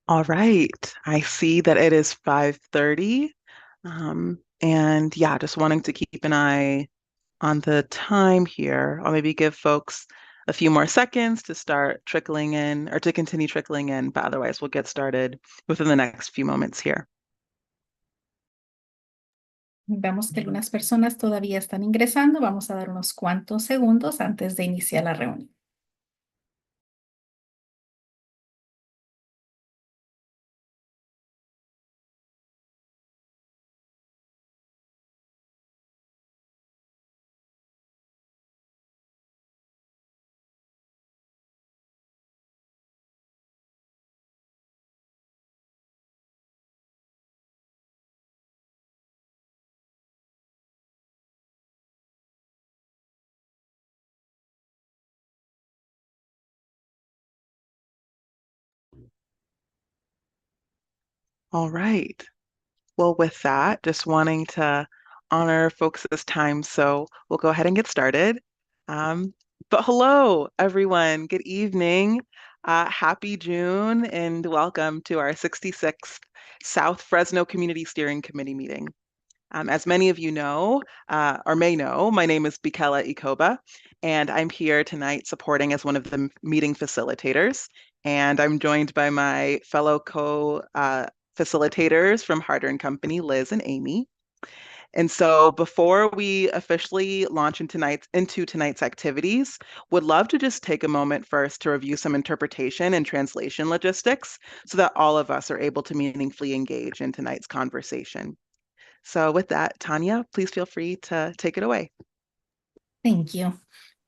All right. I see that it is 5:30. And yeah, just wanting to keep an eye on the time here. I'll maybe give folks a few more seconds to start trickling in or to continue trickling in, but otherwise we'll get started within the next few moments here. Vemos que algunas personas todavía están ingresando. Vamos a dar unos cuantos segundos antes de iniciar la reunión. All right. Well, with that, just wanting to honor folks' time, so we'll go ahead and get started. Um, but hello, everyone. Good evening. Happy June, and welcome to our 66th South Fresno Community Steering Committee meeting. As many of you know, or may know, my name is Bikela Ikoba, and I'm here tonight supporting as one of the meeting facilitators. And I'm joined by my fellow co-facilitators from Harder and Company, Liz and Amy. And so before we officially launch into tonight's activities, would love to just take a moment first to review some interpretation and translation logistics so that all of us are able to meaningfully engage in tonight's conversation. So with that, Tanya, please feel free to take it away. Thank you.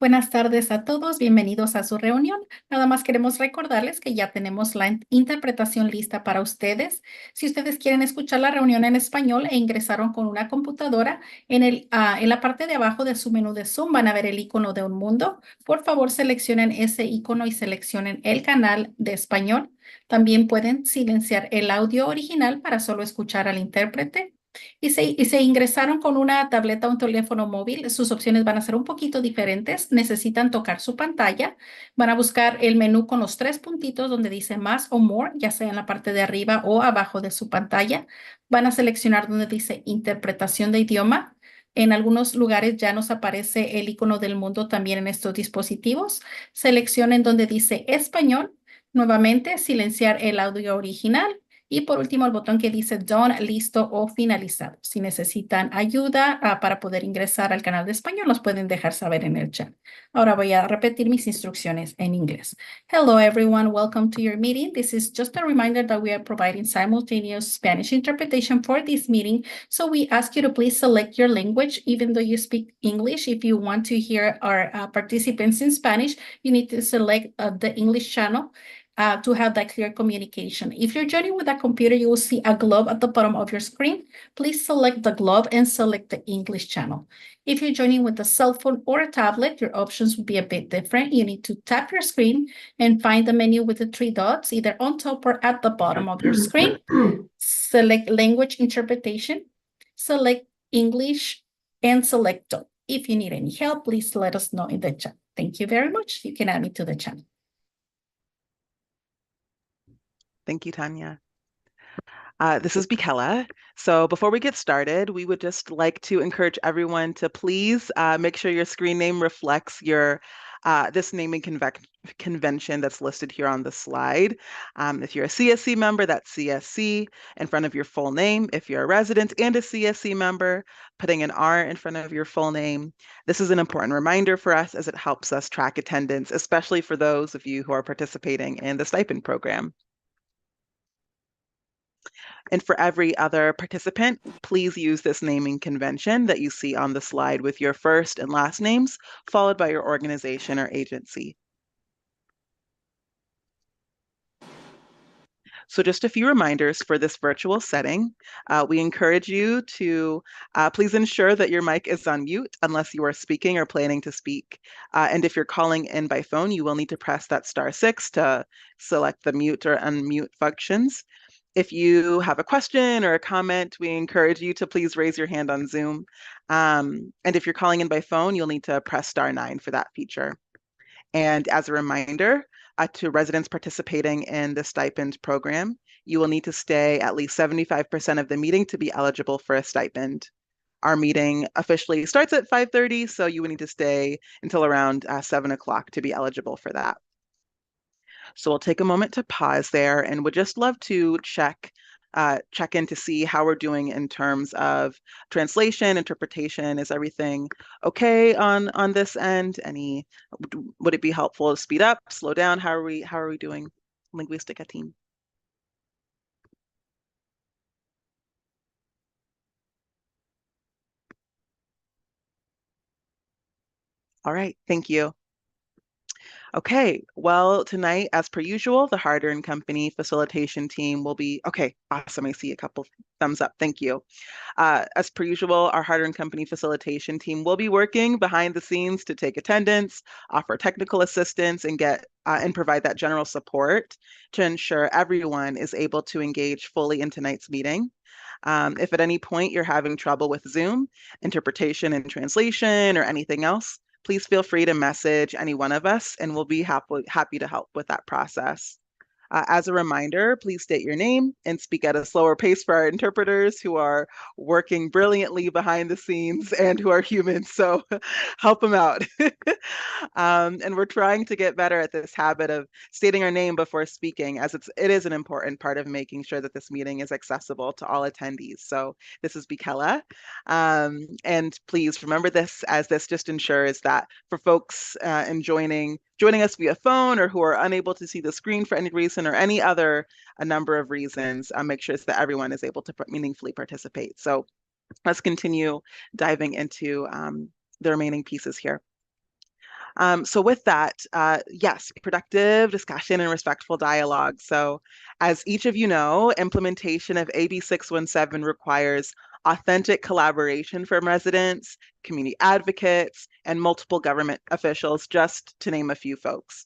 Buenas tardes a todos, bienvenidos a su reunión. Nada más queremos recordarles que ya tenemos la interpretación lista para ustedes. Si ustedes quieren escuchar la reunión en español e ingresaron con una computadora, en la parte de abajo de su menú de Zoom van a ver el icono de un mundo. Por favor, seleccionen ese icono y seleccionen el canal de español. También pueden silenciar el audio original para solo escuchar al intérprete. Y se ingresaron con una tableta o un teléfono móvil, sus opciones van a ser un poquito diferentes. Necesitan tocar su pantalla. Van a buscar el menú con los tres puntitos donde dice más o more, ya sea en la parte de arriba o abajo de su pantalla. Van a seleccionar donde dice interpretación de idioma. En algunos lugares ya nos aparece el icono del mundo también en estos dispositivos. Seleccionen donde dice español. Nuevamente, silenciar el audio original. Y por último, el botón que dice Done, listo o finalizado. Si necesitan ayuda para poder ingresar al canal de español, nos pueden dejar saber en el chat. Ahora voy a repetir mis instrucciones en inglés. Hello, everyone. Welcome to your meeting. This is just a reminder that we are providing simultaneous Spanish interpretation for this meeting. So we ask you to please select your language, even though you speak English. If you want to hear our participants in Spanish, you need to select the English channel. To have that clear communication. If you're joining with a computer, you will see a globe at the bottom of your screen. Please select the globe and select the English channel. If you're joining with a cell phone or a tablet, your options will be a bit different. You need to tap your screen and find the menu with the three dots, either on top or at the bottom of your screen. Select language interpretation, select English, and select done. If you need any help, please let us know in the chat. Thank you very much. You can add me to the channel. Thank you, Tanya. This is Bikela. So before we get started, we would just like to encourage everyone to please make sure your screen name reflects your this naming convention that's listed here on the slide. If you're a CSC member, that's CSC in front of your full name. If you're a resident and a CSC member, putting an R in front of your full name. This is an important reminder for us as it helps us track attendance, especially for those of you who are participating in the stipend program. And for every other participant, please use this naming convention that you see on the slide with your first and last names, followed by your organization or agency. So just a few reminders for this virtual setting. We encourage you to please ensure that your mic is on mute unless you are speaking or planning to speak. And if you're calling in by phone, you will need to press that *6 to select the mute or unmute functions. If you have a question or a comment, we encourage you to please raise your hand on Zoom. And if you're calling in by phone, you'll need to press *9 for that feature. And as a reminder, to residents participating in the stipend program, You will need to stay at least 75% of the meeting to be eligible for a stipend. Our meeting officially starts at 5:30, so you would need to stay until around 7 o'clock to be eligible for that. So we'll take a moment to pause there and would just love to check in to see how we're doing in terms of translation, interpretation. Is everything okay on this end? Would it be helpful to speed up, slow down? How are we doing, Linguistica team? All right, thank you. Okay, well, tonight, as per usual, the Harder and Company facilitation team will be, okay, awesome. I see a couple thumbs up. Thank you. As per usual, our Harder and Company facilitation team will be working behind the scenes to take attendance, offer technical assistance, and provide that general support to ensure everyone is able to engage fully in tonight's meeting. If at any point you're having trouble with Zoom, interpretation and translation, or anything else, please feel free to message any one of us and we'll be happy to help with that process. As a reminder, please state your name and speak at a slower pace for our interpreters who are working brilliantly behind the scenes and who are humans. So help them out. And we're trying to get better at this habit of stating our name before speaking, as it is an important part of making sure that this meeting is accessible to all attendees. So this is Bikela. And please remember this, as this just ensures that for folks joining us via phone or who are unable to see the screen for any reason or any other a number of reasons, make sure that everyone is able to meaningfully participate. So let's continue diving into the remaining pieces here. So with that, yes, productive discussion and respectful dialogue. So as each of you know, implementation of AB 617 requires authentic collaboration from residents, community advocates, and multiple government officials, just to name a few folks.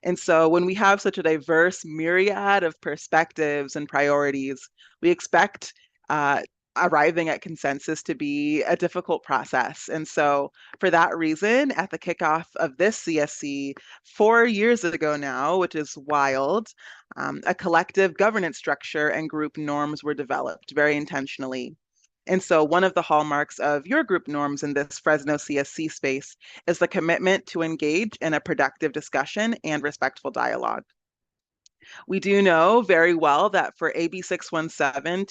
And so when we have such a diverse myriad of perspectives and priorities, we expect uh, arriving at consensus to be a difficult process. And so for that reason, at the kickoff of this CSC 4 years ago now, which is wild, a collective governance structure and group norms were developed very intentionally. And so one of the hallmarks of your group norms in this Fresno CSC space is the commitment to engage in a productive discussion and respectful dialogue. We do know very well that for AB 617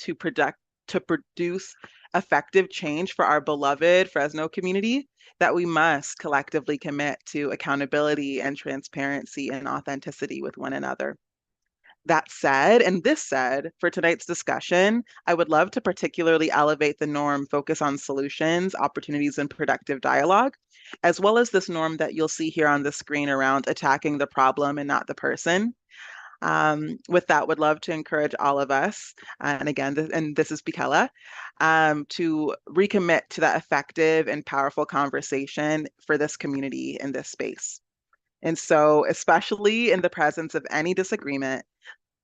to produce effective change for our beloved Fresno community, that we must collectively commit to accountability and transparency and authenticity with one another. That said, and this said, for tonight's discussion, I would love to particularly elevate the norm focus on solutions, opportunities, and productive dialogue, as well as this norm that you'll see here on the screen around attacking the problem and not the person. With that, would love to encourage all of us, and again, this is Bikela, to recommit to that effective and powerful conversation for this community in this space. And so, especially in the presence of any disagreement,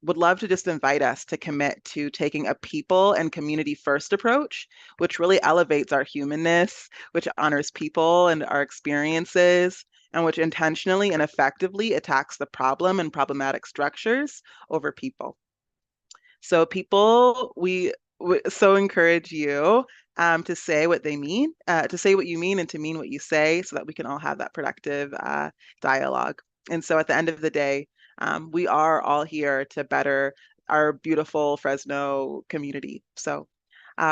would love to just invite us to commit to taking a people and community first approach, which really elevates our humanness, which honors people and our experiences, and which intentionally and effectively attacks the problem and problematic structures over people. So people, we so encourage you to say what they mean, to say what you mean and to mean what you say so that we can all have that productive dialogue. And so at the end of the day, we are all here to better our beautiful Fresno community. So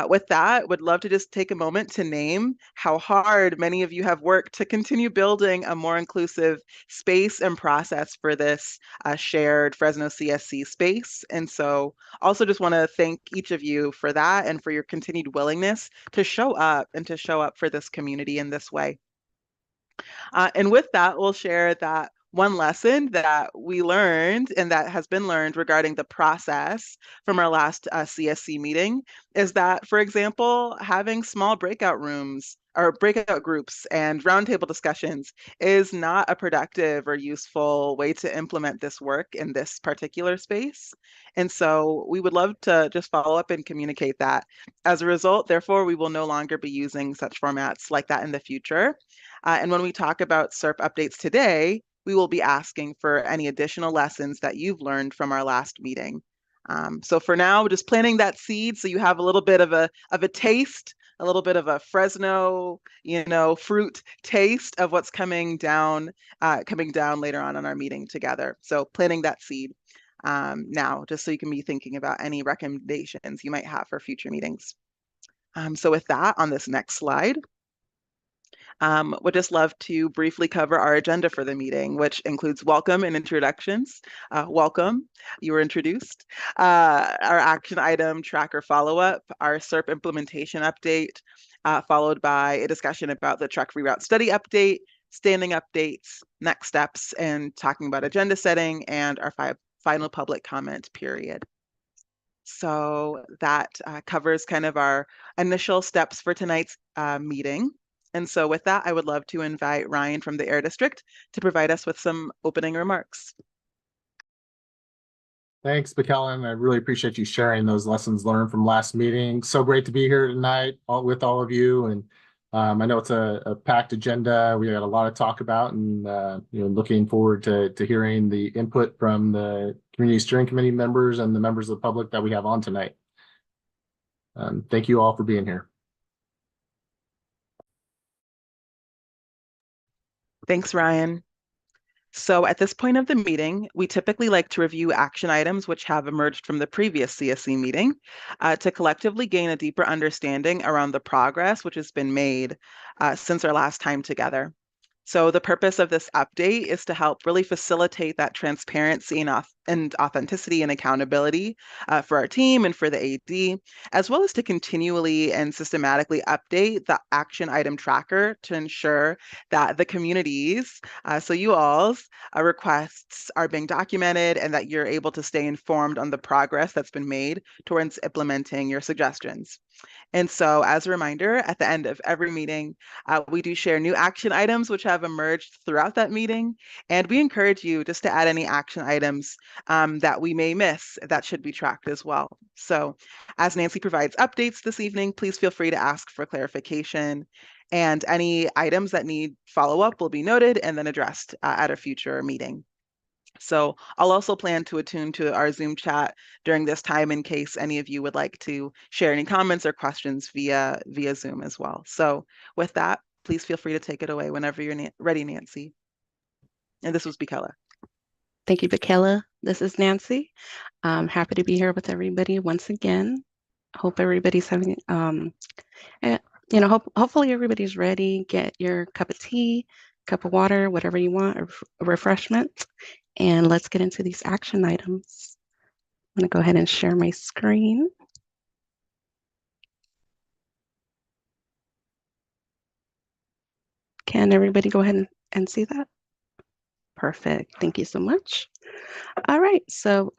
with that, would love to just take a moment to name how hard many of you have worked to continue building a more inclusive space and process for this shared Fresno CSC space. And so also just want to thank each of you for that and for your continued willingness to show up and to show up for this community in this way. And with that, we'll share that one lesson that we learned and that has been learned regarding the process from our last CSC meeting is that, for example, having small breakout rooms or breakout groups and roundtable discussions is not a productive or useful way to implement this work in this particular space. And so we would love to just follow up and communicate that. As a result, therefore, we will no longer be using such formats like that in the future. And when we talk about SERP updates today, we will be asking for any additional lessons that you've learned from our last meeting. So for now, just planting that seed so you have a little bit of a taste, a little bit of a Fresno, fruit taste of what's coming down later on in our meeting together. So planting that seed now, just so you can be thinking about any recommendations you might have for future meetings. So with that, on this next slide, would just love to briefly cover our agenda for the meeting, which includes welcome and introductions. Welcome, you were introduced. Our action item tracker follow-up, our SERP implementation update, followed by a discussion about the truck reroute study update, standing updates, next steps, and talking about agenda setting, and our final public comment period. So that covers kind of our initial steps for tonight's meeting. And so with that, I would love to invite Ryan from the Air District to provide us with some opening remarks. Thanks, McKellen. I really appreciate you sharing those lessons learned from last meeting. So great to be here tonight with all of you. And I know it's a packed agenda. We got a lot to talk about, and looking forward to hearing the input from the Community Steering Committee members and the members of the public that we have on tonight. Thank you all for being here. Thanks, Ryan. So at this point of the meeting, we typically like to review action items which have emerged from the previous CSC meeting to collectively gain a deeper understanding around the progress which has been made since our last time together. So the purpose of this update is to help really facilitate that transparency and authenticity and accountability for our team and for the AD, as well as to continually and systematically update the action item tracker to ensure that the communities, so you all's requests are being documented and that you're able to stay informed on the progress that's been made towards implementing your suggestions. And so, as a reminder, at the end of every meeting, we do share new action items which have emerged throughout that meeting. And we encourage you just to add any action items that we may miss that should be tracked as well. So, as Nancy provides updates this evening, please feel free to ask for clarification. And any items that need follow-up will be noted and then addressed at a future meeting. So I'll also plan to attune to our Zoom chat during this time in case any of you would like to share any comments or questions via Zoom as well. So with that, please feel free to take it away whenever you're ready, Nancy. And this was Bikela. Thank you, Bikela. This is Nancy. I'm happy to be here with everybody once again. Hope everybody's having, hopefully everybody's ready. Get your cup of tea, cup of water, whatever you want, a refreshment. And let's get into these action items. I'm going to go ahead and share my screen. Can everybody go ahead and see that? Perfect. Thank you so much. All right, so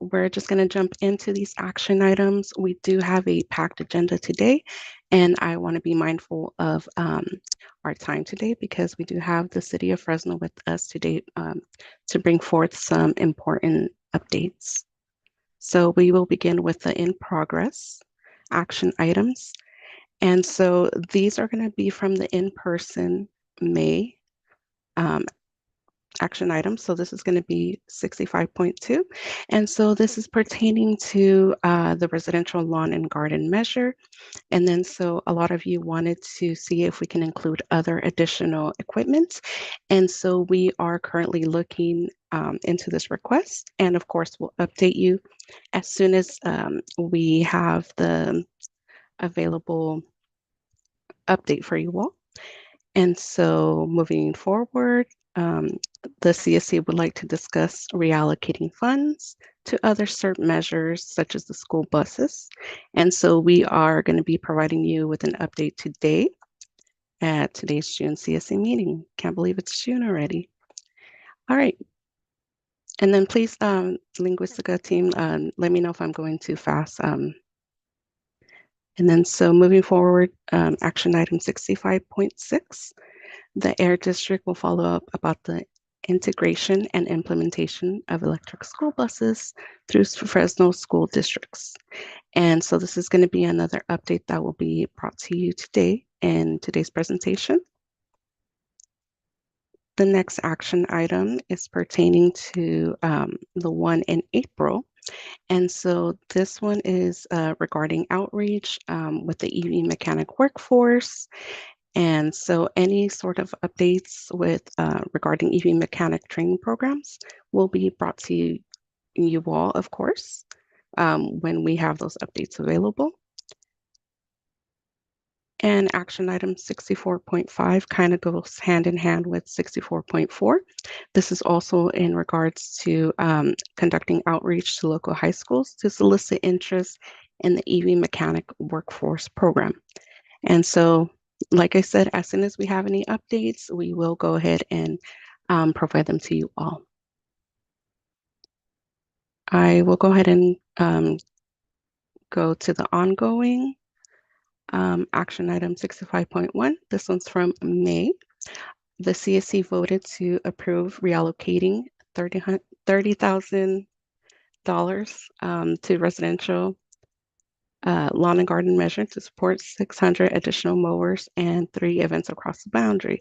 we're just going to jump into these action items. We do have a packed agenda today, and I want to be mindful of our time today because we do have the City of Fresno with us today to bring forth some important updates. So we will begin with the in progress action items. And so these are going to be from the in-person May action item. So this is going to be 65.2. And so this is pertaining to the residential lawn and garden measure. And then so a lot of you wanted to see if we can include other additional equipment. And so we are currently looking into this request. And of course, we'll update you as soon as we have the available update for you all. And so moving forward, the CSC would like to discuss reallocating funds to other certain measures, such as the school buses. And so we are going to be providing you with an update today at today's June CSC meeting. Can't believe it's June already. All right. And then please, Linguistica team, let me know if I'm going too fast. And then so moving forward, action item 65.6. The Air District will follow up about the integration and implementation of electric school buses through Fresno school districts. And so this is going to be another update that will be brought to you today in today's presentation. The next action item is pertaining to the one in April. And so this one is regarding outreach with the EV mechanic workforce. And so any sort of updates with regarding EV mechanic training programs will be brought to you all, of course, when we have those updates available. And action item 64.5 kind of goes hand in hand with 64.4. This is also in regards to conducting outreach to local high schools to solicit interest in the EV mechanic workforce program. And so, like I said, as soon as we have any updates, we will go ahead and provide them to you all. I will go ahead and go to the ongoing action item 65.1. This one's from May. The CSC voted to approve reallocating $30,000 to residential lawn and garden measure to support 600 additional mowers and 3 events across the boundary.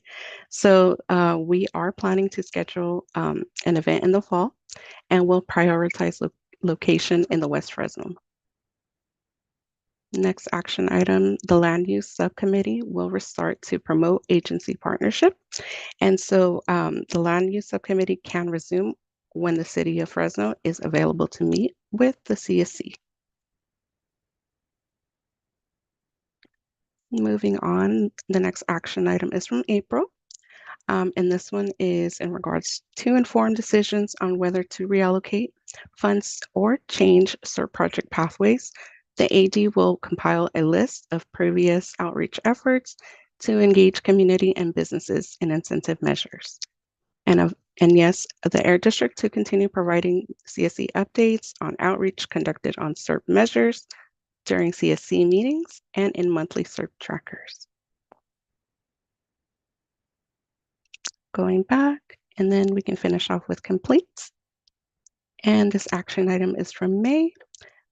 So we are planning to schedule an event in the fall, and we'll prioritize location in the West Fresno. Next action item, the Land Use Subcommittee will restart to promote agency partnership. And so the Land Use Subcommittee can resume when the City of Fresno is available to meet with the CSC. Moving on, the next action item is from April. And this one is in regards to informed decisions on whether to reallocate funds or change CERT project pathways. The AD will compile a list of previous outreach efforts to engage community and businesses in incentive measures. And yes, the Air District to continue providing CSC updates on outreach conducted on CERT measures during CSC meetings and in monthly CERT trackers. Going back, and then we can finish off with completes. And this action item is from May.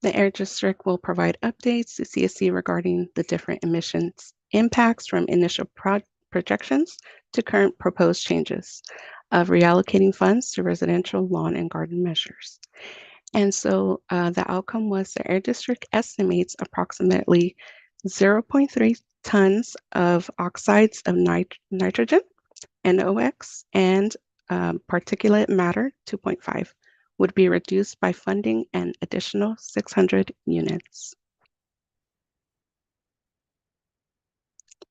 The Air District will provide updates to CSC regarding the different emissions impacts from initial projections to current proposed changes of reallocating funds to residential lawn and garden measures. And so the outcome was the Air District estimates approximately 0.3 tons of oxides of nitrogen, NOx, and particulate matter 2.5 would be reduced by funding an additional 600 units.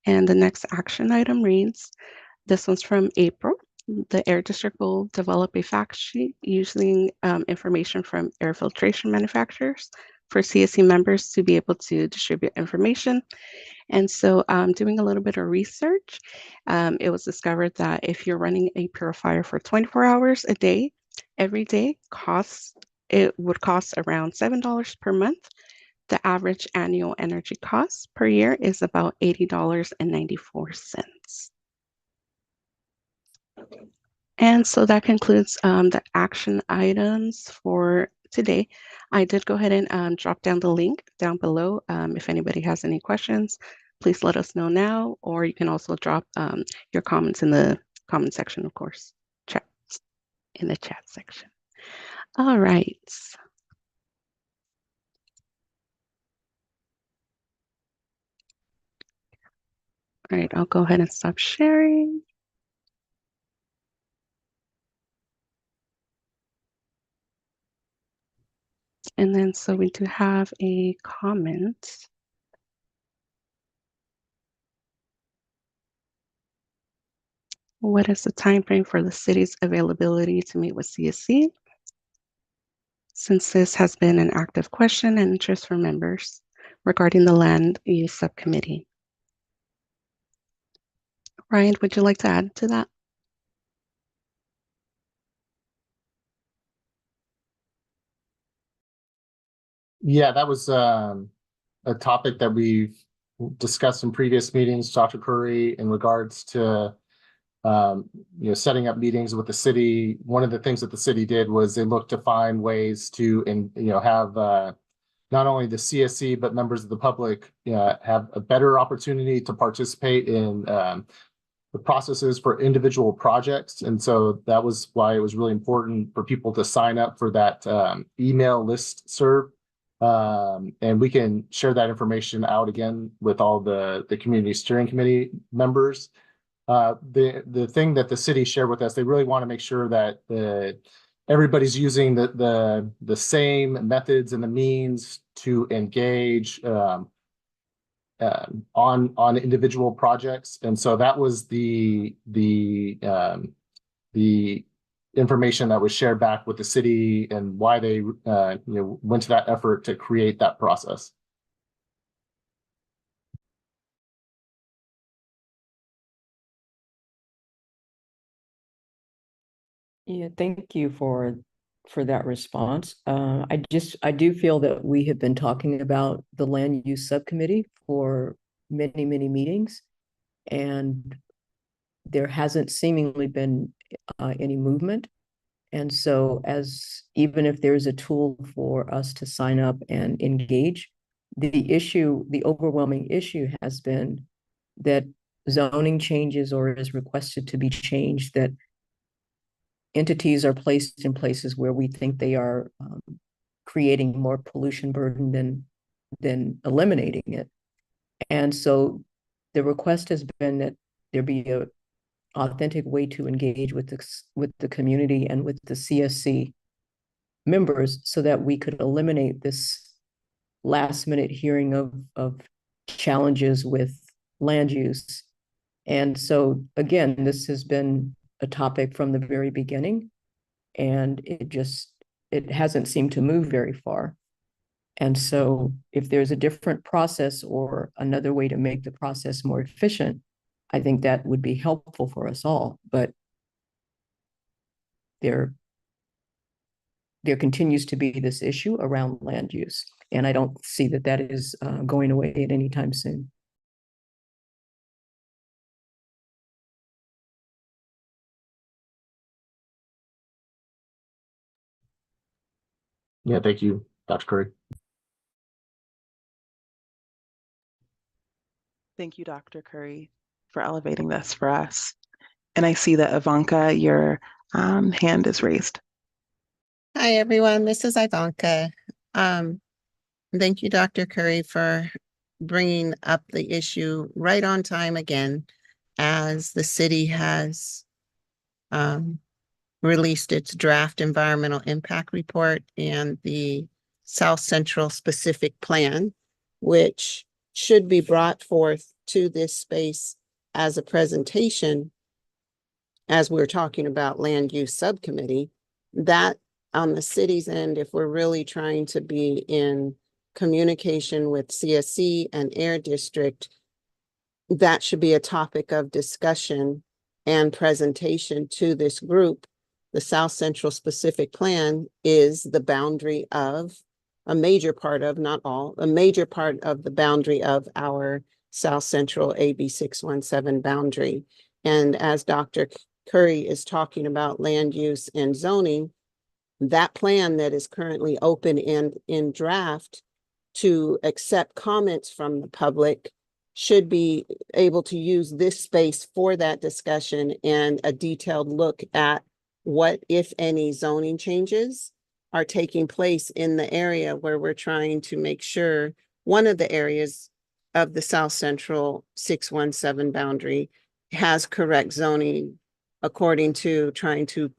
And the next action item reads, this one's from April. The Air District will develop a fact sheet using information from air filtration manufacturers for CSC members to be able to distribute information. And so doing a little bit of research, it was discovered that if you're running a purifier for 24 hours a day, every day it would cost around $7 per month. The average annual energy cost per year is about $80.94. And so that concludes the action items for today. I did go ahead and drop down the link down below. If anybody has any questions, please let us know now, or you can also drop your comments in the comment section, of course, in the chat section. All right. All right, I'll go ahead and stop sharing. And then, so we do have a comment. What is the time frame for the city's availability to meet with CSC? Since this has been an active question and interest from members regarding the Land Use Subcommittee. Ryan, would you like to add to that? Yeah, that was a topic that we've discussed in previous meetings, Dr. Curry, in regards to setting up meetings with the city. One of the things that the city did was they looked to find ways to have not only the CSC but members of the public have a better opportunity to participate in processes for individual projects. And so that was why it was really important for people to sign up for that email list serve. And we can share that information out again with all the community steering committee members. The thing that the city shared with us, they really want to make sure that everybody's using the same methods and the means to engage on individual projects. And so that was the information that was shared back with the city and why they went to that effort to create that process. Yeah, thank you for that response. I do feel that we have been talking about the land use subcommittee for many, many meetings, and there hasn't seemingly been any movement. And so even if there's a tool for us to sign up and engage, the overwhelming issue has been that zoning changes or is requested to be changed, that entities are placed in places where we think they are creating more pollution burden than eliminating it. And so the request has been that there be a authentic way to engage with the community and with the CSC members so that we could eliminate this last minute hearing of challenges with land use. And so again, this has been a topic from the very beginning, and it hasn't seemed to move very far. And so if there's a different process or another way to make the process more efficient, I think that would be helpful for us all. But there continues to be this issue around land use, and I don't see that is going away at any time soon. Yeah, thank you, Dr. Curry. Thank you, Dr. Curry, for elevating this for us. And I see that Ivanka, your hand is raised. Hi, everyone. This is Ivanka. Thank you, Dr. Curry, for bringing up the issue right on time again, as the city has released its draft environmental impact report and the South Central specific plan, which should be brought forth to this space as a presentation as we're talking about land use subcommittee. That on the city's end, if we're really trying to be in communication with CSC and Air District, that should be a topic of discussion and presentation to this group. The South Central specific plan is the boundary of a major part of, not all, a major part of the boundary of our South Central AB 617 boundary. And as Dr. Curry is talking about land use and zoning, that plan that is currently open and in draft to accept comments from the public should be able to use this space for that discussion and a detailed look at what, if any, zoning changes are taking place in the area where we're trying to make sure one of the areas of the South Central 617 boundary has correct zoning according to trying to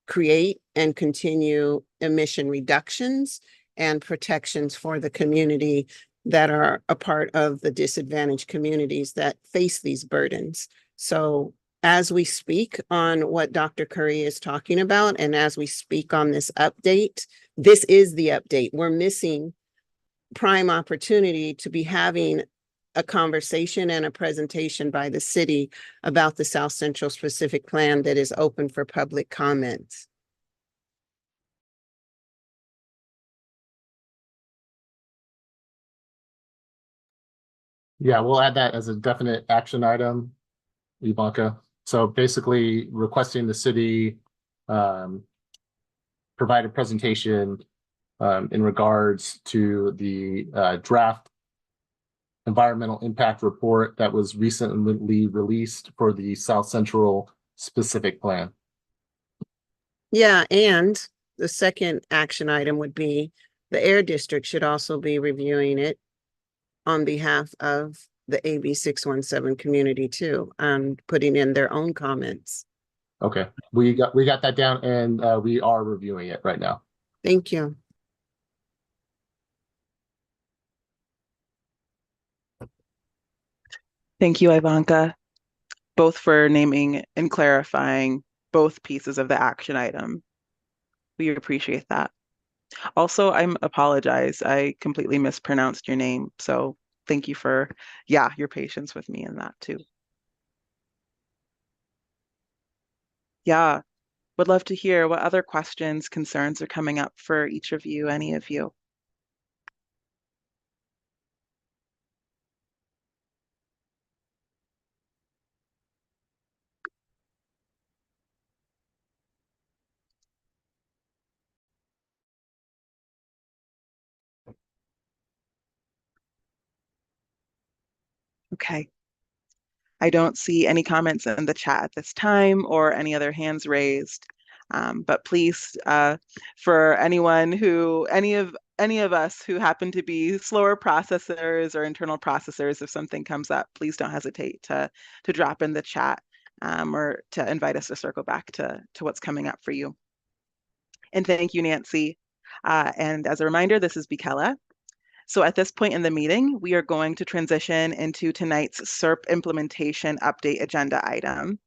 create and continue emission reductions and protections for the community that are a part of the disadvantaged communities that face these burdens. So as we speak on what Dr. Curry is talking about, and as we speak on this update, this is the update. We're missing prime opportunity to be having a conversation and a presentation by the city about the South Central specific plan that is open for public comments. Yeah, we'll add that as a definite action item, Ivanka. So basically requesting the city provide a presentation in regards to the draft environmental impact report that was recently released for the South Central specific plan. Yeah, and the second action item would be the Air District should also be reviewing it on behalf of the AB 617 community too, and putting in their own comments. Okay, we got that down, and we are reviewing it right now. Thank you. Thank you, Ivanka, both for naming and clarifying both pieces of the action item. We appreciate that. Also, I'm apologize. I completely mispronounced your name. So thank you for, your patience with me in that too. Yeah, would love to hear what other questions, concerns are coming up for each of you, any of you. Okay. I don't see any comments in the chat at this time or any other hands raised. But please, for any of us who happen to be slower processors or internal processors, if something comes up, please don't hesitate to drop in the chat or to invite us to circle back to what's coming up for you. And thank you, Nancy. And as a reminder, this is Bikela. So at this point in the meeting, we are going to transition into tonight's SERP implementation update agenda item.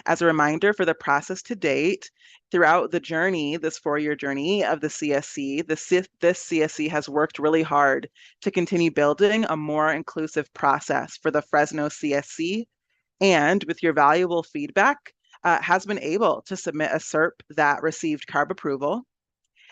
As a reminder for the process to date, throughout the journey, this 4-year journey of the CSC, this CSC has worked really hard to continue building a more inclusive process for the Fresno CSC, and with your valuable feedback, has been able to submit a SERP that received CARB approval.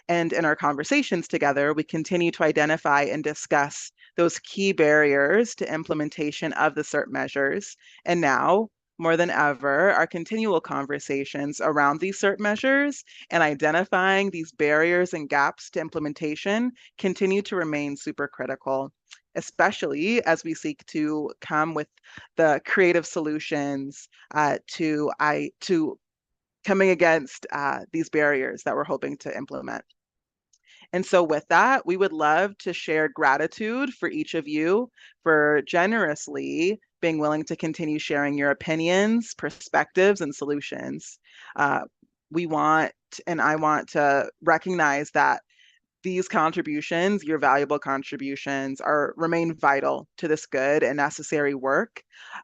And in our conversations together, we continue to identify and discuss those key barriers to implementation of the SERP measures. And now, more than ever, our continual conversations around these SERP measures and identifying these barriers and gaps to implementation continue to remain super critical, especially as we seek to come with the creative solutions to coming against these barriers that we're hoping to implement. And so with that, we would love to share gratitude for each of you for generously being willing to continue sharing your opinions, perspectives, and solutions. We want, and I want to recognize that these contributions, your valuable contributions, remain vital to this good and necessary work,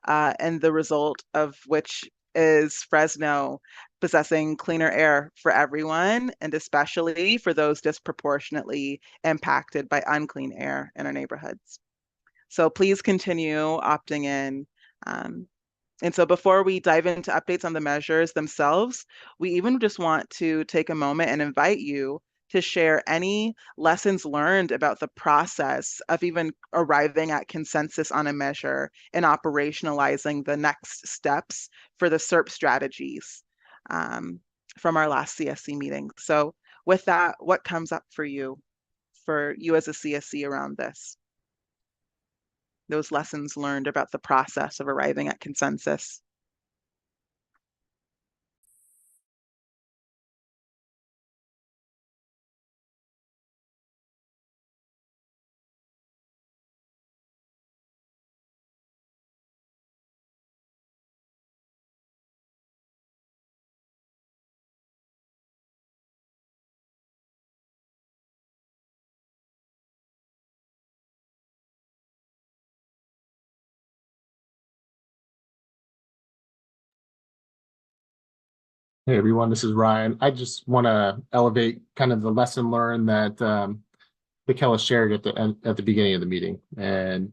and the result of which is Fresno possessing cleaner air for everyone, and especially for those disproportionately impacted by unclean air in our neighborhoods. So please continue opting in. And so before we dive into updates on the measures themselves, we even just want to take a moment and invite you to share any lessons learned about the process of even arriving at consensus on a measure and operationalizing the next steps for the SERP strategies from our last CSC meeting. So with that, what comes up for you as a CSC around this? Those lessons learned about the process of arriving at consensus. Hey everyone, this is Ryan. I just want to elevate kind of the lesson learned that Michaela shared at the beginning of the meeting. And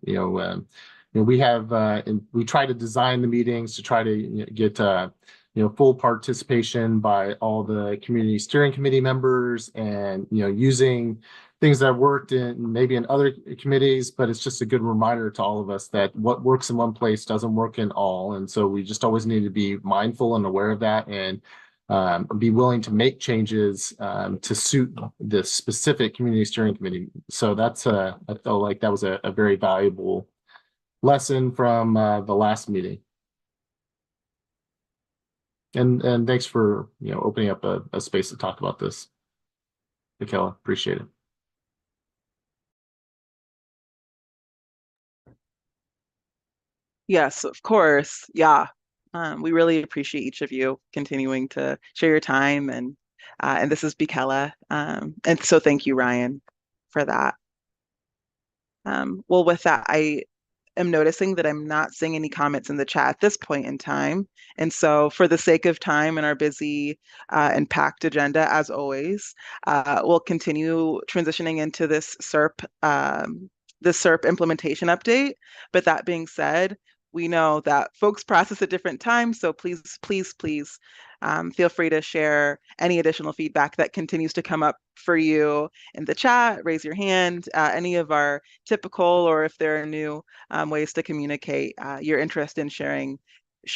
we have and we try to design the meetings to try to get full participation by all the community steering committee members, and using things that worked maybe in other committees, but it's just a good reminder to all of us that what works in one place doesn't work in all. And so we just always need to be mindful and aware of that, and be willing to make changes to suit the specific community steering committee. So that's I felt like that was a very valuable lesson from the last meeting. And thanks for opening up a space to talk about this, Michaela. Appreciate it. Yes, of course. Yeah. We really appreciate each of you continuing to share your time and this is Bikela. And so thank you, Ryan, for that. Well, with that, I am noticing that I'm not seeing any comments in the chat at this point in time. And so for the sake of time and our busy and packed agenda, as always, we'll continue transitioning into this SERP implementation update. But that being said, we know that folks process at different times. So please, please, please feel free to share any additional feedback that continues to come up for you in the chat, raise your hand, any of our typical, or if there are new ways to communicate your interest in sharing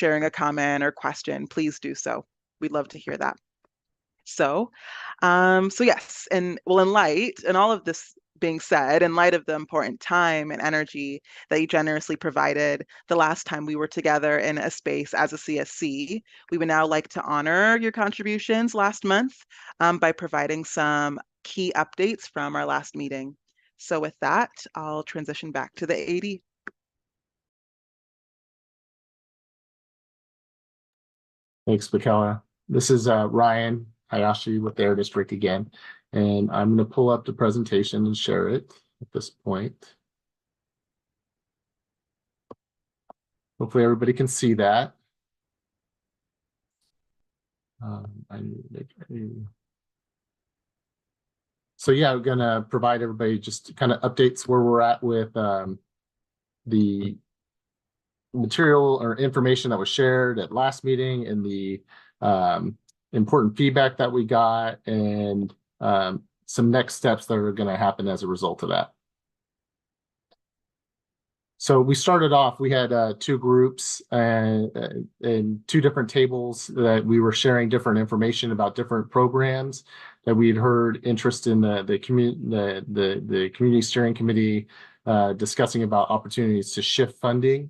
a comment or question, please do so. We'd love to hear that. So yes, and well, in all of this being said, in light of the important time and energy that you generously provided the last time we were together in a space as a CSC, we would now like to honor your contributions last month by providing some key updates from our last meeting. So with that, I'll transition back to the AD. Thanks, Michaela. This is Ryan Hayashi with the Air District again, and I'm going to pull up the presentation and share it at this point. Hopefully everybody can see that. So yeah, we're going to provide everybody just kind of updates where we're at with the material or information that was shared at last meeting and the important feedback that we got and some next steps that are going to happen as a result of that. So we started off, we had two groups and two different tables that we were sharing different information about different programs that we had heard interest in the community steering committee discussing about opportunities to shift funding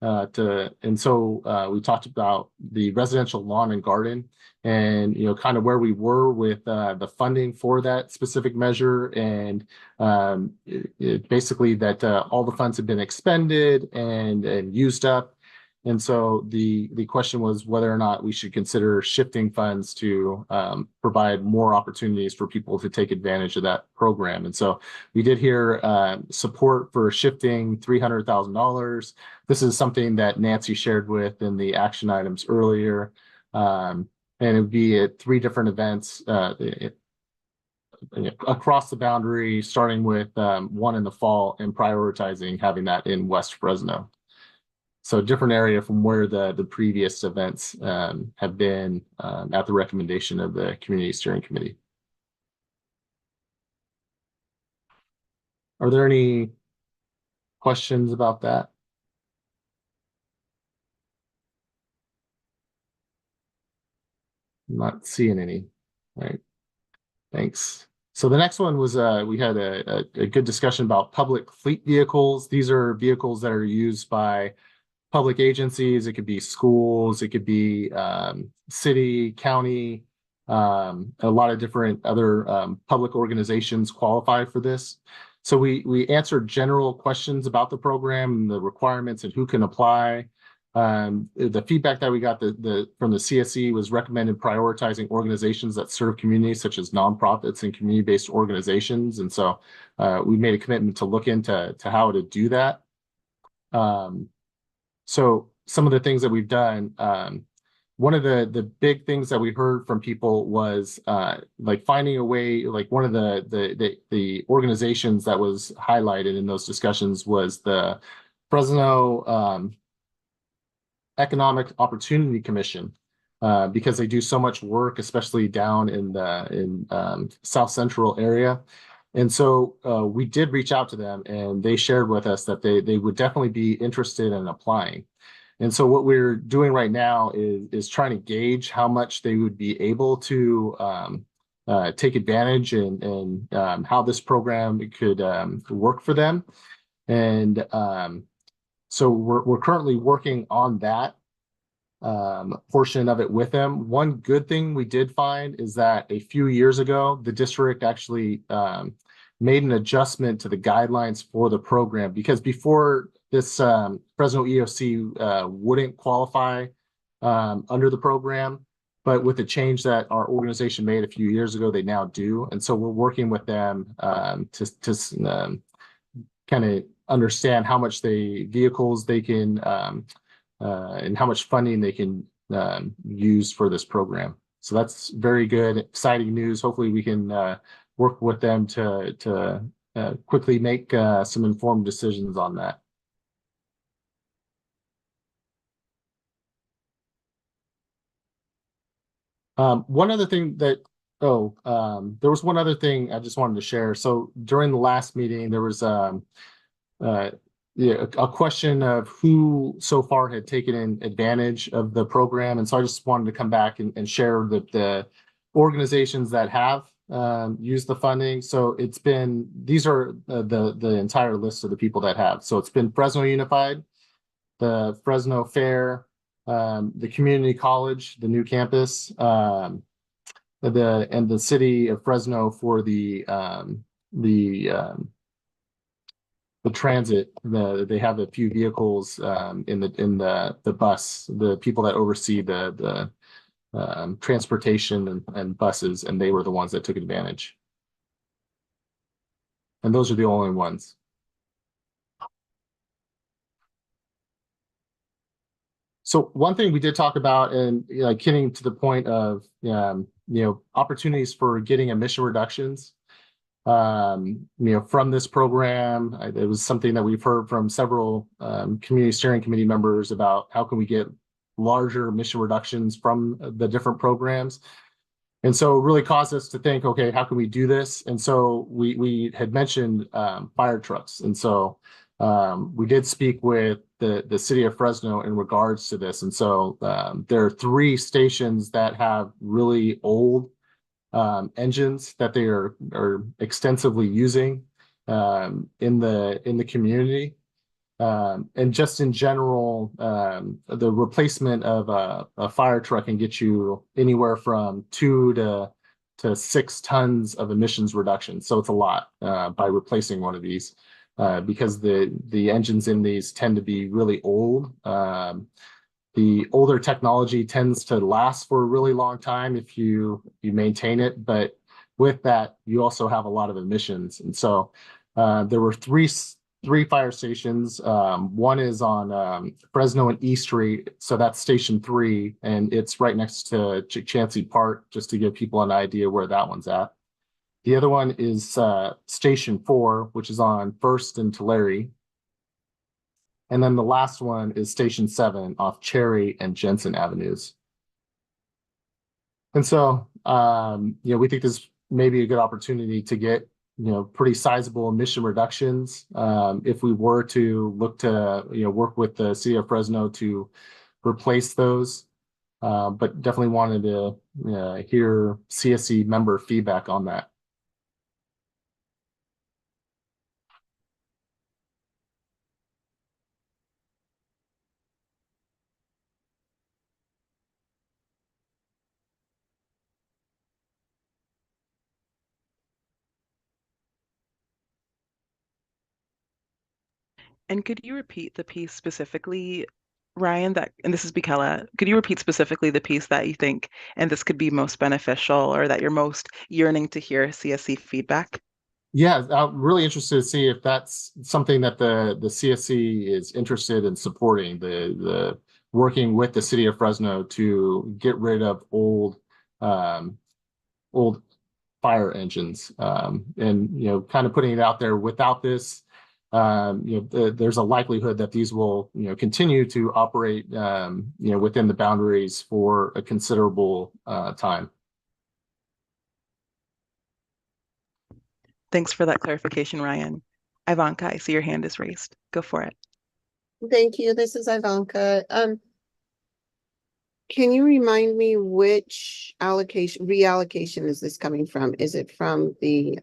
so we talked about the residential lawn and garden and kind of where we were with the funding for that specific measure and basically that all the funds had been expended and used up. And so the question was whether or not we should consider shifting funds to provide more opportunities for people to take advantage of that program. And so we did hear support for shifting $300,000. This is something that Nancy shared with in the action items earlier. And it would be at 3 different events across the boundary, starting with one in the fall and prioritizing having that in West Fresno. So different area from where the previous events have been at the recommendation of the Community Steering Committee. Are there any questions about that? I'm not seeing any. All right. Thanks. So the next one was we had a good discussion about public fleet vehicles. These are vehicles that are used by public agencies. It could be schools, it could be city, county, a lot of different other public organizations qualify for this. So we answered general questions about the program and the requirements and who can apply. The feedback that we got from the CSC was recommended prioritizing organizations that serve communities such as nonprofits and community-based organizations. And so we made a commitment to look into how to do that. So some of the things that we've done, one of the big things that we heard from people was like finding a way, like one of the organizations that was highlighted in those discussions was the Fresno Economic Opportunity Commission, because they do so much work, especially down in the South Central area. And so we did reach out to them and they shared with us that they would definitely be interested in applying. And so what we're doing right now is trying to gauge how much they would be able to take advantage and how this program could work for them. And So we're currently working on that portion of it with them. One good thing we did find is that a few years ago, the district actually made an adjustment to the guidelines for the program, because before this Fresno EOC wouldn't qualify under the program, but with the change that our organization made a few years ago, they now do. And so we're working with them to kind of understand how much vehicles they can and how much funding they can use for this program. So that's very good, exciting news. Hopefully we can work with them to quickly make some informed decisions on that. One other thing that, there was one other thing I just wanted to share. So during the last meeting, there was a question of who so far had taken advantage of the program. And so I just wanted to come back and share the organizations that have used the funding. So these are the entire list of the people that have. So it's been Fresno Unified, the Fresno Fair, the community college, the new campus, and the city of Fresno for the transit. They have a few vehicles in the bus, the people that oversee the transportation and buses, and they were the ones that took advantage. And those are the only ones. So one thing we did talk about, and getting to the point of opportunities for getting emission reductions from this program. It was something that we've heard from several community steering committee members about how can we get larger emission reductions from the different programs. And so it really caused us to think, okay, how can we do this? And so we had mentioned fire trucks. And so we did speak with the city of Fresno in regards to this. And so there are 3 stations that have really old engines that they are extensively using in the community. And just in general, the replacement of a fire truck can get you anywhere from 2 to 6 tons of emissions reduction. So it's a lot by replacing one of these because the engines in these tend to be really old. The older technology tends to last for a really long time if you maintain it, but with that, you also have a lot of emissions. And so there were three fire stations. One is on Fresno and E Street, so that's Station 3, and it's right next to Chancey Park, just to give people an idea where that one's at. The other one is Station 4, which is on First and Tulare. And then the last one is Station 7 off Cherry and Jensen Avenues. And so, we think this may be a good opportunity to get, pretty sizable emission reductions if we were to look to, work with the city of Fresno to replace those. But definitely wanted to hear CSC member feedback on that. And could you repeat the piece specifically, Ryan, and this is Bikela, could you repeat specifically the piece that you think, and this could be most beneficial, or that you're most yearning to hear CSC feedback? Yeah, I'm really interested to see if that's something that the CSC is interested in supporting, the working with the city of Fresno to get rid of old fire engines, and kind of putting it out there. Without this, there's a likelihood that these will continue to operate within the boundaries for a considerable time. Thanks for that clarification, Ryan. Ivanka, I see your hand is raised. Go for it. Thank you. This is Ivanka. Can you remind me which reallocation is this coming from? Is it from the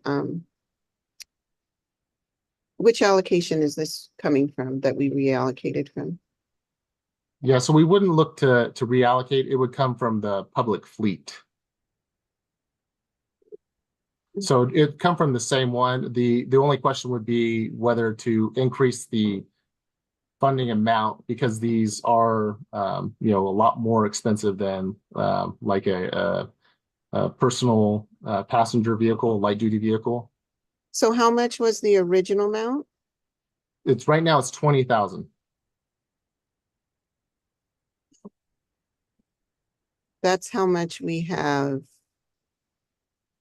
Which allocation is this coming from that we reallocated from? Yeah, so we wouldn't look to reallocate. It would come from the public fleet. So it'd come from the same one. The only question would be whether to increase the funding amount, because these are you know, a lot more expensive than like a personal passenger vehicle, light duty vehicle. So how much was the original amount? It's right now it's 20,000. That's how much we have.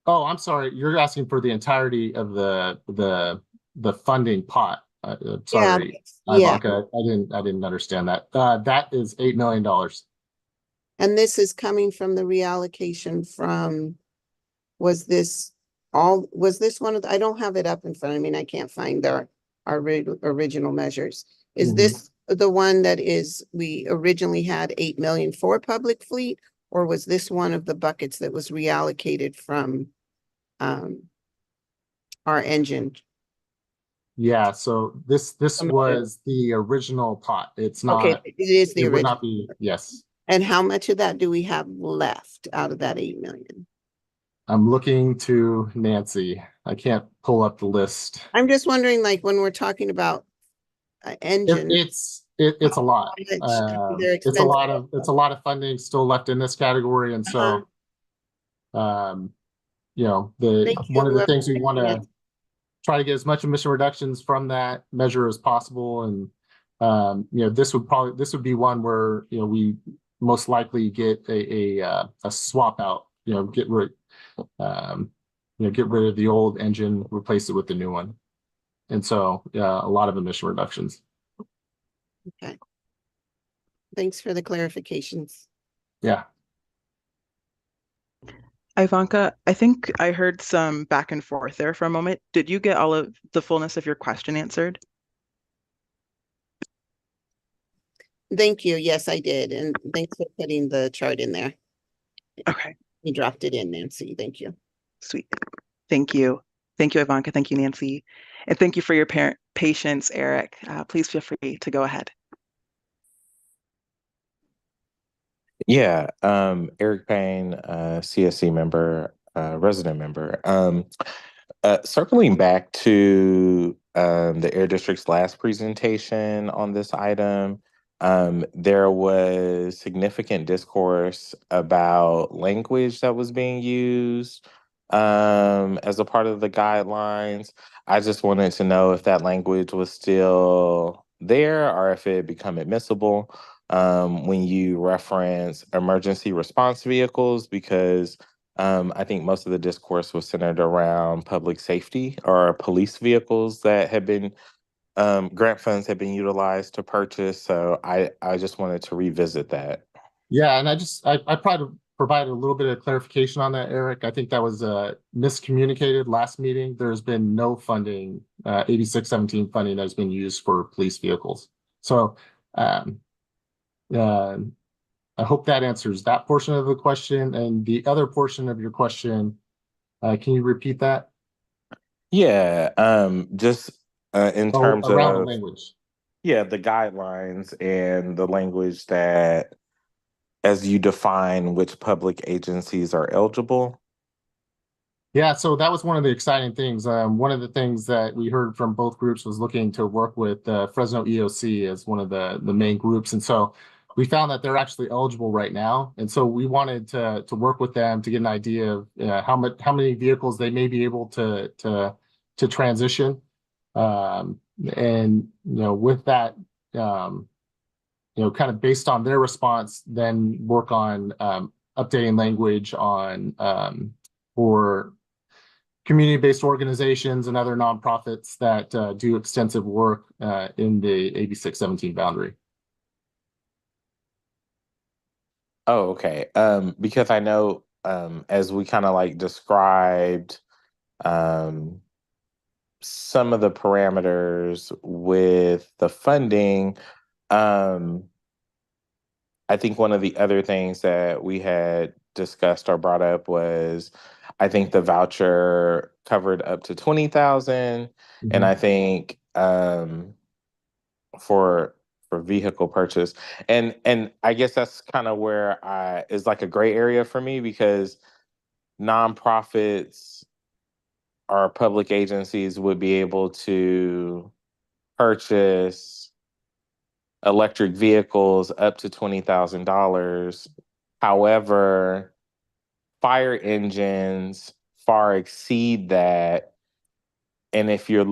Oh, I'm sorry. You're asking for the entirety of the funding pot. Yeah, Sorry, yeah. Ivanka, I didn't understand that. That is $8 million. And this is coming from the reallocation from, was this one of the, I don't have it up in front of me and I can't find our original measures. Is Mhm. this the one that is, we originally had 8 million for public fleet? Or was this one of the buckets that was reallocated from our engine? Yeah, so this Some of was the original pot. It's Okay, not, it is the it would original. not be, yes. And how much of that do we have left out of that 8 million? I'm looking to Nancy. I can't pull up the list. I'm just wondering, like, when we're talking about engine, It's a lot. they're It's a expensive. lot of funding still left in this category, and Uh-huh. so you know, Thank one of you. the things we want to try to get as much emission reductions from that measure as possible, and you know, this would be one where, you know, we most likely get a swap out. You know, get rid of the old engine, replace it with the new one, and so a lot of emission reductions. Okay. Thanks for the clarifications. Yeah. Ivanka, I think I heard some back and forth there for a moment. Did you get all of the fullness of your question answered? Thank you. Yes, I did. And thanks for putting the chart in there. Okay, You dropped it in, Nancy. Thank you. sweet. Thank you. Thank you, Ivanka. Thank you, Nancy. And thank you for your patience, Eric. Please feel free to go ahead. Yeah, Eric Payne, CSC member, resident member. Circling back to the Air District's last presentation on this item, there was significant discourse about language that was being used as a part of the guidelines. I just wanted to know if that language was still there or if it had become admissible when you reference emergency response vehicles, because I think most of the discourse was centered around public safety or police vehicles that had been grant funds had been utilized to purchase. So I just wanted to revisit that. Yeah, and I probably provided a little bit of clarification on that, Eric. I think that was miscommunicated last meeting. There's been no funding, 8617 funding that has been used for police vehicles. So um, uh, I hope that answers that portion of the question. And the other portion of your question, can you repeat that? Yeah, just in terms Around the of language. yeah, the guidelines and the language that as you define which public agencies are eligible. Yeah, so that was one of the exciting things. One of the things that we heard from both groups was looking to work with Fresno EOC as one of the main groups, and so we found that they're actually eligible right now. And so we wanted to work with them to get an idea of how many vehicles they may be able to transition, and you know, with that, you know, kind of based on their response, then work on updating language on for community-based organizations and other nonprofits that do extensive work in the 8617 boundary. Oh, okay. Because I know as we kind of like described some of the parameters with the funding, um, I think one of the other things that we had discussed or brought up was I think the voucher covered up to 20,000. And I think for vehicle purchase. And I guess that's kind of where is like a gray area for me, because nonprofits or public agencies would be able to purchase electric vehicles up to $20,000. However, fire engines far exceed that. And if you're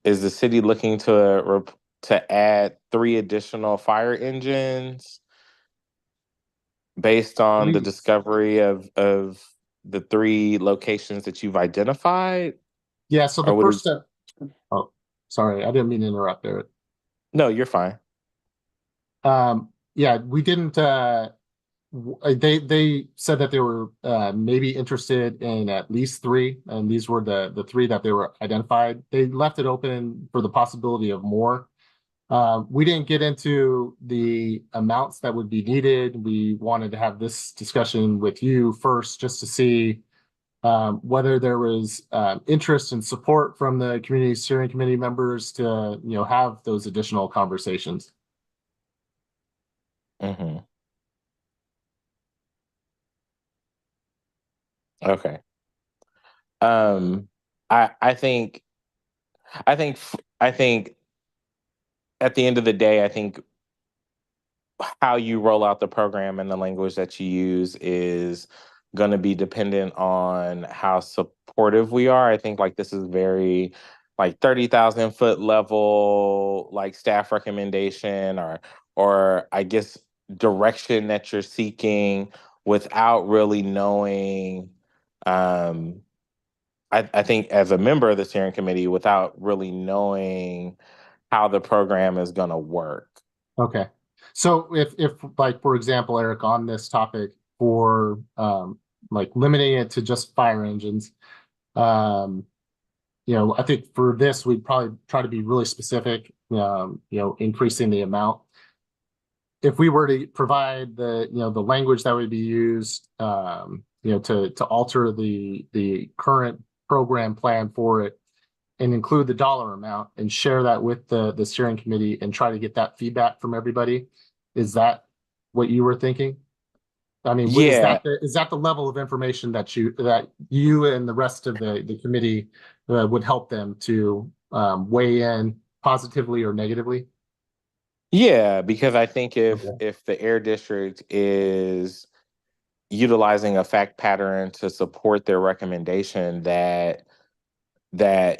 is the city looking to add 3 additional fire engines based on the Please. discovery of the 3 locations that you've identified? Yeah, so the Or first step, oh, sorry, I didn't mean to interrupt there. No, you're fine. Yeah, we didn't, they said that they were maybe interested in at least 3, and these were the 3 that they were identified. They left it open for the possibility of more. We didn't get into the amounts that would be needed. We wanted to have this discussion with you first, just to see whether there was interest and support from the community steering committee members to, have those additional conversations. Mm-hmm. Okay. I think I think at the end of the day, I think how you roll out the program and the language that you use is going to be dependent on how supportive we are. I think like this is very like 30,000 foot level, like staff recommendation or I guess direction that you're seeking without really knowing. I think as a member of the steering committee, without really knowing how the program is going to work. Okay. So if like, for example, Eric, on this topic for like limiting it to just fire engines, I think for this, we'd probably try to be really specific, increasing the amount. If we were to provide the language that would be used, to alter the current program plan for it and include the dollar amount and share that with the steering committee and try to get that feedback from everybody. Is that what you were thinking? I mean, Yeah, is that the level of information that you and the rest of the committee would help them to weigh in positively or negatively? yeah, because I think Okay. if the air district is utilizing a fact pattern to support their recommendation, that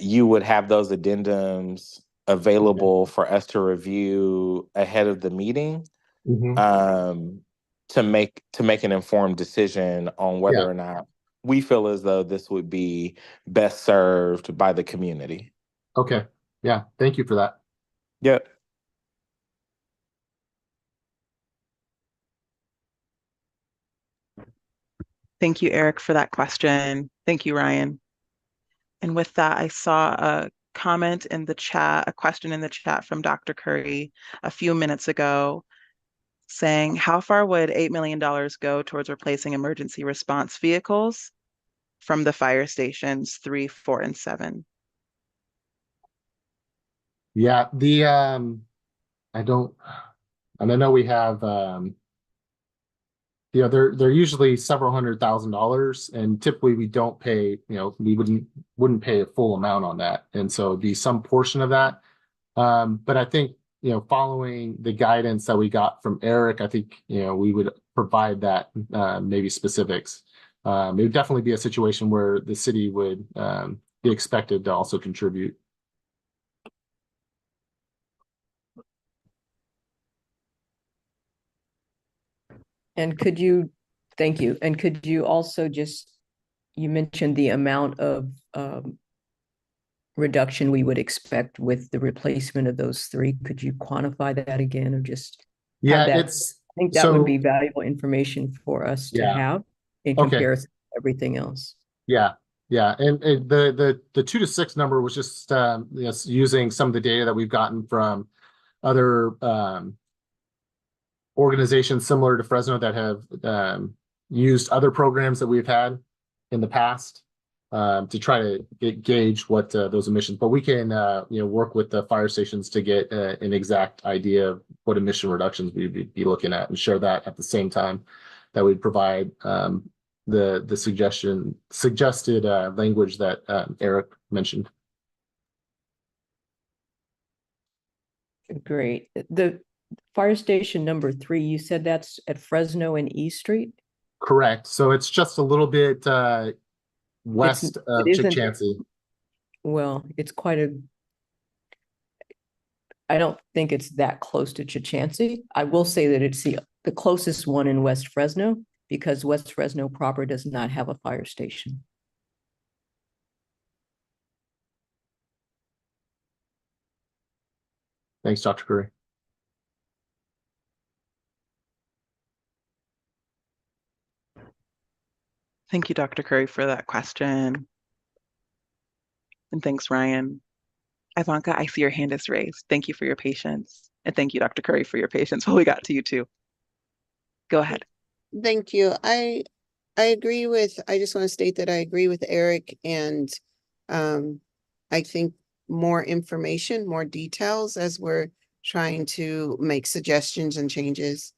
you would have those addendums Okay. available for us to review ahead of the meeting, Mhm. um, to make an informed decision on Yeah. whether or not we feel as though this would be best served by the community. Okay. Yeah. Thank you for that. Yep. Thank you, Eric, for that question. Thank you, Ryan. And with that, I saw a comment in the chat, a question in the chat from Dr. Curry a few minutes ago saying, how far would $8 million go towards replacing emergency response vehicles from the fire stations 3, 4, and 7? Yeah. I don't, and I know we have, they're usually several $100,000, and typically we don't pay, we wouldn't pay a full amount on that. And so it'd be some portion of that. But I think, following the guidance that we got from Eric, I think, we would provide that, maybe specifics. It would definitely be a situation where the city would, be expected to also contribute. And thank you. And could you also you mentioned the amount of reduction we would expect with the replacement of those 3. Could you quantify that again, or just have Yeah, that? it's I think that would so, be valuable information for us to yeah. have in Okay. comparison to everything else. Yeah. Yeah. And the 2 to 6 number was just, using some of the data that we've gotten from other, organizations similar to Fresno that have used other programs that we've had in the past. to try to gauge what those emissions. But we can work with the fire stations to get an exact idea of what emission reductions we'd be looking at, and share that at the same time that we provide the suggested language that Eric mentioned. Great. The fire station number 3, you said that's at Fresno and E Street? Correct. So it's just a little bit west of it isn't- Chichansey. Well, it's quite I don't think it's that close to Chichansey. I will say that it's the closest one in West Fresno, because West Fresno proper does not have a fire station. Thanks, Dr. Curry. Thank you, Dr. Curry, for that question. And thanks, Ryan. Ivanka, I see your hand is raised. Thank you for your patience. And thank you, Dr. Curry, for your patience while we got to you too. Go ahead. Thank you. I agree with, I just want to state that I agree with Eric, and I think more information, more details as we're trying to make suggestions and changes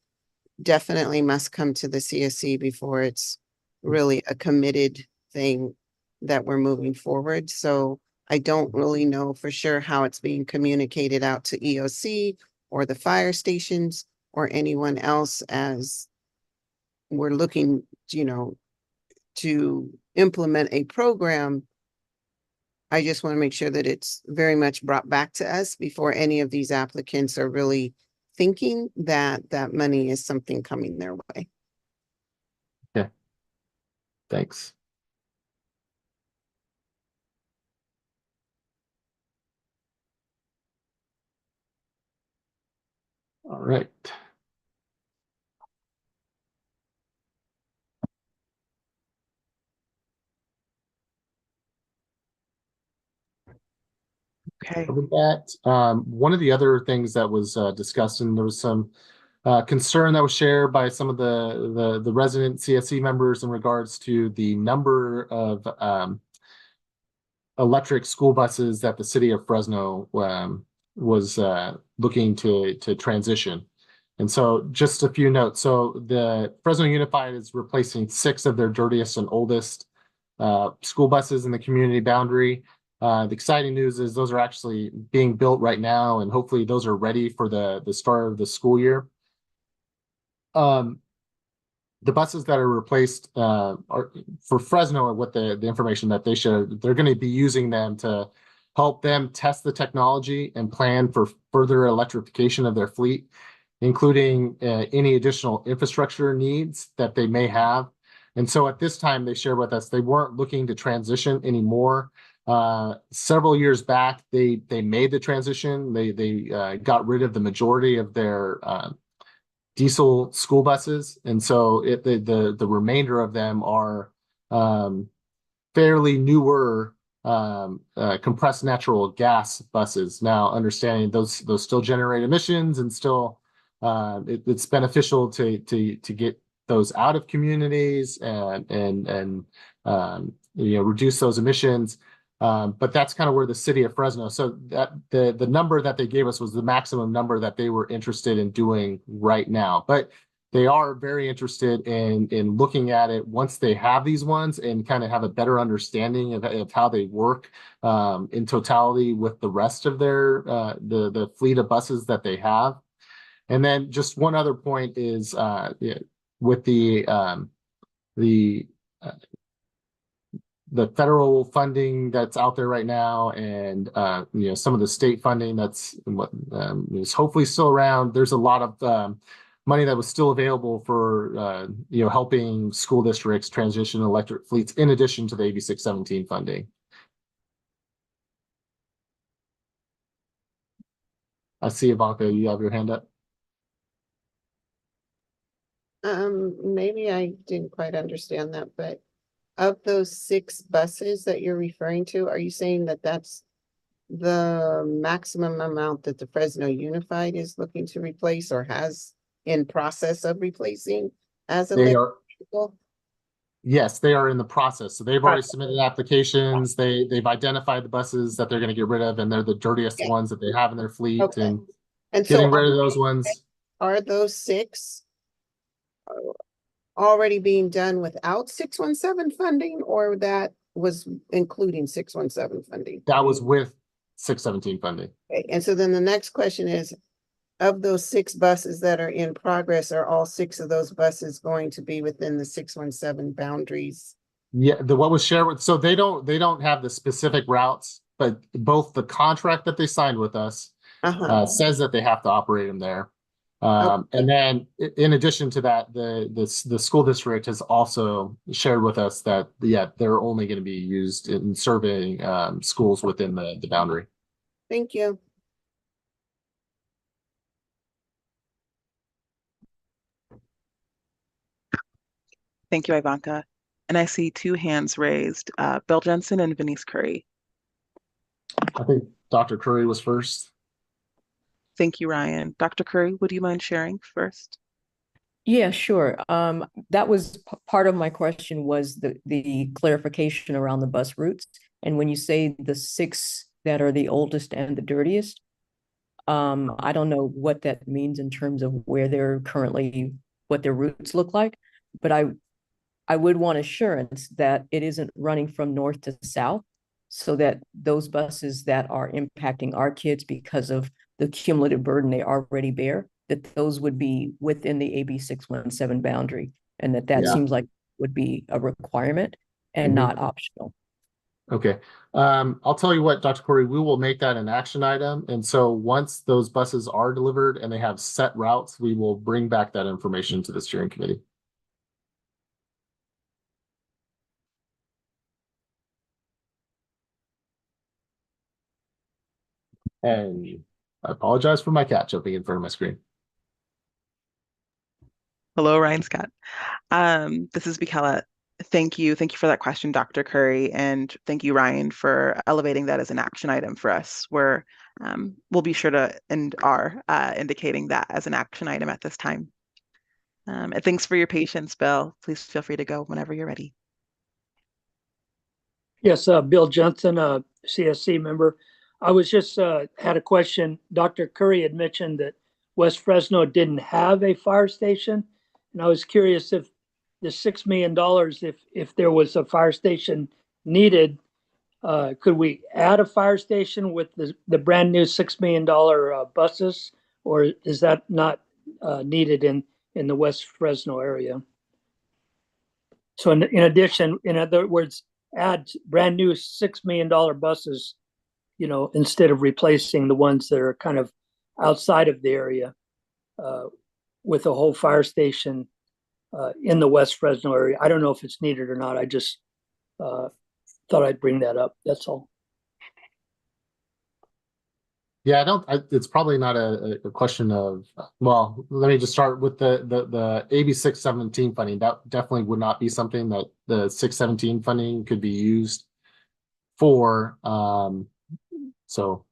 definitely must come to the CSC before it's really a committed thing that we're moving forward. So I don't really know for sure how it's being communicated out to EOC or the fire stations or anyone else as we're looking, to implement a program. I just want to make sure that it's very much brought back to us before any of these applicants are really thinking that that money is something coming their way. Okay. Thanks. All right. Okay. With that, one of the other things that was discussed, and there was some concern that was shared by some of the resident CSC members in regards to the number of electric school buses that the city of Fresno was looking to transition. And so just a few notes. So the Fresno Unified is replacing 6 of their dirtiest and oldest school buses in the community boundary. The exciting news is those are actually being built right now, and hopefully those are ready for the start of the school year. The buses that are replaced are for Fresno, and what the information that they showed, they're going to be using them to help them test the technology and plan for further electrification of their fleet, including any additional infrastructure needs that they may have. And so at this time, they shared with us they weren't looking to transition anymore. Several years back, they made the transition. They got rid of the majority of their diesel school buses, and so the remainder of them are fairly newer compressed natural gas buses. Now, understanding those still generate emissions, and still it's beneficial to get those out of communities and reduce those emissions. But that's kind of where the city of Fresno. So that the number that they gave us was the maximum number that they were interested in doing right now. But they are very interested in looking at it once they have these ones and kind of have a better understanding of how they work in totality with the rest of their the fleet of buses that they have. And then just one other point is with the federal funding that's out there right now, and some of the state funding that's what is hopefully still around. There's a lot of money that was still available for helping school districts transition electric fleets, in addition to the AB 617 funding. I see, Ivanka, you have your hand up. Maybe I didn't quite understand that, but of those 6 buses that you're referring to, are you saying that that's the maximum amount that the Fresno Unified is looking to replace or has in process of replacing as of They that are. vehicle? Yes, they are in the process. So they've already submitted applications. They've identified the buses that they're going to get rid of, and they're the dirtiest Yeah. ones that they have in their fleet. Okay. And And getting so rid of those ones. are those 6 already being done without 617 funding, or that was including 617 funding? That was with 617 funding. Okay, and so then the next question is, of those 6 buses that are in progress, are all 6 of those buses going to be within the 617 boundaries? Yeah, what was shared with, so they don't have the specific routes, but both the contract that they signed with us says that they have to operate them there. And then in addition to that, the school district has also shared with us that, yeah, they're only going to be used in surveying schools within the boundary. Thank you. Thank you, Ivanka. And I see 2 hands raised, Bill Jensen and Venice Curry. I think Dr. Curry was first. Thank you, Ryan. Dr. Curry, would you mind sharing first? Yeah, sure. That was part of my question, was the clarification around the bus routes. And when you say the 6 that are the oldest and the dirtiest, I don't know what that means in terms of where they're currently, what their routes look like, but I would want assurance that it isn't running from north to south, so that those buses that are impacting our kids because of the cumulative burden they already bear, that those would be within the AB 617 boundary, and that seems like would be a requirement and not optional. Okay. I'll tell you what, Dr. Corey, we will make that an action item. And so once those buses are delivered and they have set routes, we will bring back that information to the steering committee. And I apologize for my cat jumping in front of my screen. Hello, Ryan Scott. This is Michaela. Thank you. Thank you for that question, Dr. Curry. And thank you, Ryan, for elevating that as an action item for us. We'll be sure to and are indicating that as an action item at this time. And thanks for your patience, Bill. Please feel free to go whenever you're ready. Yes, Bill Johnson, CSC member. I was just had a question. Dr. Curry had mentioned that West Fresno didn't have a fire station, and I was curious if the $6 million, if there was a fire station needed, could we add a fire station with the brand new $6 million buses, or is that not needed in the West Fresno area? So in addition, in other words, add brand new $6 million buses, instead of replacing the ones that are kind of outside of the area, with a whole fire station in the West Fresno area. I don't know if it's needed or not. I just thought I'd bring that up. That's all. Yeah, it's probably not a question of, well, let me just start with the AB 617 funding. That definitely would not be something that the 617 funding could be used for. So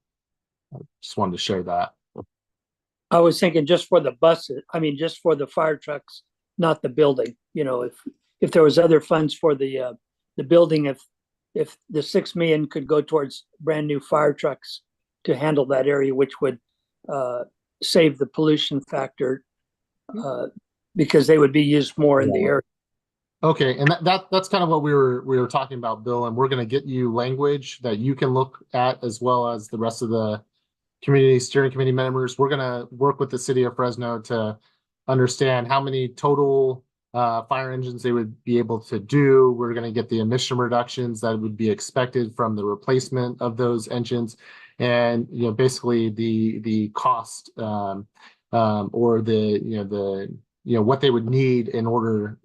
I just wanted to share that. I was thinking just for the buses, just for the fire trucks, not the building. If there was other funds for the building, if the 6 million could go towards brand new fire trucks to handle that area, which would save the pollution factor, because they would be used more in the area. Okay, and that's kind of what we were talking about, Bill, and we're going to get you language that you can look at, as well as the rest of the community steering committee members. We're going to work with the city of Fresno to understand how many total fire engines they would be able to do. We're going to get the emission reductions that would be expected from the replacement of those engines, and basically the cost or the what they would need in order,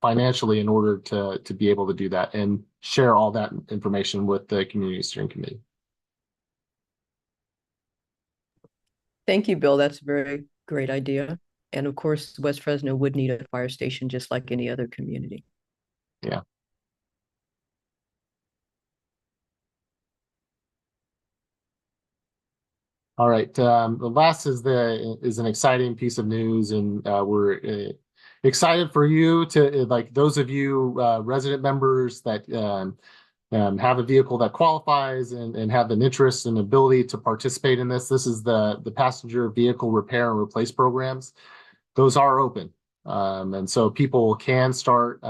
financially, in order to be able to do that, and share all that information with the community steering committee. Thank you, Bill. That's a very great idea. And of course, West Fresno would need a fire station just like any other community. Yeah. All right. The last is an exciting piece of news, and we're excited for you to, like, those of you resident members that have a vehicle that qualifies and have an interest and ability to participate in this. This is the passenger vehicle repair and replace programs. Those are open. And so people can start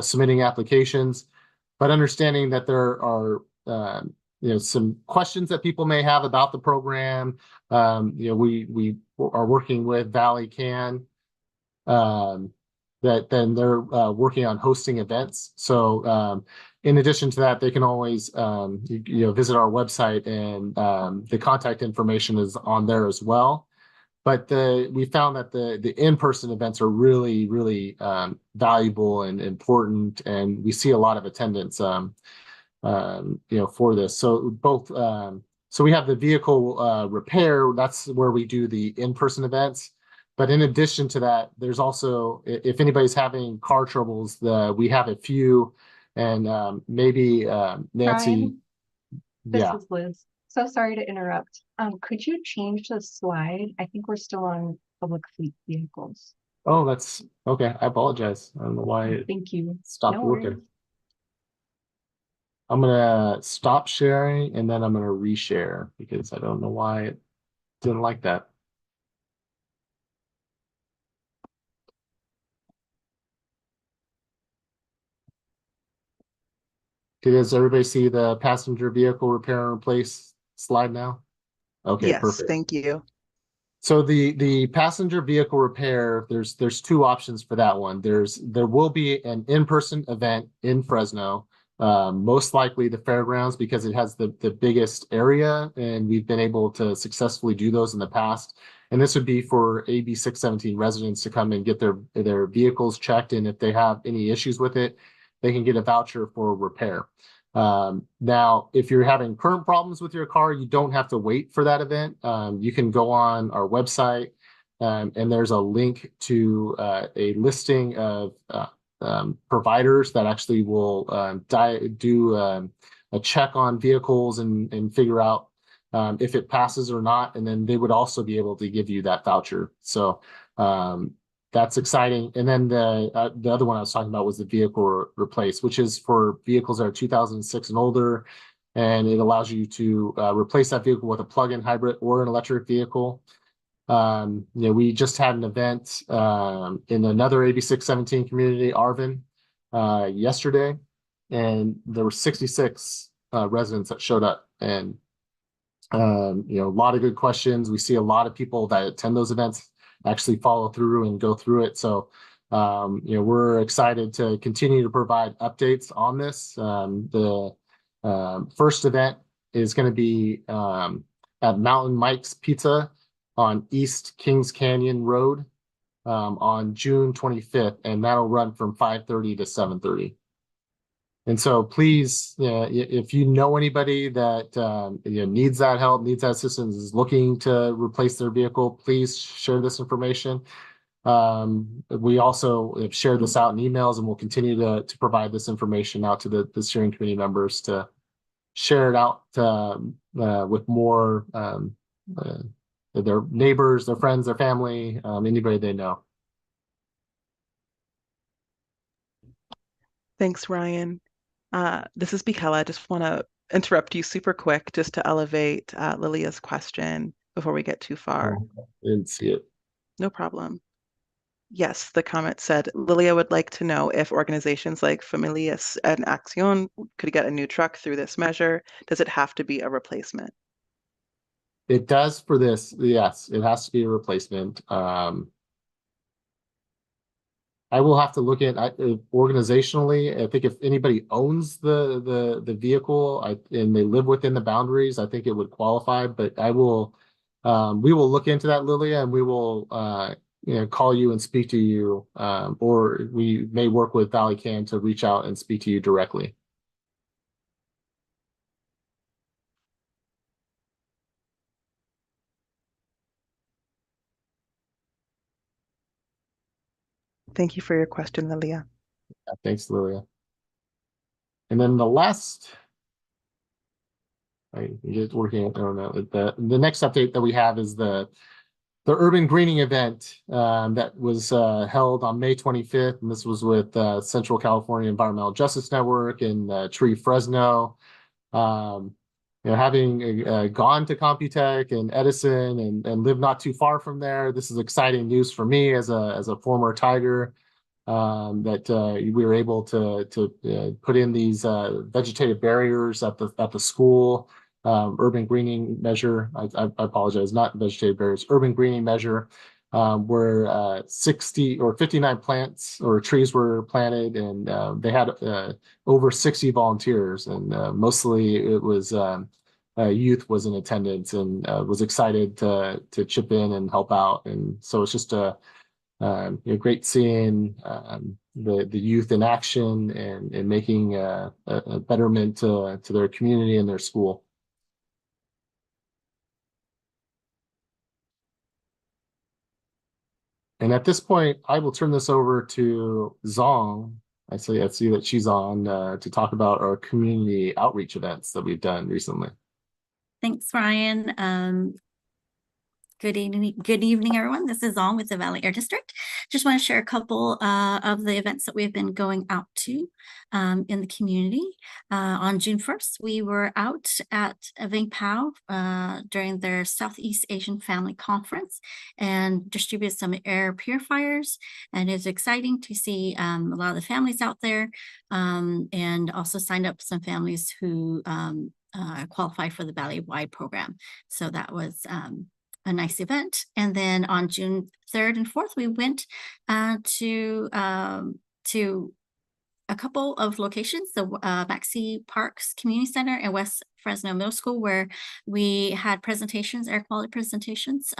submitting applications, but understanding that there are some questions that people may have about the program. We are working with Valley Can, that then they're working on hosting events. So in addition to that, they can always visit our website, and the contact information is on there as well. But we found that the in-person events are really, really valuable and important, and we see a lot of attendance, for this. So both, so we have the vehicle repair. That's where we do the in-person events. But in addition to that, there's also, if anybody's having car troubles, we have a few, and maybe Nancy. Brian, this Yeah. is Liz. So sorry to interrupt. Could you change the slide? I think we're still on public fleet vehicles. Oh, that's okay. I apologize. I don't know why it Thank you. stopped No working. worries. I'm gonna stop sharing, and then I'm gonna reshare because I don't know why it didn't like that. Does everybody see the passenger vehicle repair and replace slide now? Okay, Yes, perfect. thank you. So the passenger vehicle repair, there's two options for that one. There will be an in-person event in Fresno, most likely the fairgrounds, because it has the biggest area, and we've been able to successfully do those in the past. And this would be for AB 617 residents to come and get their vehicles checked, and if they have any issues with it, they can get a voucher for repair. Now, if you're having current problems with your car, you don't have to wait for that event. You can go on our website, and there's a link to a listing of providers that actually will do a check on vehicles and figure out if it passes or not. And then they would also be able to give you that voucher. So that's exciting. And then the other one I was talking about was the vehicle replace, which is for vehicles that are 2006 and older, and it allows you to replace that vehicle with a plug-in hybrid or an electric vehicle. We just had an event in another AB 617 community, Arvin, yesterday, and there were 66 residents that showed up, and a lot of good questions. We see a lot of people that attend those events actually follow through and go through it. So, we're excited to continue to provide updates on this. The first event is going to be at Mountain Mike's Pizza on East Kings Canyon Road on June 25th, and that'll run from 5:30 to 7:30. And so please, if you know anybody that needs that help, needs that assistance, is looking to replace their vehicle, please share this information. We also have shared this out in emails, and we'll continue to provide this information out to the steering committee members to share it out with more their neighbors, their friends, their family, anybody they know. Thanks, Ryan. This is Bikela. I just want to interrupt you super quick just to elevate Lilia's question before we get too far. I didn't see it. No problem. Yes, the comment said, Lilia would like to know if organizations like Familias and Acción could get a new truck through this measure. Does it have to be a replacement? It does for this. Yes, it has to be a replacement. I will have to look at organizationally. I think if anybody owns the vehicle and they live within the boundaries, I think it would qualify. But we will look into that, Lilia, and we will call you and speak to you, or we may work with Valley Can to reach out and speak to you directly. Thank you for your question, Lilia. Yeah, thanks, Lilia. And then the last, you're just working. I don't know. The next update that we have is the the urban greening event that was held on May 25th, and this was with Central California Environmental Justice Network and Tree Fresno. Having gone to Computech and Edison and lived not too far from there, this is exciting news for me as a former Tiger, that we were able to put in these vegetative barriers at the school. Urban greening measure. I apologize, not vegetative barriers. Urban greening measure, where 60 or 59 plants or trees were planted, and they had over 60 volunteers, and mostly it was youth was in attendance and was excited to chip in and help out. And so it's just great seeing the youth in action and making a betterment to their community and their school. And at this point, I will turn this over to Zong. I see that she's on to talk about our community outreach events that we've done recently. Thanks, Ryan. Good evening, everyone. This is On with the Valley Air District. Just want to share a couple of the events that we've been going out to in the community. On June 1st, we were out at Ving Pao during their Southeast Asian Family Conference and distributed some air purifiers. And it's exciting to see a lot of the families out there, and also signed up some families who qualify for the Valley-wide program. So that was a nice event. And then on June 3rd and 4th, we went to a couple of locations, the Maxey Parks Community Center and West Fresno Middle School, where we had presentations, air quality presentations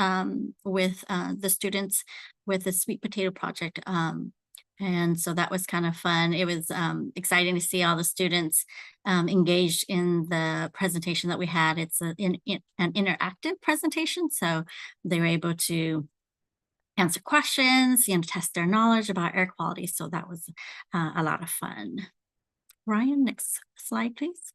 with the students with the Sweet Potato Project. And so that was kind of fun. It was exciting to see all the students engaged in the presentation that we had. It's an interactive presentation, so they were able to answer questions, test their knowledge about air quality. So that was a lot of fun. Ryan, next slide, please.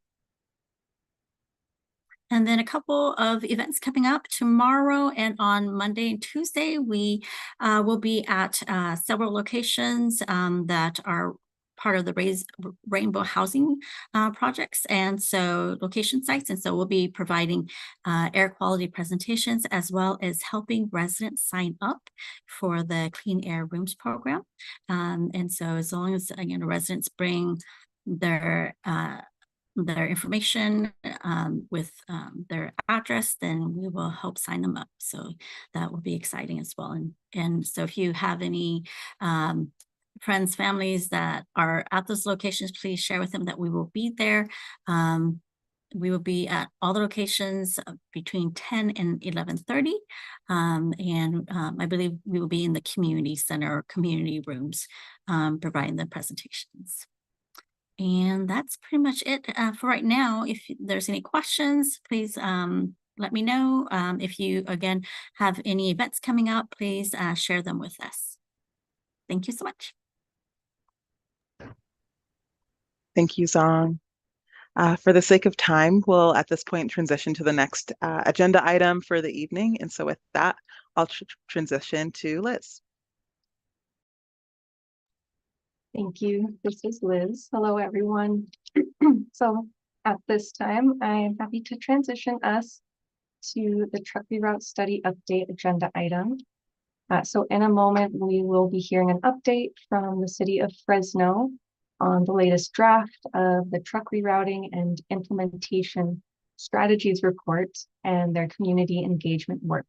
And then a couple of events coming up tomorrow and on Monday and Tuesday. We will be at several locations that are part of the Rainbow Housing projects, and so location sites. And so we'll be providing air quality presentations as well as helping residents sign up for the Clean Air Rooms program. And so as long as residents bring their information with their address, then we will help sign them up. So that will be exciting as well. And so if you have any friends, families that are at those locations, please share with them that we will be there. We will be at all the locations between 10 and 11:30. And I believe we will be in the community center or community rooms providing the presentations. And that's pretty much it for right now. If there's any questions, please let me know. If you, again, have any events coming up, please share them with us. Thank you so much. Thank you, Zong. For the sake of time, we'll at this point transition to the next agenda item for the evening. And so with that, I'll transition to Liz. Thank you. This is Liz. Hello, everyone. So at this time, I am happy to transition us to the truck reroute study update agenda item. So in a moment, we will be hearing an update from the city of Fresno on the latest draft of the truck rerouting and implementation strategies report and their community engagement work.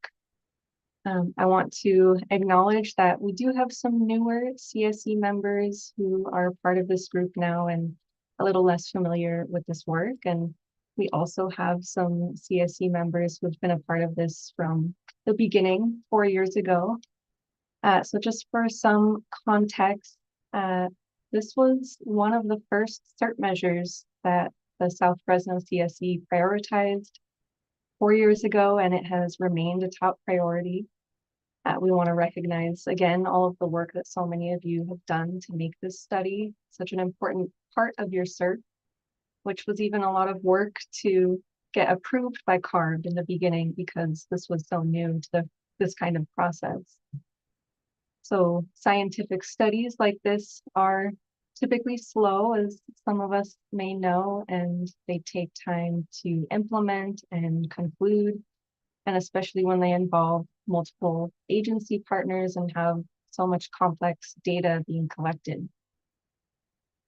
I want to acknowledge that we do have some newer CSC members who are part of this group now and a little less familiar with this work. And we also have some CSC members who've been a part of this from the beginning 4 years ago. So just for some context, this was one of the first CERT measures that the South Fresno CSC prioritized 4 years ago, and it has remained a top priority. We want to recognize, again, all of the work that so many of you have done to make this study such an important part of your CERT, which was even a lot of work to get approved by CARB in the beginning because this was so new to the this kind of process. So scientific studies like this are typically slow, as some of us may know, and they take time to implement and conclude, and especially when they involve multiple agency partners and have so much complex data being collected.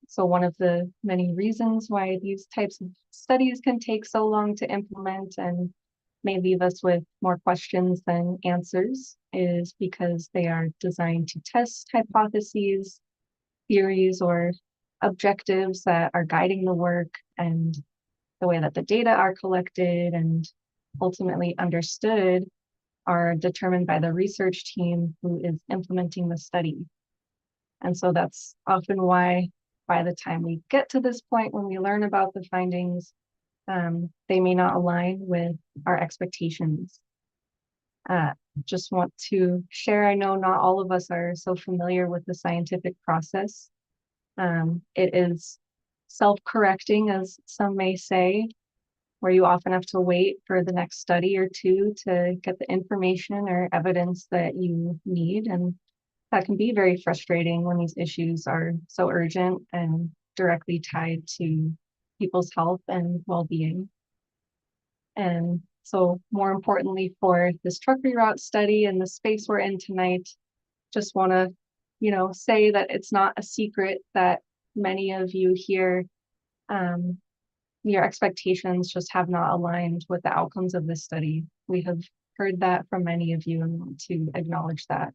So one of the many reasons why these types of studies can take so long to implement and may leave us with more questions than answers is because they are designed to test hypotheses, theories, or objectives that are guiding the work and the way that the data are collected and ultimately understood are determined by the research team who is implementing the study. And so that's often why by the time we get to this point, when we learn about the findings, they may not align with our expectations. Just want to share, I know not all of us are so familiar with the scientific process. It is self-correcting, as some may say, where you often have to wait for the next study or two to get the information or evidence that you need. And that can be very frustrating when these issues are so urgent and directly tied to people's health and well-being. And so more importantly for this truck reroute study and the space we're in tonight, just want to, say that it's not a secret that many of you here, your expectations just have not aligned with the outcomes of this study. We have heard that from many of you and want to acknowledge that.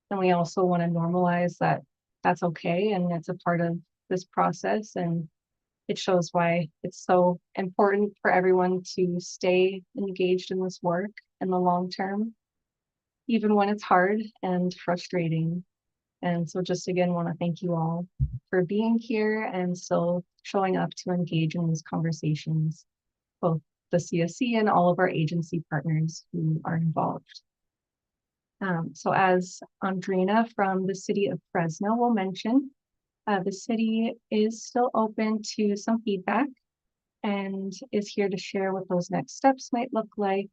And we also want to normalize that that's okay and it's a part of this process, and it shows why it's so important for everyone to stay engaged in this work in the long term, even when it's hard and frustrating. And so just again, want to thank you all for being here and still showing up to engage in these conversations, both the CSC and all of our agency partners who are involved. So as Andrina from the city of Fresno will mention, the city is still open to some feedback and is here to share what those next steps might look like.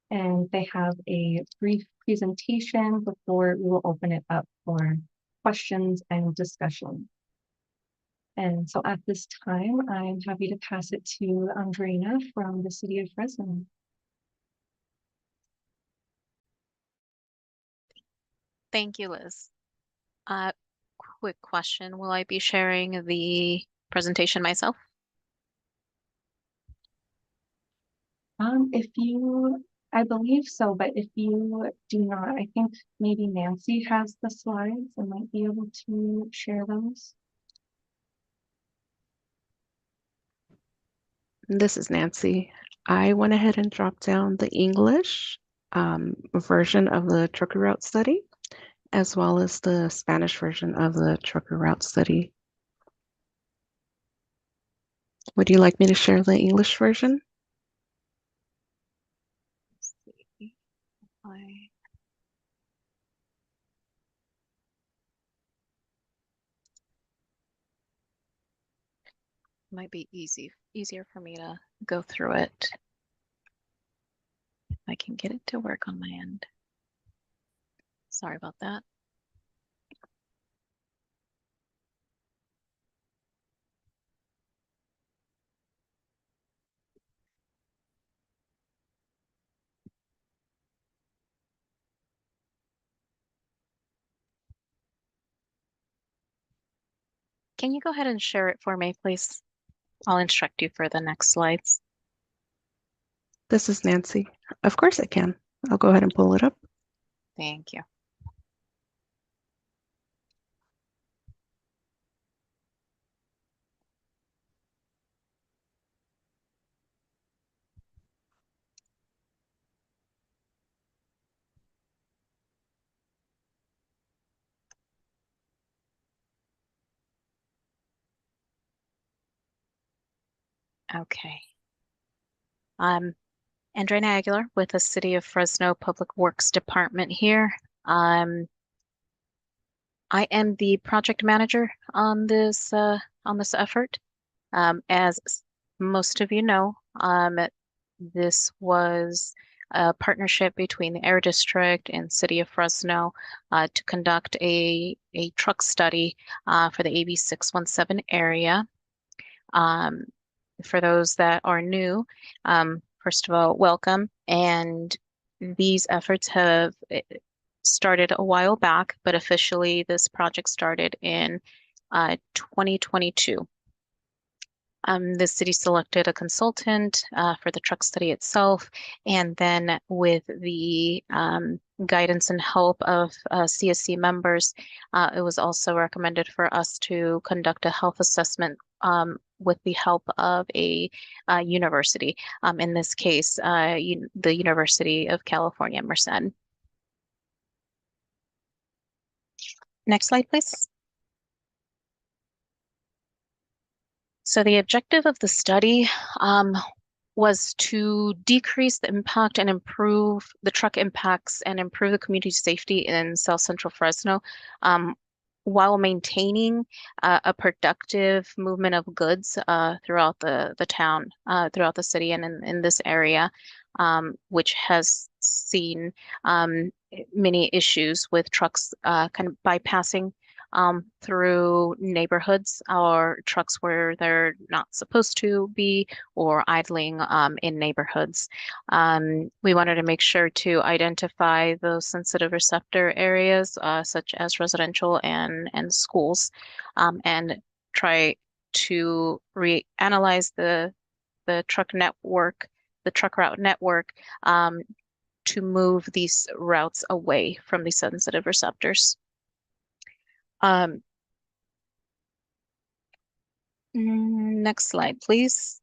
And they have a brief presentation before we will open it up for questions and discussion. And so at this time, I'm happy to pass it to Andrina from the city of Fresno. Thank you, Liz. Quick question. Will I be sharing the presentation myself? I believe so, but if you do not, I think maybe Nancy has the slides and might be able to share those. This is Nancy. I went ahead and dropped down the English version of the trucker route study, as well as the Spanish version of the trucker route study. Would you like me to share the English version? Let's see. Might be easier for me to go through it. If I can get it to work on my end. Sorry about that. Can you go ahead and share it for me, please? I'll instruct you for the next slides. This is Nancy. Of course I can. I'll go ahead and pull it up. Thank you. Okay. I'm Andrea Aguilar with the City of Fresno Public Works Department here. I am the project manager on this effort. As most of you know, this was a partnership between the Air District and City of Fresno to conduct a truck study for the AB 617 area. For those that are new, first of all, welcome. And these efforts have started a while back, but officially this project started in 2022. The city selected a consultant for the truck study itself, and then with the guidance and help of CSC members, it was also recommended for us to conduct a health assessment with the help of a university, in this case, the University of California, Merced. Next slide, please. So the objective of the study was to decrease the impact and improve the truck impacts and improve the community safety in South Central Fresno, while maintaining a productive movement of goods throughout the town, throughout the city, and in this area, which has seen many issues with trucks kind of bypassing through neighborhoods or trucks where they're not supposed to be, or idling in neighborhoods. We wanted to make sure to identify those sensitive receptor areas, such as residential and schools, and try to reanalyze the truck network, the truck route network, to move these routes away from these sensitive receptors. Next slide, please.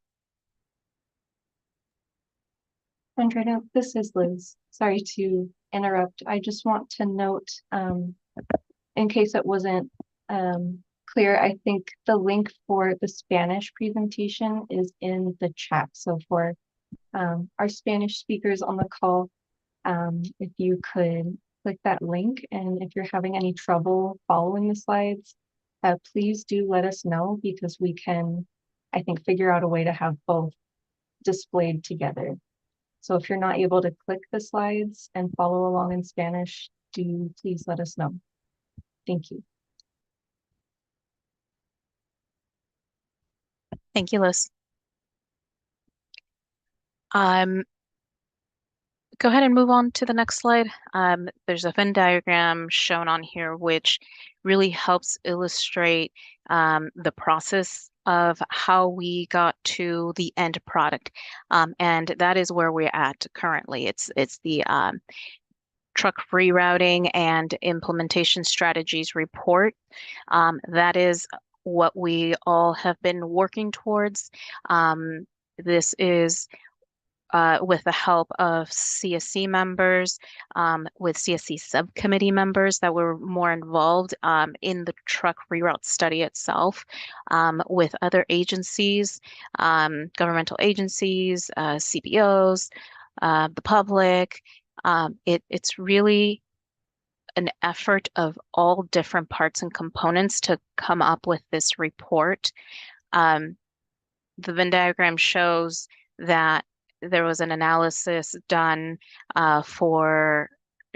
Andrea, this is Liz. Sorry to interrupt. I just want to note, in case it wasn't clear, I think the link for the Spanish presentation is in the chat. So for our Spanish speakers on the call, if you could click that link, and if you're having any trouble following the slides, please do let us know, because we can, I think, figure out a way to have both displayed together. So if you're not able to click the slides and follow along in Spanish, do please let us know. Thank you. Thank you, Liz. Go ahead and move on to the next slide. There's a Venn diagram shown on here, which really helps illustrate the process of how we got to the end product. And that is where we're at currently. It's the truck rerouting and implementation strategies report. That is what we all have been working towards. This is with the help of CSC members, with CSC subcommittee members that were more involved in the truck reroute study itself, with other agencies, governmental agencies, CBOs, the public. It's really an effort of all different parts and components to come up with this report. The Venn diagram shows that there was an analysis done for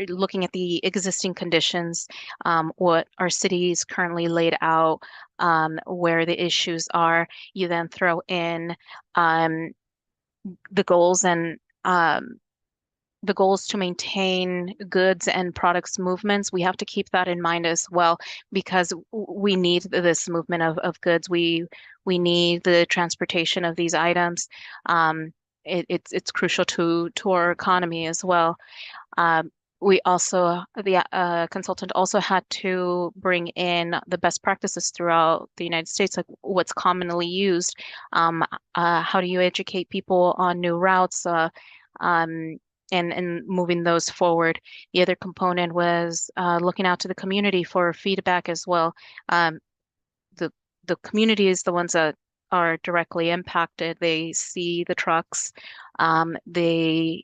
looking at the existing conditions, what our cities currently laid out, where the issues are. You then throw in the goals and the goals to maintain goods and products movements. We have to keep that in mind as well, because we need this movement of goods. We need the transportation of these items. It's crucial to our economy as well. We also, the consultant also had to bring in the best practices throughout the United States, like what's commonly used. How do you educate people on new routes, and moving those forward. The other component was looking out to the community for feedback as well. The community is the ones that are directly impacted. They see the trucks. They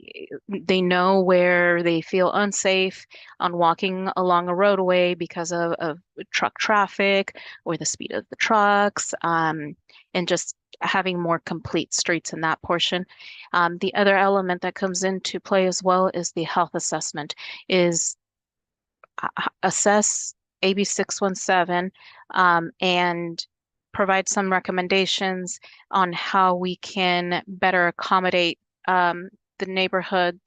know where they feel unsafe on walking along a roadway because of truck traffic or the speed of the trucks, and just having more complete streets in that portion. The other element that comes into play as well is the health assessment, is assess AB 617, and provide some recommendations on how we can better accommodate the neighborhood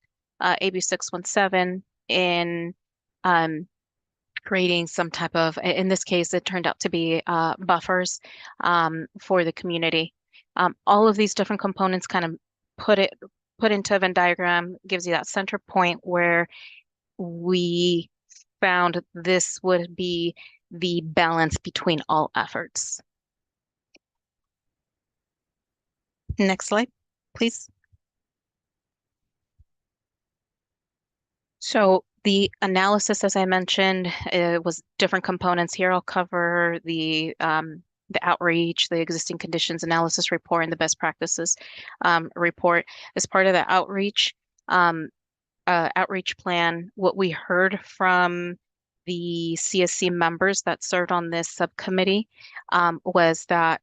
AB 617 in creating some type of, in this case, it turned out to be buffers for the community. All of these different components kind of put into a Venn diagram gives you that center point where we found this would be the balance between all efforts. Next slide, please. So the analysis, as I mentioned, was different components here. I'll cover the outreach, the existing conditions analysis report, and the best practices report. As part of the outreach plan, what we heard from the CSC members that served on this subcommittee was that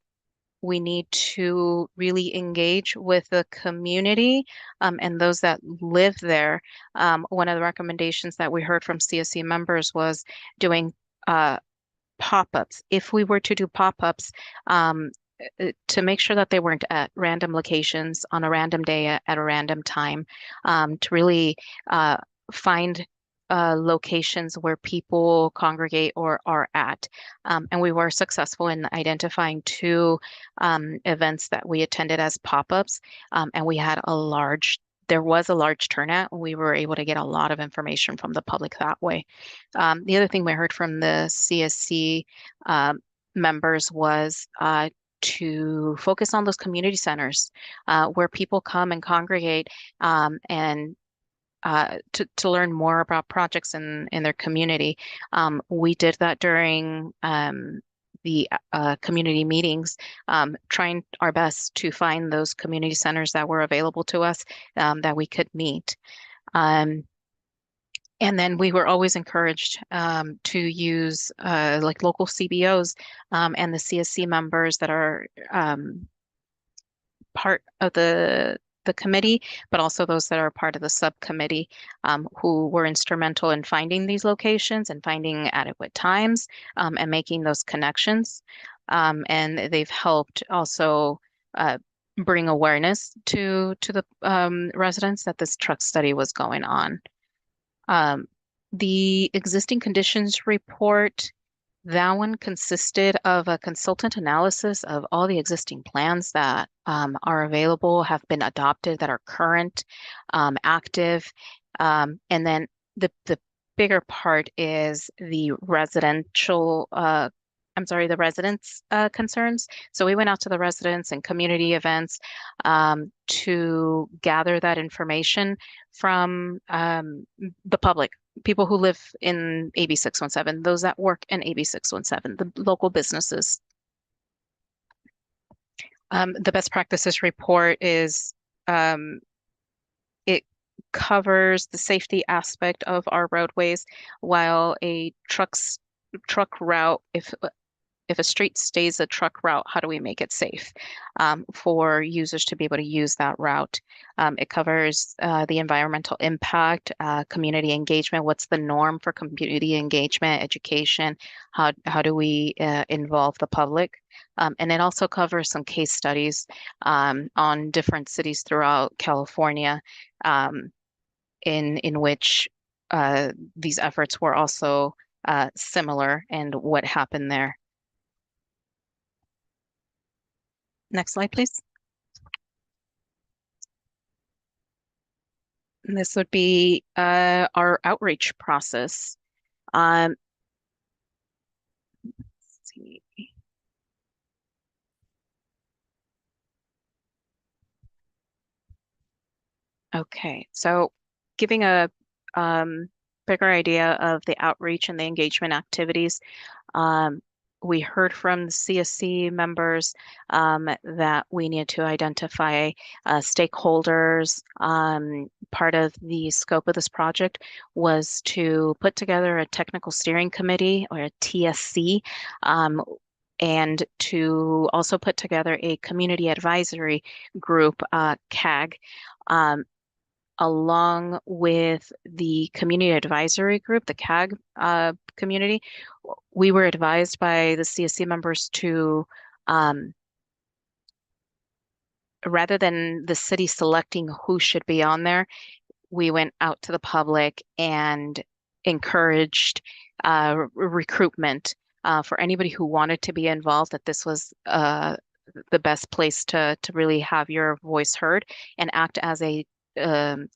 we need to really engage with the community and those that live there. One of the recommendations that we heard from CSC members was doing pop-ups. If we were to do pop-ups, to make sure that they weren't at random locations on a random day at a random time, to really find locations where people congregate or are at. And we were successful in identifying two events that we attended as pop-ups, and we had there was a large turnout. We were able to get a lot of information from the public that way. The other thing we heard from the CSC members was to focus on those community centers where people come and congregate and to learn more about projects in their community. We did that during the community meetings, trying our best to find those community centers that were available to us that we could meet. And then we were always encouraged to use like local CBOs and the CSC members that are part of the committee, but also those that are part of the subcommittee who were instrumental in finding these locations and finding adequate times and making those connections. And they've helped also bring awareness to the residents that this truck study was going on. The existing conditions report, that one consisted of a consultant analysis of all the existing plans that are available, have been adopted, that are current, active. And then the bigger part is the the residents' concerns. So we went out to the residents and community events to gather that information from the public, people who live in AB 617, those that work in AB 617, the local businesses. The best practices report is, it covers the safety aspect of our roadways, while a truck route, if a street stays a truck route, how do we make it safe for users to be able to use that route? It covers the environmental impact, community engagement. What's the norm for community engagement, education? How do we involve the public? And it also covers some case studies on different cities throughout California in which these efforts were also similar and what happened there. Next slide, please. And this would be our outreach process. Let's see. Okay, so giving a bigger idea of the outreach and the engagement activities. we heard from the CSC members that we need to identify stakeholders. Part of the scope of this project was to put together a technical steering committee, or a TSC, and to also put together a community advisory group, CAG. Along with the community advisory group, the CAG community, we were advised by the CSC members to, rather than the city selecting who should be on there, we went out to the public and encouraged recruitment for anybody who wanted to be involved, that this was the best place to really have your voice heard and act as a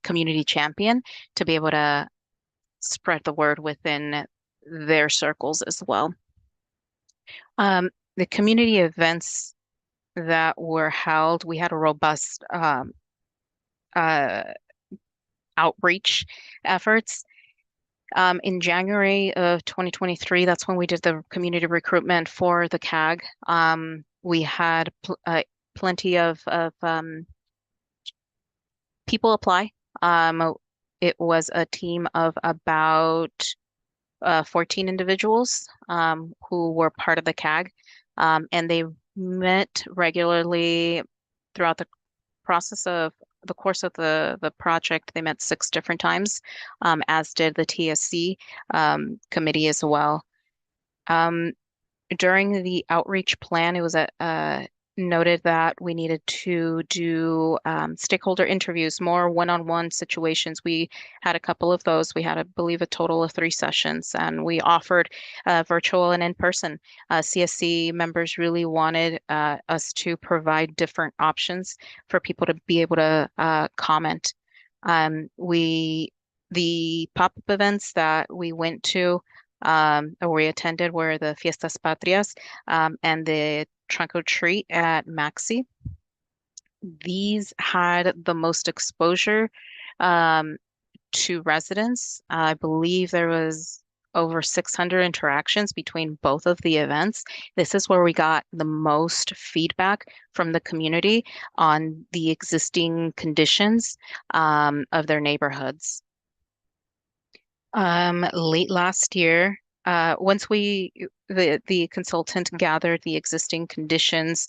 community champion to be able to spread the word within their circles as well. The community events that were held, we had a robust outreach efforts. In January of 2023, that's when we did the community recruitment for the CAG. We had plenty of people apply. It was a team of about 14 individuals who were part of the CAG, and they met regularly throughout the course of the project. They met 6 different times, as did the TSC committee as well. During the outreach plan, it was noted that we needed to do stakeholder interviews, more one-on-one situations. We had a couple of those. We had, I believe, a total of 3 sessions, and we offered virtual and in-person. CSC members really wanted us to provide different options for people to be able to comment. The pop-up events that we went to, or we attended, were the Fiestas Patrias and the Trunk or Treat at Maxi. These had the most exposure to residents. I believe there was over 600 interactions between both of the events. This is where we got the most feedback from the community on the existing conditions of their neighborhoods. Late last year, once the consultant gathered the existing conditions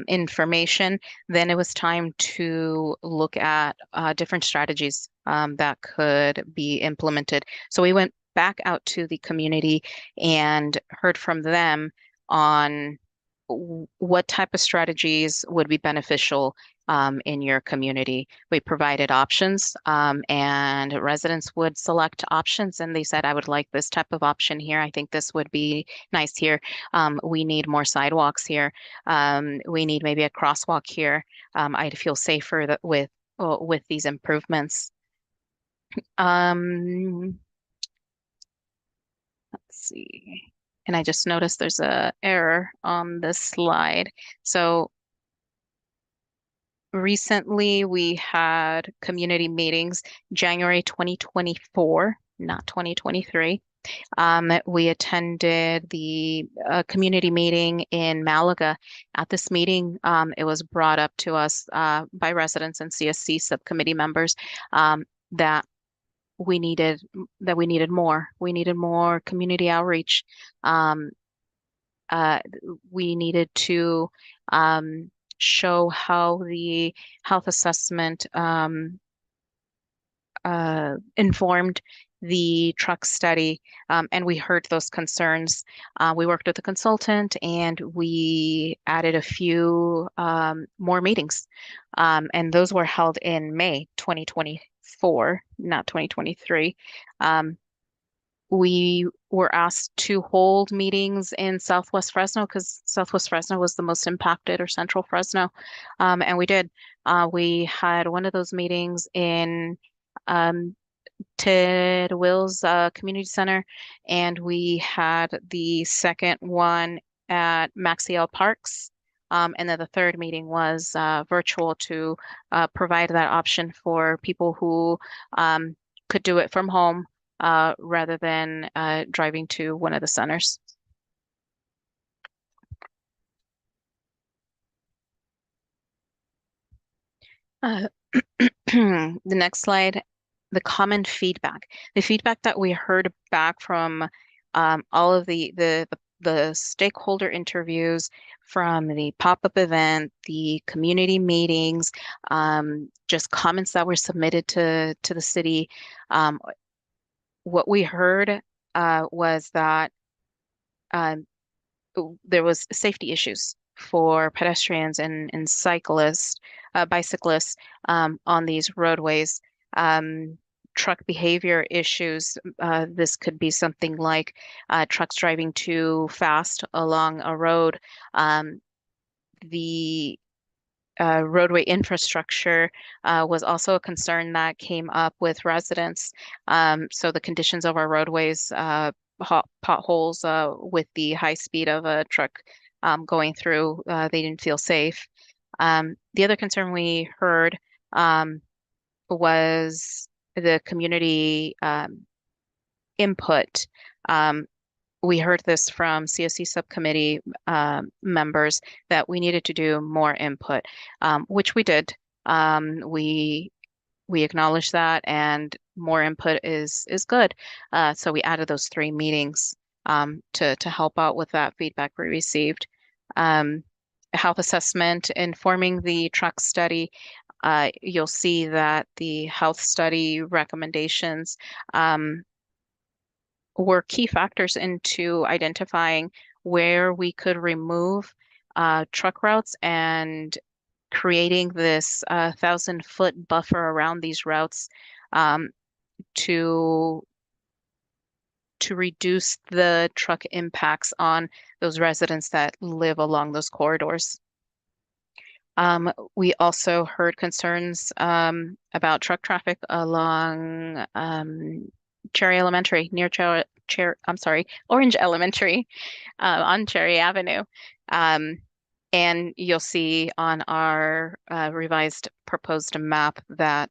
information, then it was time to look at different strategies that could be implemented. So we went back out to the community and heard from them on what type of strategies would be beneficial in your community. We provided options, and residents would select options, and they said, I would like this type of option here. I think this would be nice here. We need more sidewalks here. We need maybe a crosswalk here. I'd feel safer with these improvements. Let's see. And I just noticed there's an error on this slide. So recently we had community meetings, January 2024, not 2023. We attended the community meeting in Malaga. At this meeting, it was brought up to us by residents and CSC subcommittee members that we needed more. We needed more community outreach. We needed to show how the health assessment informed the truck study, and we heard those concerns. We worked with the consultant, and we added a few more meetings, and those were held in May 2024, not 2023. We were asked to hold meetings in Southwest Fresno because Southwest Fresno was the most impacted, or Central Fresno, and we did. We had one of those meetings in Ted Wills Community Center, and we had the second one at Maxiel Parks. And then the third meeting was virtual to provide that option for people who could do it from home rather than driving to one of the centers. Uh, the next slide, the common feedback. The feedback that we heard back from all of the stakeholder interviews, from the pop-up event, the community meetings, just comments that were submitted to the city. What we heard was that um, there was safety issues for pedestrians and cyclists, bicyclists on these roadways. Um, Truck behavior issues. This could be something like trucks driving too fast along a road. The roadway infrastructure was also a concern that came up with residents. So the conditions of our roadways, potholes with the high speed of a truck going through, they didn't feel safe. The other concern we heard was the community input. Um, we heard this from CSC subcommittee members that we needed to do more input, which we did. We acknowledge that, and more input is good. So we added those 3 meetings to help out with that feedback we received. Health assessment informing the truck study. You'll see that the health study recommendations were key factors into identifying where we could remove truck routes and creating this 1,000-foot buffer around these routes um, to reduce the truck impacts on those residents that live along those corridors. We also heard concerns about truck traffic along Cherry Elementary, near Orange Elementary on Cherry Avenue. And you'll see on our revised proposed map that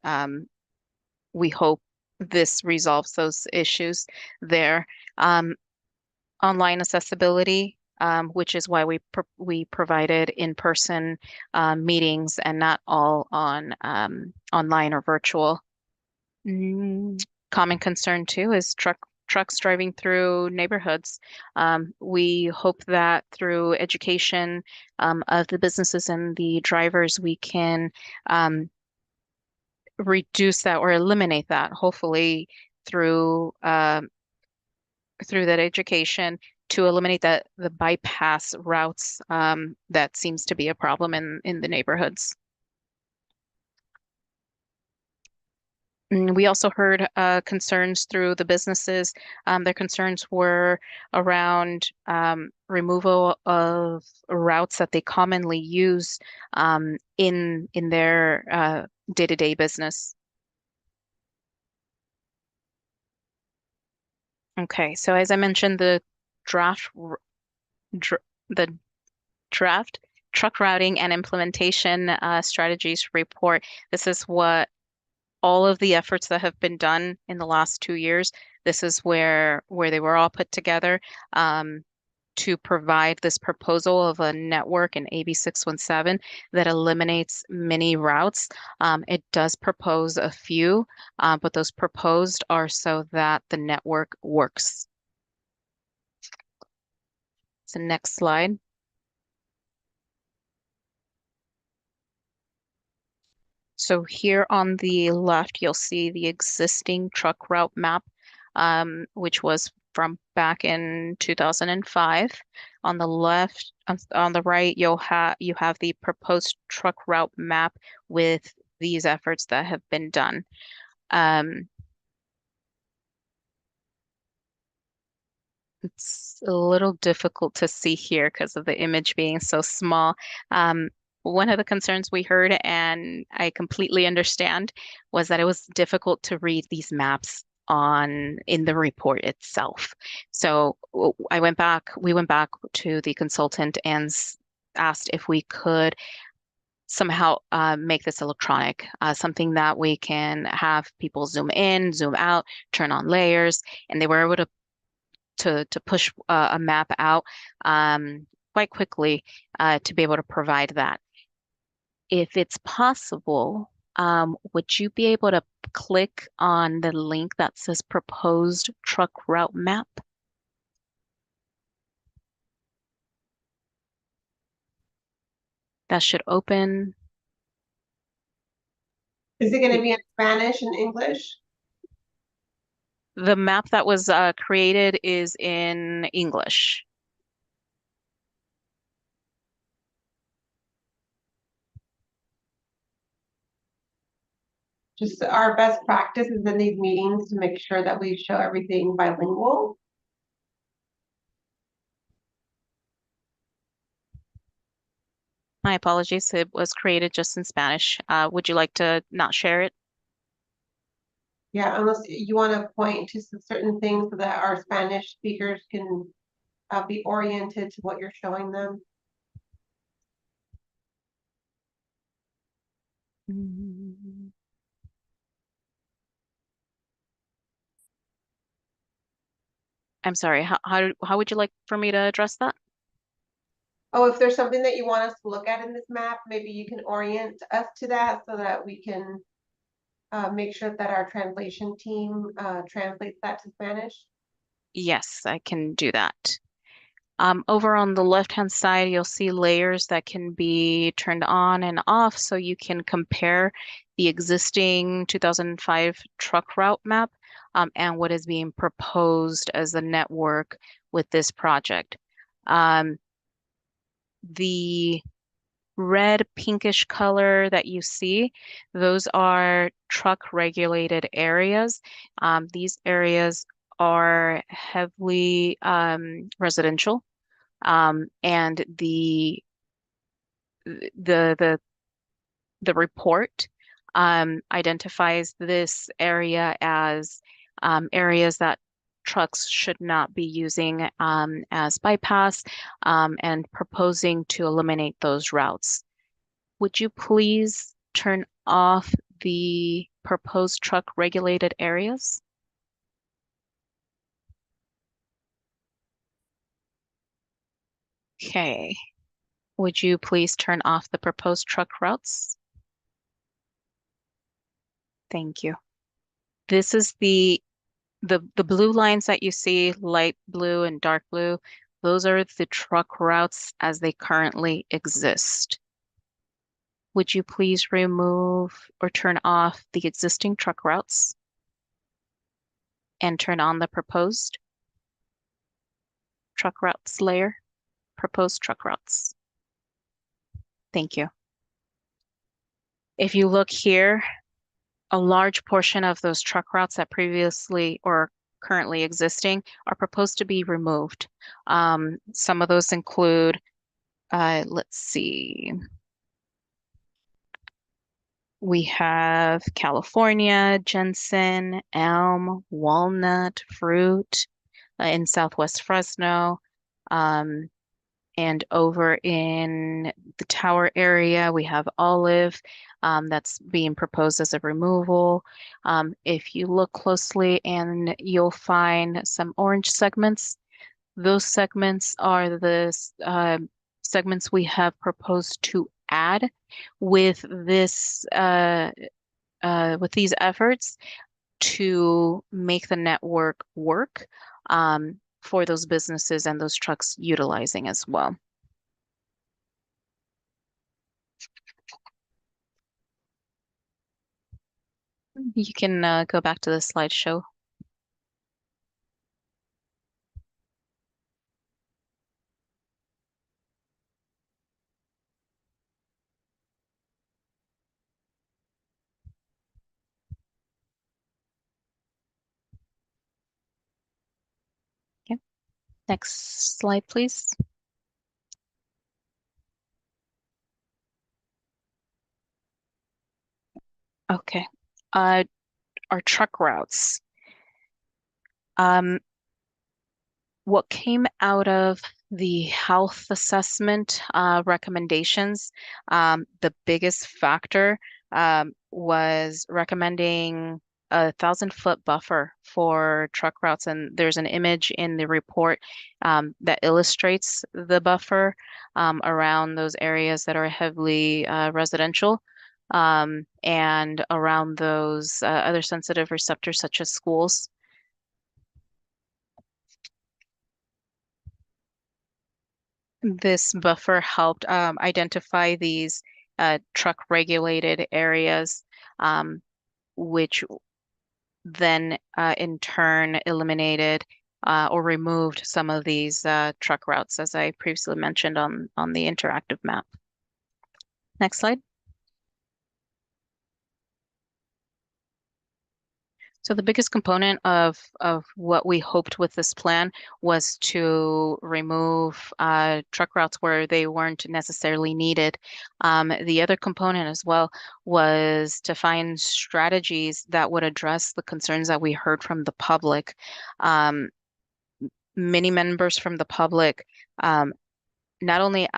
we hope this resolves those issues there. Online accessibility, which is why we provided in-person meetings and not all on online or virtual. Common concern too is trucks driving through neighborhoods. We hope that through education of the businesses and the drivers, we can reduce that or eliminate that, hopefully through that education, to eliminate the bypass routes that seems to be a problem in the neighborhoods. We also heard concerns through the businesses. Their concerns were around removal of routes that they commonly use in their day-to-day business. Okay, so as I mentioned, the draft truck routing and implementation strategies report. This is what all of the efforts that have been done in the last 2 years. This is where they were all put together to provide this proposal of a network in AB 617 that eliminates many routes. It does propose a few, but those proposed are so that the network works. So next slide. So here on the left, you'll see the existing truck route map, which was from back in 2005. On the left, on the right, you have the proposed truck route map with these efforts that have been done. It's a little difficult to see here because of the image being so small. One of the concerns we heard, and I completely understand, was that it was difficult to read these maps in the report itself. So we went back to the consultant and asked if we could somehow make this electronic, something that we can have people zoom in, zoom out, turn on layers, and they were able to push a map out quite quickly to be able to provide that. If it's possible, would you be able to click on the link that says proposed truck route map? That should open. Is it going to be in Spanish and English? The map that was created is in English. Just our best practices in these meetings to make sure that we show everything bilingual. My apologies, it was created just in Spanish. Would you like to not share it? Yeah, unless you want to point to some certain things so that our Spanish speakers can be oriented to what you're showing them. I'm sorry, how would you like for me to address that? Oh, if there's something that you want us to look at in this map, maybe you can orient us to that so that we can make sure that our translation team translates that to Spanish. Yes, I can do that. Over on the left-hand side, you'll see layers that can be turned on and off so you can compare the existing 2005 truck route map and what is being proposed as the network with this project. The red pinkish color that you see, those are truck regulated areas. These areas are heavily residential, and the report identifies this area as areas that trucks should not be using as bypass and proposing to eliminate those routes. Would you please turn off the proposed truck regulated areas? Okay. Would you please turn off the proposed truck routes? Thank you. This is the blue lines that you see, light blue and dark blue. Those are the truck routes as they currently exist. Would you please remove or turn off the existing truck routes and turn on the proposed truck routes layer? Proposed truck routes. Thank you. If you look here, a large portion of those truck routes that previously or currently existing are proposed to be removed. Some of those include, let's see, we have California, Jensen, Elm, Walnut, Fruit in Southwest Fresno. And over in the Tower area, we have Olive that's being proposed as a removal. If you look closely, and you'll find some orange segments. Those segments are the segments we have proposed to add with this with these efforts to make the network work for those businesses and those trucks utilizing as well. You can go back to the slideshow. Okay. Next slide, please. Okay. Our truck routes. What came out of the health assessment recommendations, the biggest factor was recommending 1,000-foot buffer for truck routes. And there's an image in the report that illustrates the buffer around those areas that are heavily residential. and around those other sensitive receptors such as schools. This buffer helped identify these truck regulated areas, which then in turn eliminated or removed some of these truck routes, as I previously mentioned on the interactive map. Next slide. So the biggest component of what we hoped with this plan was to remove truck routes where they weren't necessarily needed. The other component as well was to find strategies that would address the concerns that we heard from the public. Many members from the public not only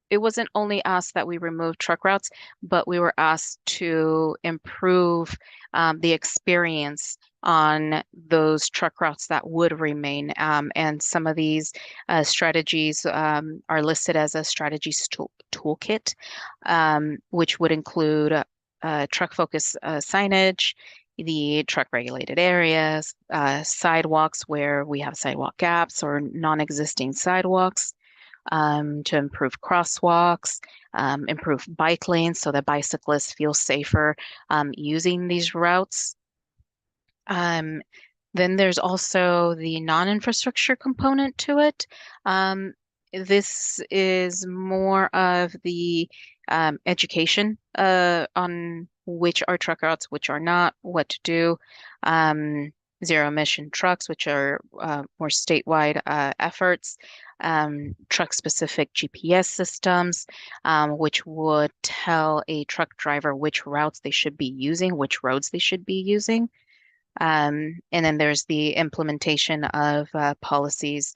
it wasn't only asked that we remove truck routes, but we were asked to improve the experience on those truck routes that would remain. And some of these strategies are listed as a strategies toolkit, which would include truck focus signage, the truck regulated areas, sidewalks where we have sidewalk gaps or non-existing sidewalks, to improve crosswalks, improve bike lanes so that bicyclists feel safer using these routes. Then there's also the non-infrastructure component to it. This is more of the education on which are truck routes, which are not, what to do. Zero emission trucks, which are more statewide efforts. Truck specific GPS systems, which would tell a truck driver which routes they should be using, which roads they should be using. And then there's the implementation of policies,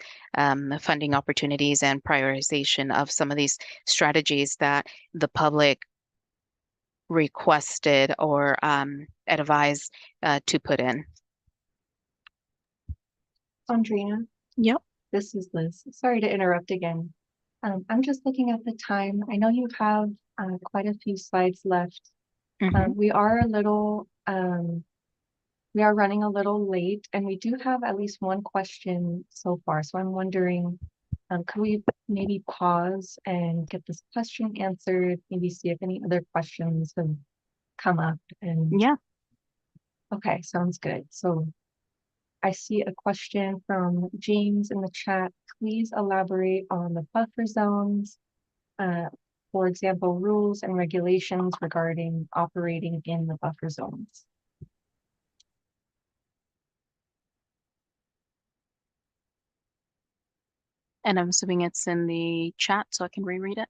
funding opportunities, and prioritization of some of these strategies that the public requested or advised to put in. Andrina? Yep. This is Liz. Sorry to interrupt again. I'm just looking at the time. I know you have quite a few slides left. We are running a little late, and we do have at least one question so far. So I'm wondering, could we maybe pause and get this question answered? Maybe see if any other questions have come up. And yeah. Okay, sounds good. So I see a question from James in the chat. Please elaborate on the buffer zones. For example, rules and regulations regarding operating in the buffer zones. And I'm assuming it's in the chat so I can reread it.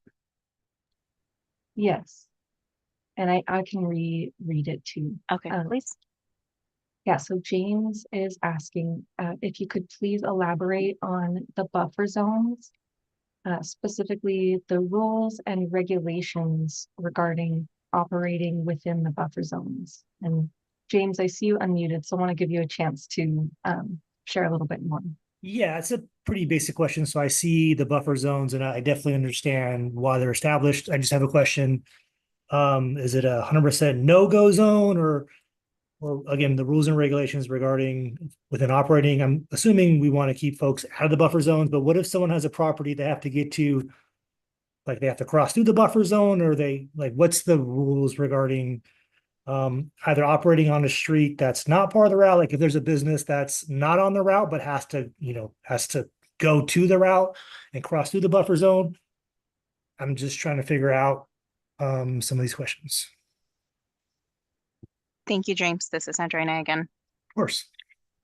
Yes. And I can read it too. Okay, please. Yeah, so James is asking if you could please elaborate on the buffer zones, specifically the rules and regulations regarding operating within the buffer zones. And James, I see you unmuted, so I want to give you a chance to share a little bit more. Yeah, it's a pretty basic question. So I see the buffer zones and I definitely understand why they're established. I just have a question. Is it a 100% no-go zone or again, the rules and regulations regarding within operating? I'm assuming we want to keep folks out of the buffer zones, but what if someone has a property they have to get to, like they have to cross through the buffer zone, or they like, what's the rules regarding either operating on a street that's not part of the route? Like if there's a business that's not on the route, but has to go to the route and cross through the buffer zone. I'm just trying to figure out some of these questions. Thank you, James. This is Andrina again. Of course.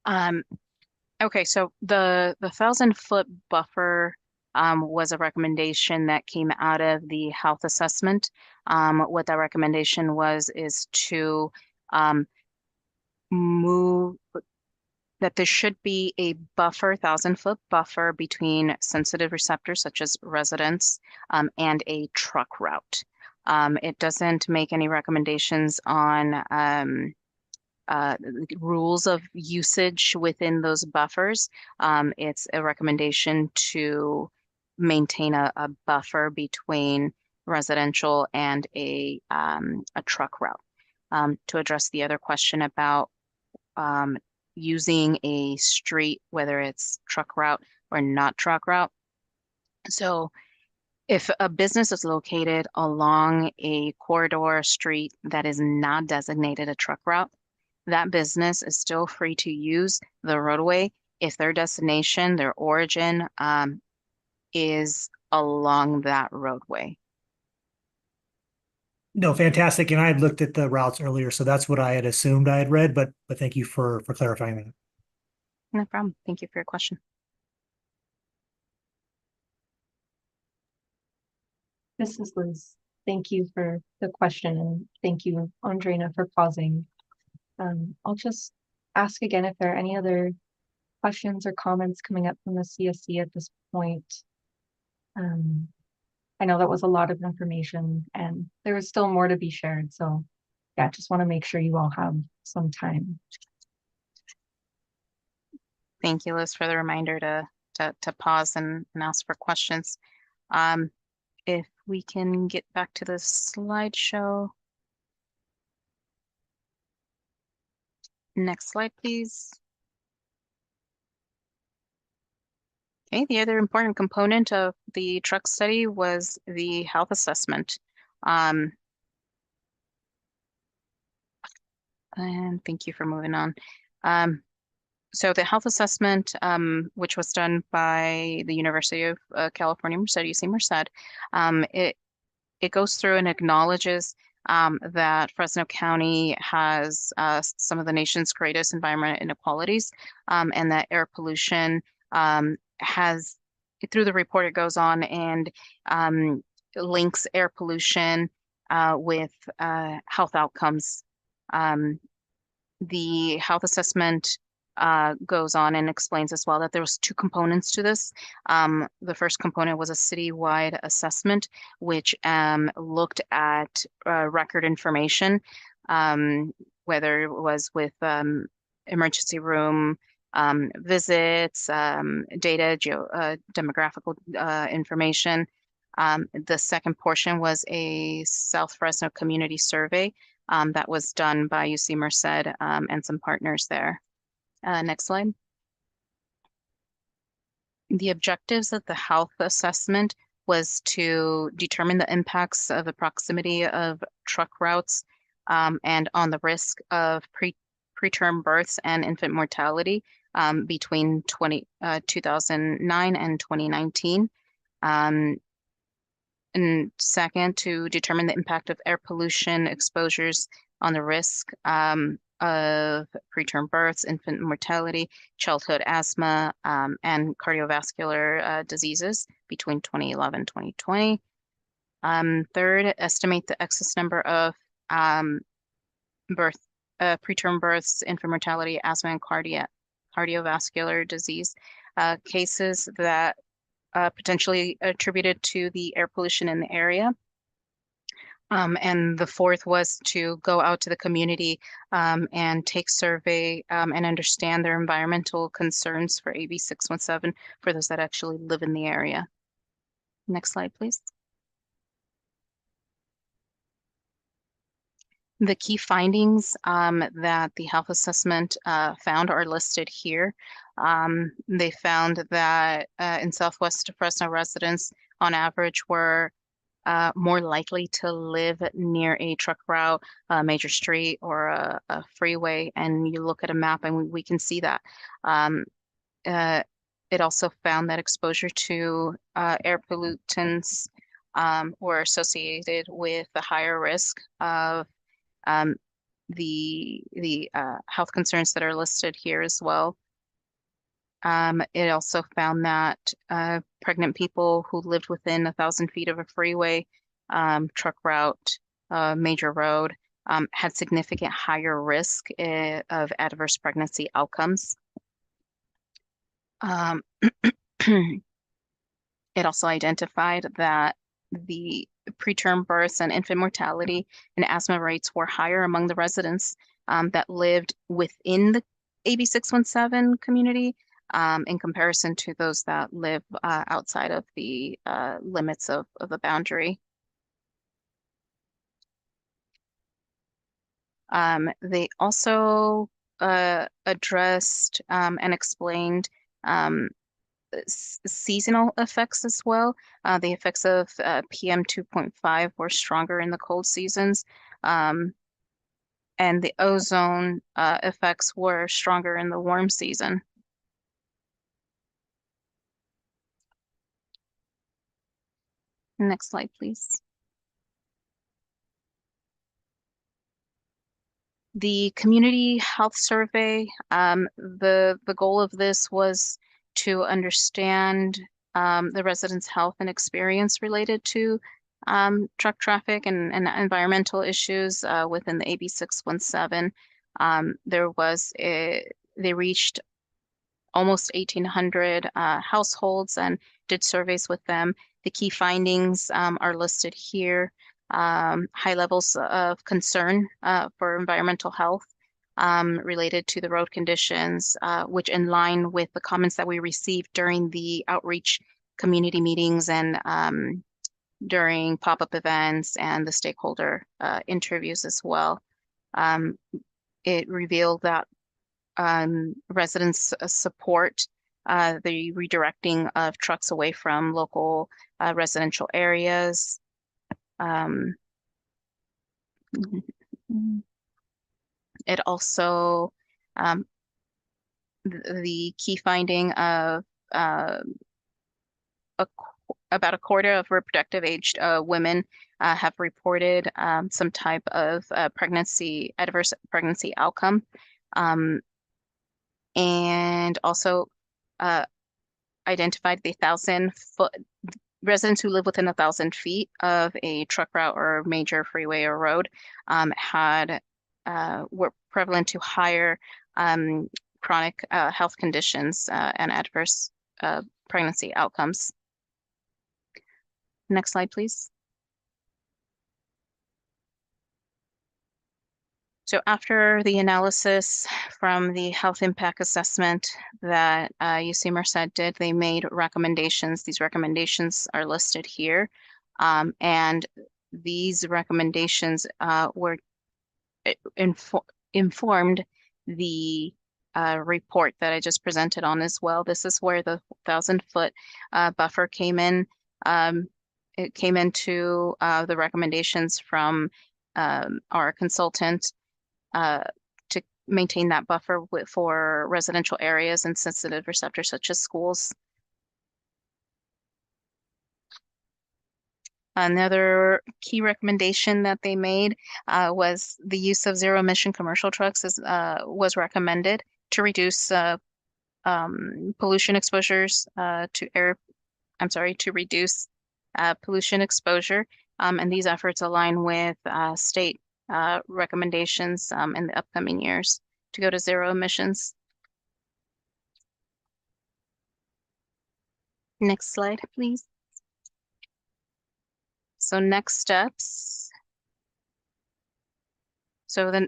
Okay, so the 1,000-foot buffer was a recommendation that came out of the health assessment. What that recommendation is to move that there should be a buffer, 1,000-foot buffer between sensitive receptors such as residents and a truck route. It doesn't make any recommendations on rules of usage within those buffers. It's a recommendation to maintain a buffer between residential, and a truck route. To address the other question about using a street, whether it's truck route or not truck route. So if a business is located along a corridor street that is not designated a truck route, that business is still free to use the roadway if their destination, their origin, is along that roadway. No, fantastic. And I had looked at the routes earlier, so that's what I had assumed I had read, but thank you for clarifying that. No problem. Thank you for your question. This is Liz. Thank you for the question, and thank you, Andrina, for pausing. I'll just ask again if there are any other questions or comments coming up from the CSC at this point. I know that was a lot of information and there is still more to be shared. So yeah, just want to make sure you all have some time. Thank you, Liz, for the reminder to pause and ask for questions. If we can get back to the slideshow. Next slide, please. Okay, the other important component of the truck study was the health assessment. And thank you for moving on. So the health assessment, which was done by the University of California, UC Merced, it goes through and acknowledges that Fresno County has some of the nation's greatest environmental inequalities, and that air pollution has, through the report, it goes on and links air pollution with health outcomes. The health assessment goes on and explains as well that there was two components to this. The first component was a citywide assessment, which looked at record information, whether it was with emergency room visits, data, demographical information. The second portion was a South Fresno community survey that was done by UC Merced and some partners there. Next slide. The objectives of the health assessment was to determine the impacts of the proximity of truck routes and on the risk of preterm births and infant mortality between 2009 and 2019. And second, to determine the impact of air pollution exposures on the risk of preterm births, infant mortality, childhood asthma, and cardiovascular diseases between 2011 and 2020. Third, estimate the excess number of preterm births, infant mortality, asthma, and cardiovascular disease cases that potentially attributed to the air pollution in the area. And the fourth was to go out to the community and take survey and understand their environmental concerns for AB 617 for those that actually live in the area. Next slide, please. The key findings that the health assessment found are listed here. They found that in Southwest Fresno, residents on average were more likely to live near a truck route, a major street, or a freeway. And you look at a map and we can see that. It also found that exposure to air pollutants were associated with a higher risk of the health concerns that are listed here as well. It also found that pregnant people who lived within 1,000 feet of a freeway, truck route, major road, had significant higher risk of adverse pregnancy outcomes. It also identified that the preterm births and infant mortality and asthma rates were higher among the residents that lived within the AB 617 community in comparison to those that live outside of the limits of the boundary. They also addressed and explained seasonal effects as well. The effects of PM 2.5 were stronger in the cold seasons, and the ozone effects were stronger in the warm season. Next slide, please. The community health survey, the goal of this was to understand the residents' health and experience related to truck traffic and environmental issues within the AB 617. They reached almost 1,800 households and did surveys with them. The key findings are listed here. High levels of concern for environmental health related to the road conditions, which in line with the comments that we received during the outreach community meetings and during pop-up events and the stakeholder interviews as well. It revealed that residents support the redirecting of trucks away from local residential areas. It also, the key finding of about a quarter of reproductive aged women have reported some type of adverse pregnancy outcome. And also identified the 1,000-foot residents who live within 1,000 feet of a truck route or major freeway or road were prevalent to higher chronic health conditions and adverse pregnancy outcomes. Next slide, please. So after the analysis from the health impact assessment that UC Merced did, they made recommendations. These recommendations are listed here. And these recommendations were informed the report that I just presented on as well. This is where the 1,000-foot buffer came in. It came into the recommendations from our consultant to maintain that buffer for residential areas and sensitive receptors such as schools. Another key recommendation that they made was the use of zero-emission commercial trucks was recommended to reduce pollution exposures to reduce pollution exposure. And these efforts align with state recommendations in the upcoming years to go to zero emissions. Next slide, please. So next steps. So then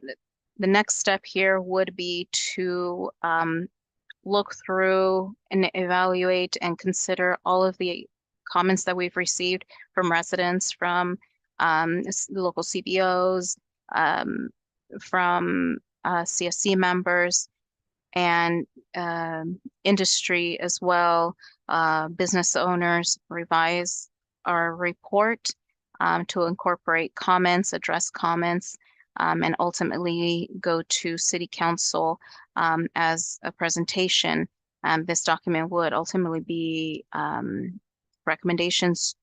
the next step here would be to look through and evaluate and consider all of the comments that we've received from residents, from the local CBOs, from CSC members, and industry as well, business owners, revise our report to incorporate comments, address comments, and ultimately go to City Council as a presentation. This document would ultimately be recommendations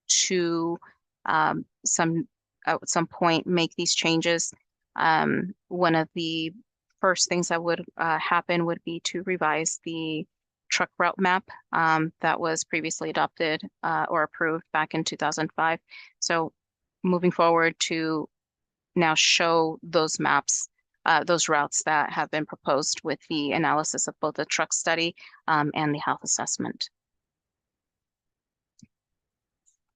to at some point make these changes. One of the first things that would happen would be to revise the truck route map that was previously adopted or approved back in 2005. So moving forward to now show those maps, those routes that have been proposed with the analysis of both the truck study and the health assessment.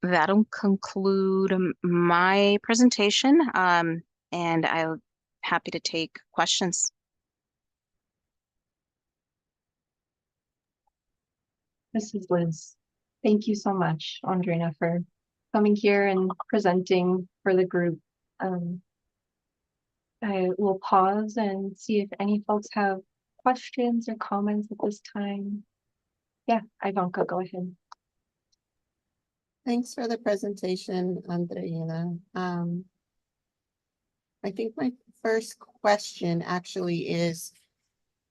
That'll conclude my presentation, and I'm happy to take questions. This is Liz. Thank you so much, Andrina, for coming here and presenting for the group. I will pause and see if any folks have questions or comments at this time. Yeah, Ivanka, go ahead. Thanks for the presentation, Andreina. I think my first question actually is,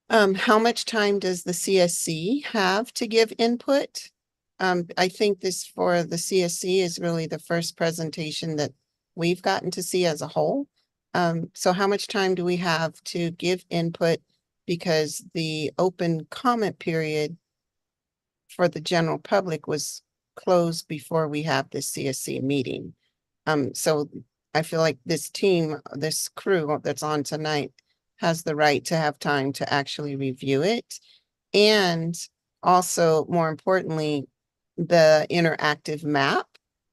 how much time does the CSC have to give input? I think this for the CSC is really the first presentation that we've gotten to see as a whole. So how much time do we have to give input? Because the open comment period for the general public was closed before we have this CSC meeting. So I feel like this team, this crew that's on tonight has the right to have time to actually review it. And also, more importantly, the interactive map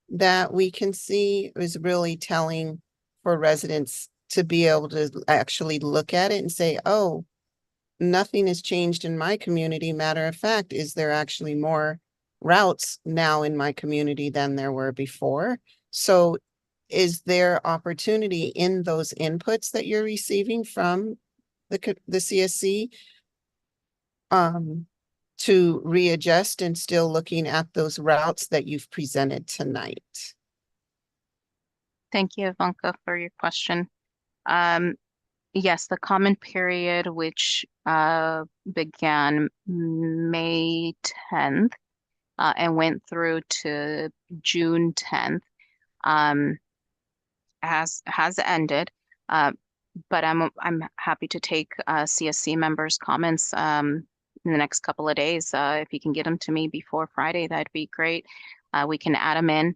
that we can see is really telling for residents to be able to actually look at it and say, oh, nothing has changed in my community. Matter of fact, is there actually more routes now in my community than there were before? So is there opportunity in those inputs that you're receiving from the CSC to readjust and still looking at those routes that you've presented tonight? Thank you, Ivanka, for your question. Yes, the comment period, which began May 10th and went through to June 10th, has ended. But I'm happy to take CSC members' comments in the next couple of days. If you can get them to me before Friday, that'd be great. We can add them in.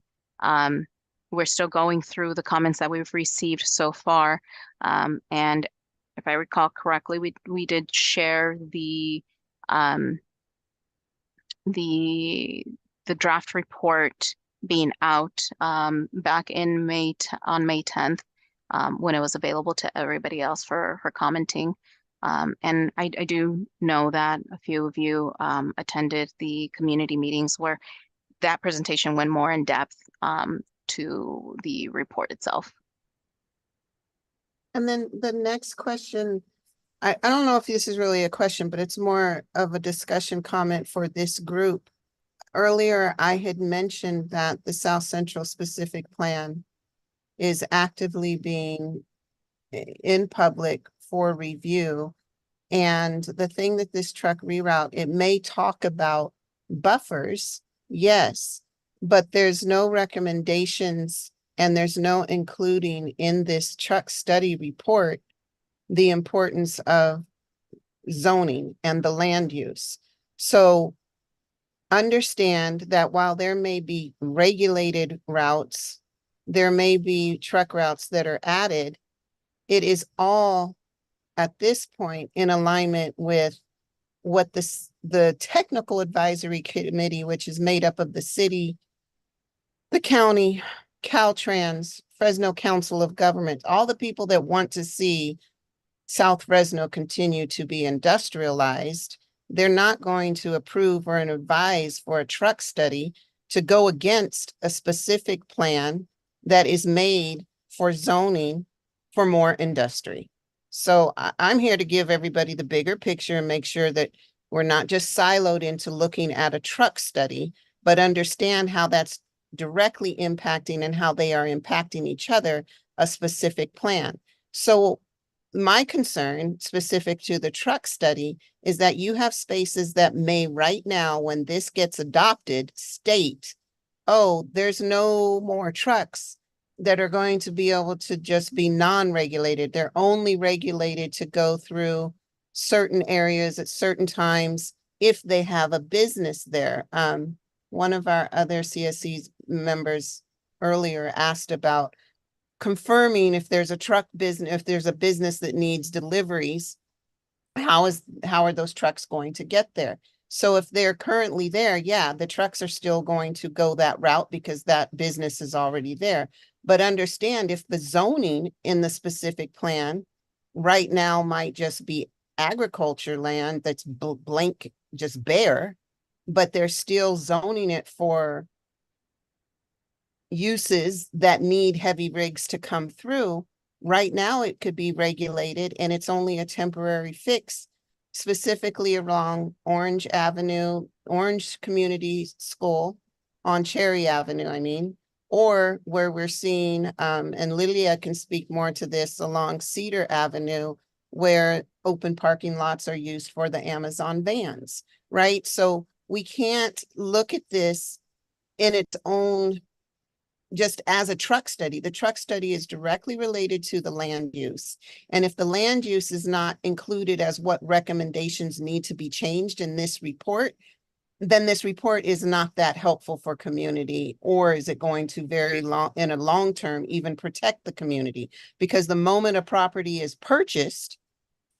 We're still going through the comments that we've received so far. And if I recall correctly, we did share the draft report being out back in on May 10th when it was available to everybody else for commenting. And I do know that a few of you attended the community meetings where that presentation went more in depth to the report itself. And then the next question, I don't know if this is really a question, but it's more of a discussion comment for this group. Earlier, I had mentioned that the South Central specific plan is actively being in public for review. And the thing that this truck reroute, it may talk about buffers, yes, but there's no recommendations and there's no including in this truck study report the importance of zoning and the land use. So understand that while there may be regulated routes, there may be truck routes that are added, it is all at this point in alignment with what the technical advisory committee, which is made up of the city, the county, Caltrans, Fresno Council of Government, all the people that want to see South Fresno continue to be industrialized. They're not going to approve or advise for a truck study to go against a specific plan that is made for zoning for more industry. So I'm here to give everybody the bigger picture and make sure that we're not just siloed into looking at a truck study, but understand how that's directly impacting and how they are impacting each other, a specific plan. So my concern specific to the truck study is that you have spaces that may right now, when this gets adopted, state, oh, there's no more trucks that are going to be able to just be non-regulated. They're only regulated to go through certain areas at certain times if they have a business there. One of our other CSC members earlier asked about confirming if there's a truck business, if there's a business that needs deliveries, how are those trucks going to get there? So if they're currently there, yeah, the trucks are still going to go that route because that business is already there. But understand if the zoning in the specific plan right now might just be agriculture land that's blank, just bare, but they're still zoning it for uses that need heavy rigs to come through, Right now, it could be regulated and it's only a temporary fix, specifically along Orange Avenue, Orange Community School on Cherry Avenue, I mean, or where we're seeing, and Lilia can speak more to this, along Cedar Avenue, where open parking lots are used for the Amazon vans, right? So we can't look at this in its own, just as a truck study. The truck study is directly related to the land use. And if the land use is not included as what recommendations need to be changed in this report, then this report is not that helpful for community, or is it going to very long, in a long term, even protect the community? Because the moment a property is purchased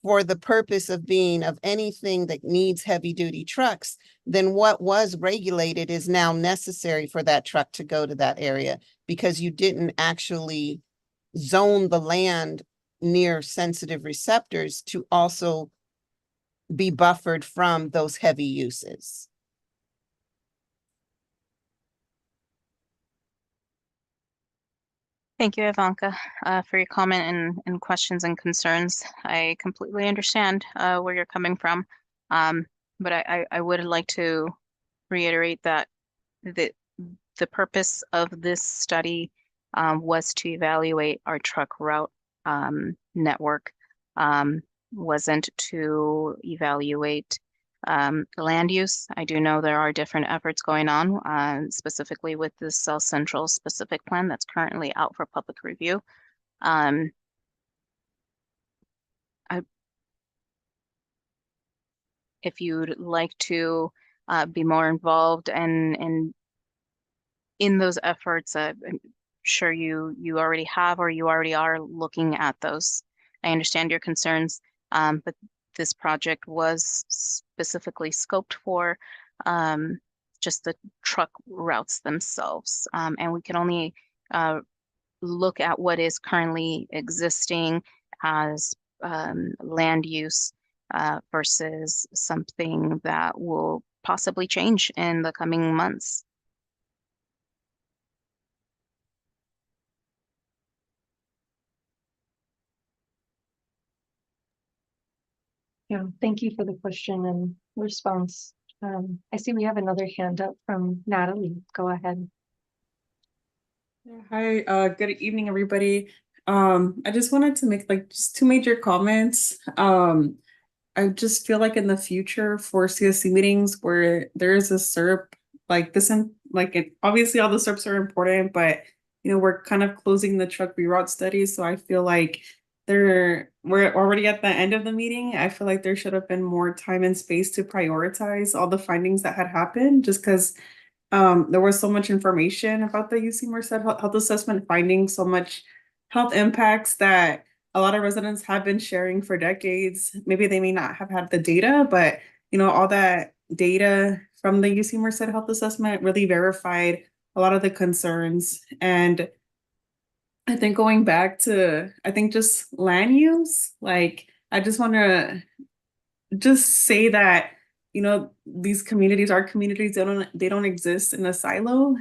for the purpose of being of anything that needs heavy duty trucks, then what was regulated is now necessary for that truck to go to that area, because you didn't actually zone the land near sensitive receptors to also be buffered from those heavy uses. Thank you, Ivanka, for your comment and questions and concerns. I completely understand where you're coming from, but I would like to reiterate that the purpose of this study was to evaluate our truck route network, wasn't to evaluate land use. I do know there are different efforts going on, specifically with the South Central specific plan that's currently out for public review. If you'd like to be more involved and in those efforts, I'm sure you already have, or you already are looking at those. I understand your concerns, but this project was specifically scoped for just the truck routes themselves. And we can only look at what is currently existing as land use versus something that will possibly change in the coming months. Yeah, thank you for the question and response. I see we have another hand up from Natalie. Go ahead. Hi, good evening, everybody. I just wanted to make just two major comments. I just feel like in the future for CSC meetings where there is a SERP like this, and obviously all the SERPs are important, but we're kind of closing the truck reroute study, so I feel like we're already at the end of the meeting. I feel like there should have been more time and space to prioritize all the findings that had happened, just because there was so much information about the UC Merced health assessment findings, so much health impacts that a lot of residents have been sharing for decades. Maybe they may not have had the data, but all that data from the UC Merced health assessment really verified a lot of the concerns. And I think going back to, just land use, I just want to just say that, these communities, our communities, they don't exist in a silo.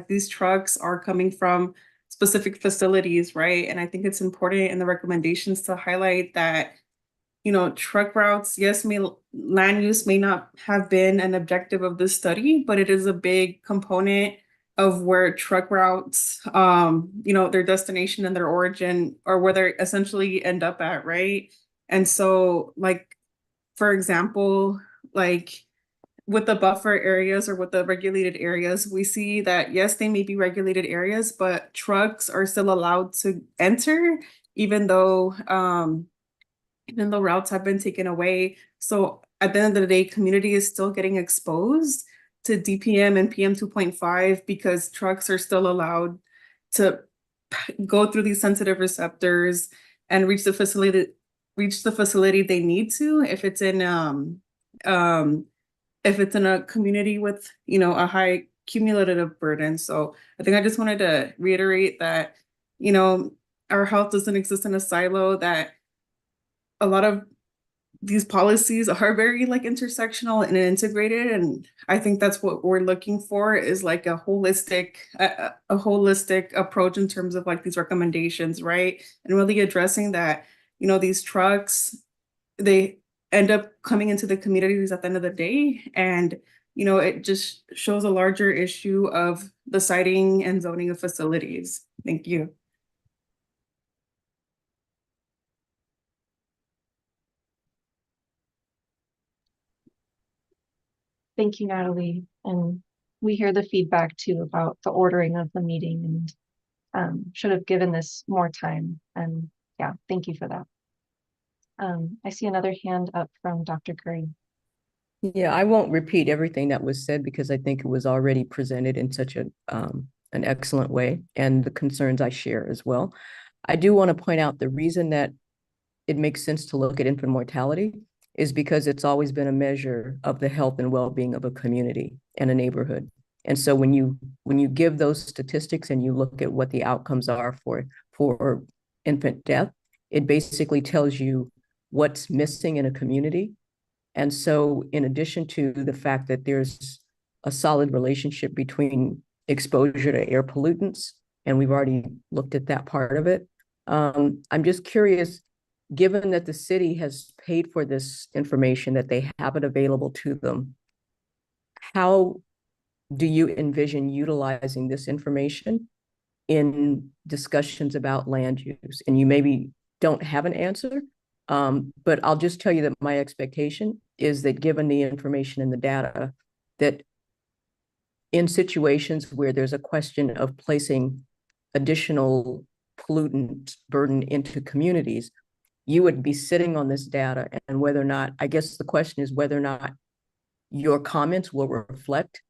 These trucks are coming from specific facilities, right? And I think it's important in the recommendations to highlight that, truck routes, yes, land use may not have been an objective of this study, but it is a big component of where truck routes, their destination and their origin, or where they essentially end up at, right? And so, for example, with the buffer areas or with the regulated areas, we see that, yes, they may be regulated areas, but trucks are still allowed to enter, even though routes have been taken away. So at the end of the day, community is still getting exposed to DPM and PM 2.5 because trucks are still allowed to go through these sensitive receptors and reach the facility they need to if it's in a community with a high cumulative burden. So I think I just wanted to reiterate that our health doesn't exist in a silo, that a lot of these policies are very like intersectional and integrated, and I think that's what we're looking for is like a holistic approach in terms of like these recommendations, right? And really addressing that, you know, these trucks, they end up coming into the communities at the end of the day, and you know, it just shows a larger issue of the siting and zoning of facilities. Thank you. Thank you, Natalie. And we hear the feedback too about the ordering of the meeting and should have given this more time. And yeah, thank you for that. I see another hand up from Dr. Curry. Yeah, I won't repeat everything that was said because I think it was already presented in such an excellent way, and the concerns I share as well. I do want to point out the reason that it makes sense to look at infant mortality is because it's always been a measure of the health and well-being of a community and a neighborhood. And so when you give those statistics and you look at what the outcomes are for infant death, it basically tells you what's missing in a community. And so in addition to the fact that there's a solid relationship between exposure to air pollutants, and we've already looked at that part of it, I'm just curious, given that the city has paid for this information, that they have it available to them, how do you envision utilizing this information in discussions about land use? And you maybe don't have an answer, but I'll just tell you that my expectation is that given the information and the data, that in situations where there's a question of placing additional pollutant burden into communities, you would be sitting on this data, and whether or not, I guess the question is whether or not your comments will reflect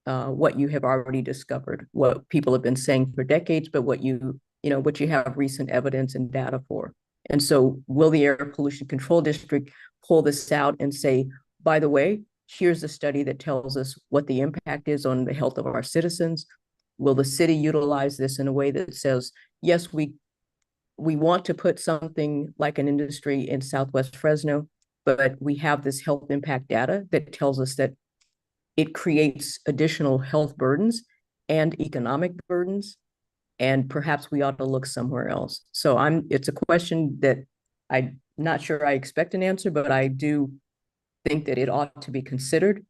what you have already discovered, what people have been saying for decades, but what you have recent evidence and data for. And so will the Air Pollution Control District pull this out and say, by the way, here's a study that tells us what the impact is on the health of our citizens? Will the city utilize this in a way that says, yes, we want to put something like an industry in Southwest Fresno, but we have this health impact data that tells us that it creates additional health burdens and economic burdens, and perhaps we ought to look somewhere else. So it's a question that I'm not sure I expect an answer, but I do think that it ought to be considered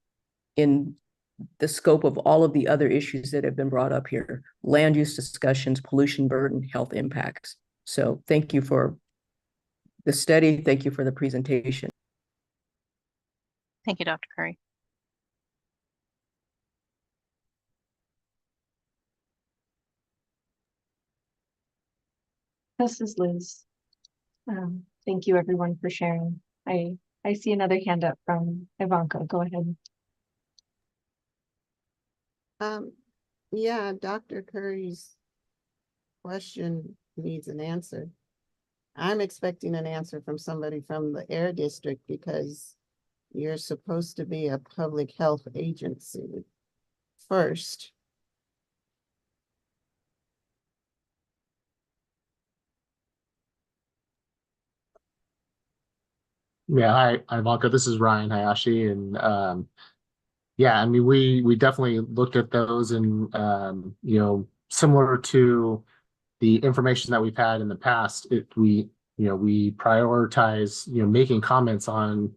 in the scope of all of the other issues that have been brought up here: land use discussions, pollution burden, health impacts. So thank you for the study. Thank you for the presentation. Thank you, Dr. Curry. This is Liz. Thank you everyone for sharing. I see another hand up from Ivanka. Go ahead. Yeah, Dr. Curry's question needs an answer. I'm expecting an answer from somebody from the Air District because you're supposed to be a public health agency first. Yeah, hi, Ivanka. This is Ryan Hayashi, and yeah, I mean, we definitely looked at those, and similar to the information that we've had in the past, we prioritize making comments on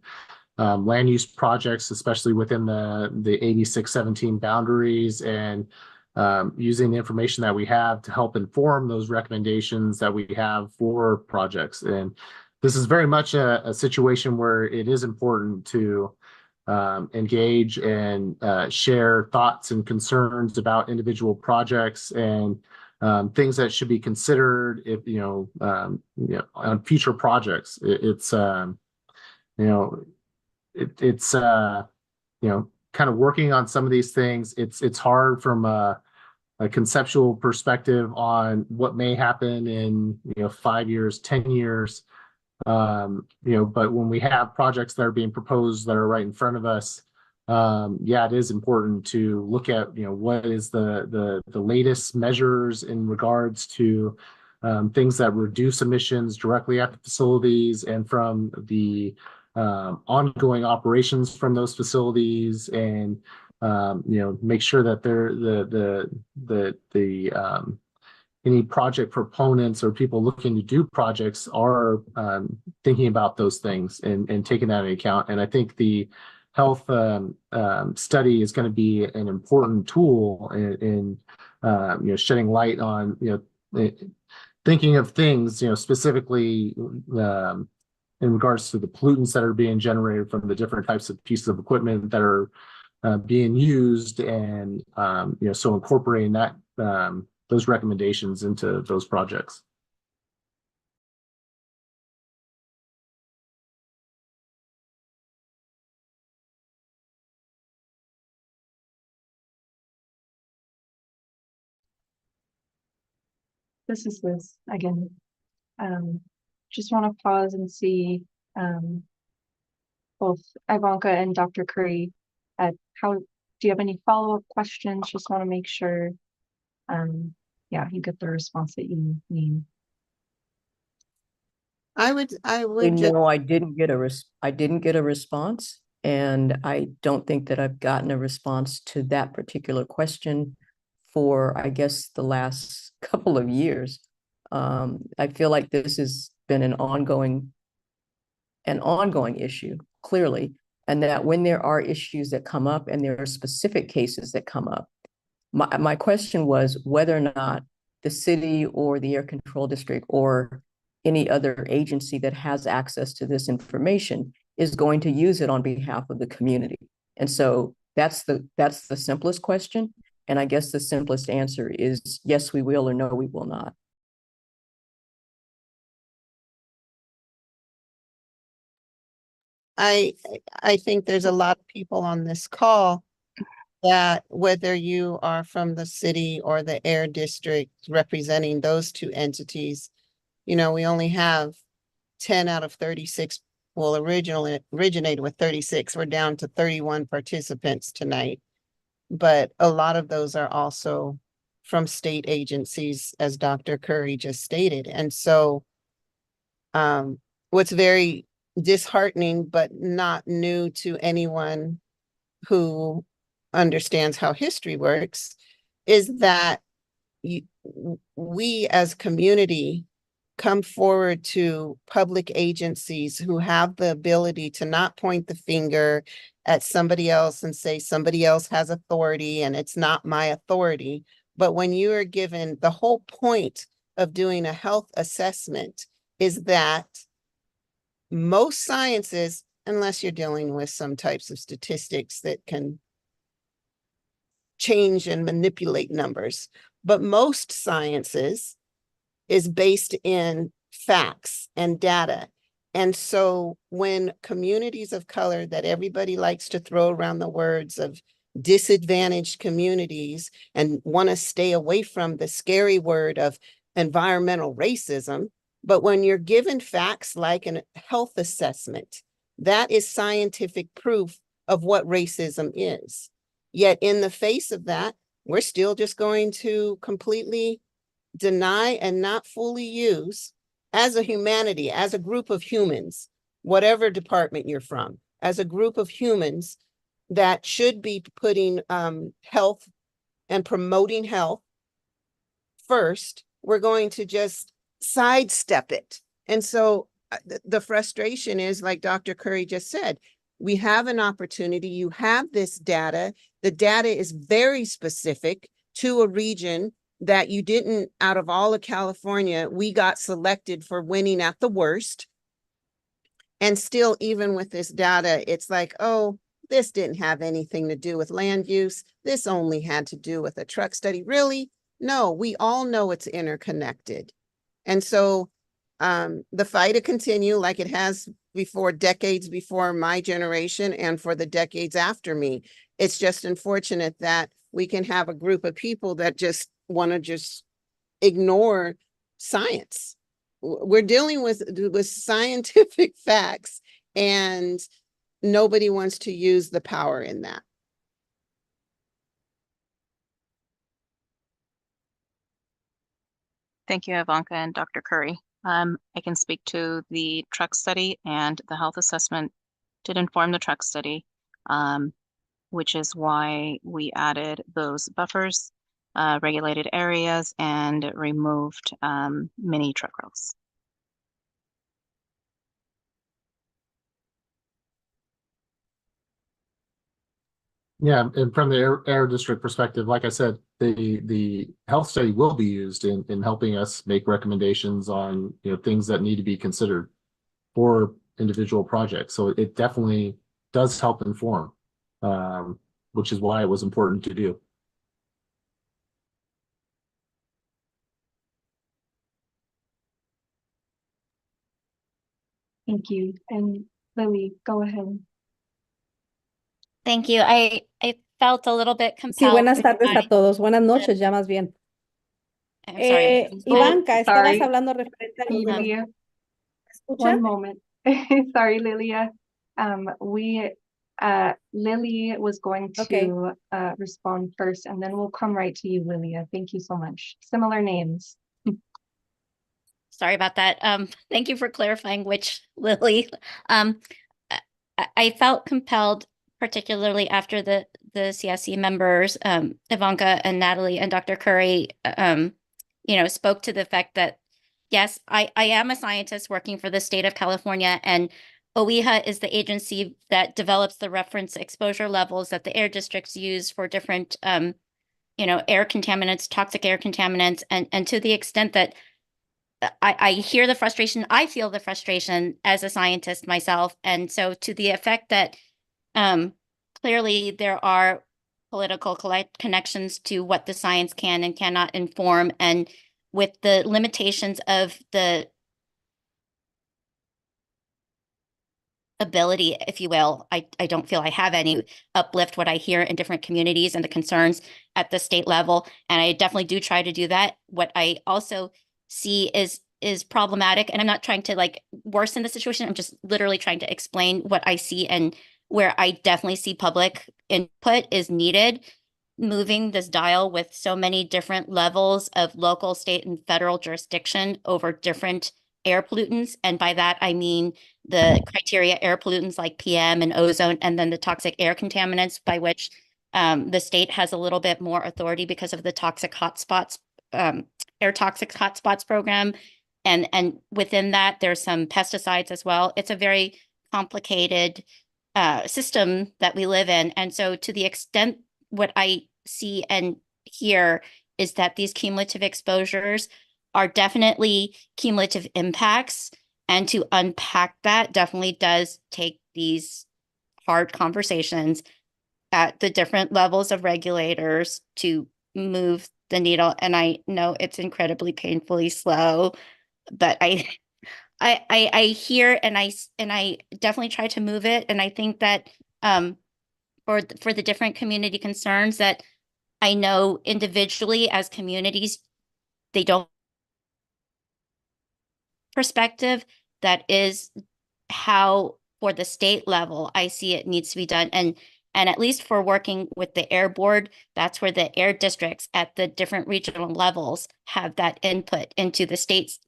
land use projects, especially within the 8617 boundaries, and using the information that we have to help inform those recommendations that we have for projects. And this is very much a situation where it is important to engage and share thoughts and concerns about individual projects and things that should be considered if on future projects. It's kind of working on some of these things. It's hard from a conceptual perspective on what may happen in 5 years, 10 years. But when we have projects that are being proposed that are right in front of us, it is important to look at what is the latest measures in regards to things that reduce emissions directly at the facilities and from the ongoing operations from those facilities, and make sure that they're any project proponents or people looking to do projects are thinking about those things and taking that into account. And I think the health study is going to be an important tool in shedding light on thinking of things specifically in regards to the pollutants that are being generated from the different types of pieces of equipment that are being used, and so incorporating that those recommendations into those projects. This is Liz again. Just want to pause and see both Ivanka and Dr. Curry. Do you have any follow-up questions? Just want to make sure you get the response that you need. I would just, No, I didn't get a response, and I don't think that I've gotten a response to that particular question for, I guess, the last couple of years. I feel like this has been an ongoing issue, clearly, and that when there are issues that come up and there are specific cases that come up, my question was whether or not the city or the air control district or any other agency that has access to this information is going to use it on behalf of the community. And so that's the simplest question. And I guess the simplest answer is yes, we will, or no, we will not. I think there's a lot of people on this call that, whether you are from the city or the air district representing those two entities, we only have 10 out of 36. Well, originally originated with 36. We're down to 31 participants tonight, but a lot of those are also from state agencies, as Dr. Curry just stated. And so what's very disheartening, but not new to anyone who understands how history works, is that we as community come forward to public agencies who have the ability to not point the finger at somebody else and say somebody else has authority and it's not my authority. But when you are given, the whole point of doing a health assessment is that most sciences, unless you're dealing with some types of statistics that can change and manipulate numbers, but most sciences is based in facts and data. And so when communities of color, that everybody likes to throw around the words of disadvantaged communities and want to stay away from the scary word of environmental racism, but when you're given facts like a health assessment, that is scientific proof of what racism is. Yet in the face of that, we're still just going to completely deny and not fully use, as a humanity, as a group of humans, whatever department you're from, as a group of humans that should be putting health and promoting health first, we're going to just sidestep it. And so the frustration is, like Dr. Curry just said, we have an opportunity. You have this data. The data is very specific to a region that you didn't, out of all of California, we got selected for winning at the worst. And still, even with this data, it's like, oh, this didn't have anything to do with land use. This only had to do with a truck study. Really? No, we all know it's interconnected. And so the fight to continue like it has before, decades before my generation and for the decades after me. It's just unfortunate that we can have a group of people that just want to just ignore science. We're dealing with scientific facts, and nobody wants to use the power in that. Thank you, Ivanka and Dr. Curry. I can speak to the truck study and the health assessment did inform the truck study, which is why we added those buffers, regulated areas, and removed mini truck routes. Yeah, and from the air district perspective, like I said, the health study will be used in helping us make recommendations on, you know, things that need to be considered for individual projects. So it definitely does help inform, which is why it was important to do. Thank you. And Lily, go ahead. Thank you. I felt a little bit compelled. Sí, buenas tardes a todos. Buenas noches, ya más bien. I'm sorry. Ivanka, estabas sorry. hablando referente a lo de los... Lilia, ¿Escucha? one moment. Sorry, Lilia. Lily was going to respond first, and then we'll come right to you, Lilia. Thank you so much. Similar names. Sorry about that. Thank you for clarifying which Lily. I felt compelled, particularly after the CSC members, Ivanka and Natalie and Dr. Curry, spoke to the fact that, yes, I am a scientist working for the state of California, and OEHA is the agency that develops the reference exposure levels that the air districts use for different, air contaminants, toxic air contaminants, and to the extent that I hear the frustration. I feel the frustration as a scientist myself. And so to the effect that clearly there are political connections to what the science can and cannot inform. And with the limitations of the ability, if you will, I don't feel I have any uplift what I hear in different communities and the concerns at the state level. And I definitely do try to do that. What I also see is problematic, and I'm not trying to like worsen the situation. I'm just literally trying to explain what I see and where I definitely see public input is needed. Moving this dial with so many different levels of local, state, and federal jurisdiction over different air pollutants. And by that, I mean the criteria air pollutants like PM and ozone, and then the toxic air contaminants by which the state has a little bit more authority because of the toxic hotspots, air toxic hotspots program. And within that, there's some pesticides as well. It's a very complicated system that we live in. And so to the extent what I see and hear is that these cumulative exposures are definitely cumulative impacts. And to unpack that definitely does take these hard conversations at the different levels of regulators to move the needle. And I know it's incredibly painfully slow, but I hear and I definitely try to move it. And I think that for the different community concerns that I know individually as communities, they don't perspective. That is how for the state level, I see it needs to be done. And at least for working with the air board, that's where the air districts at the different regional levels have that input into the state's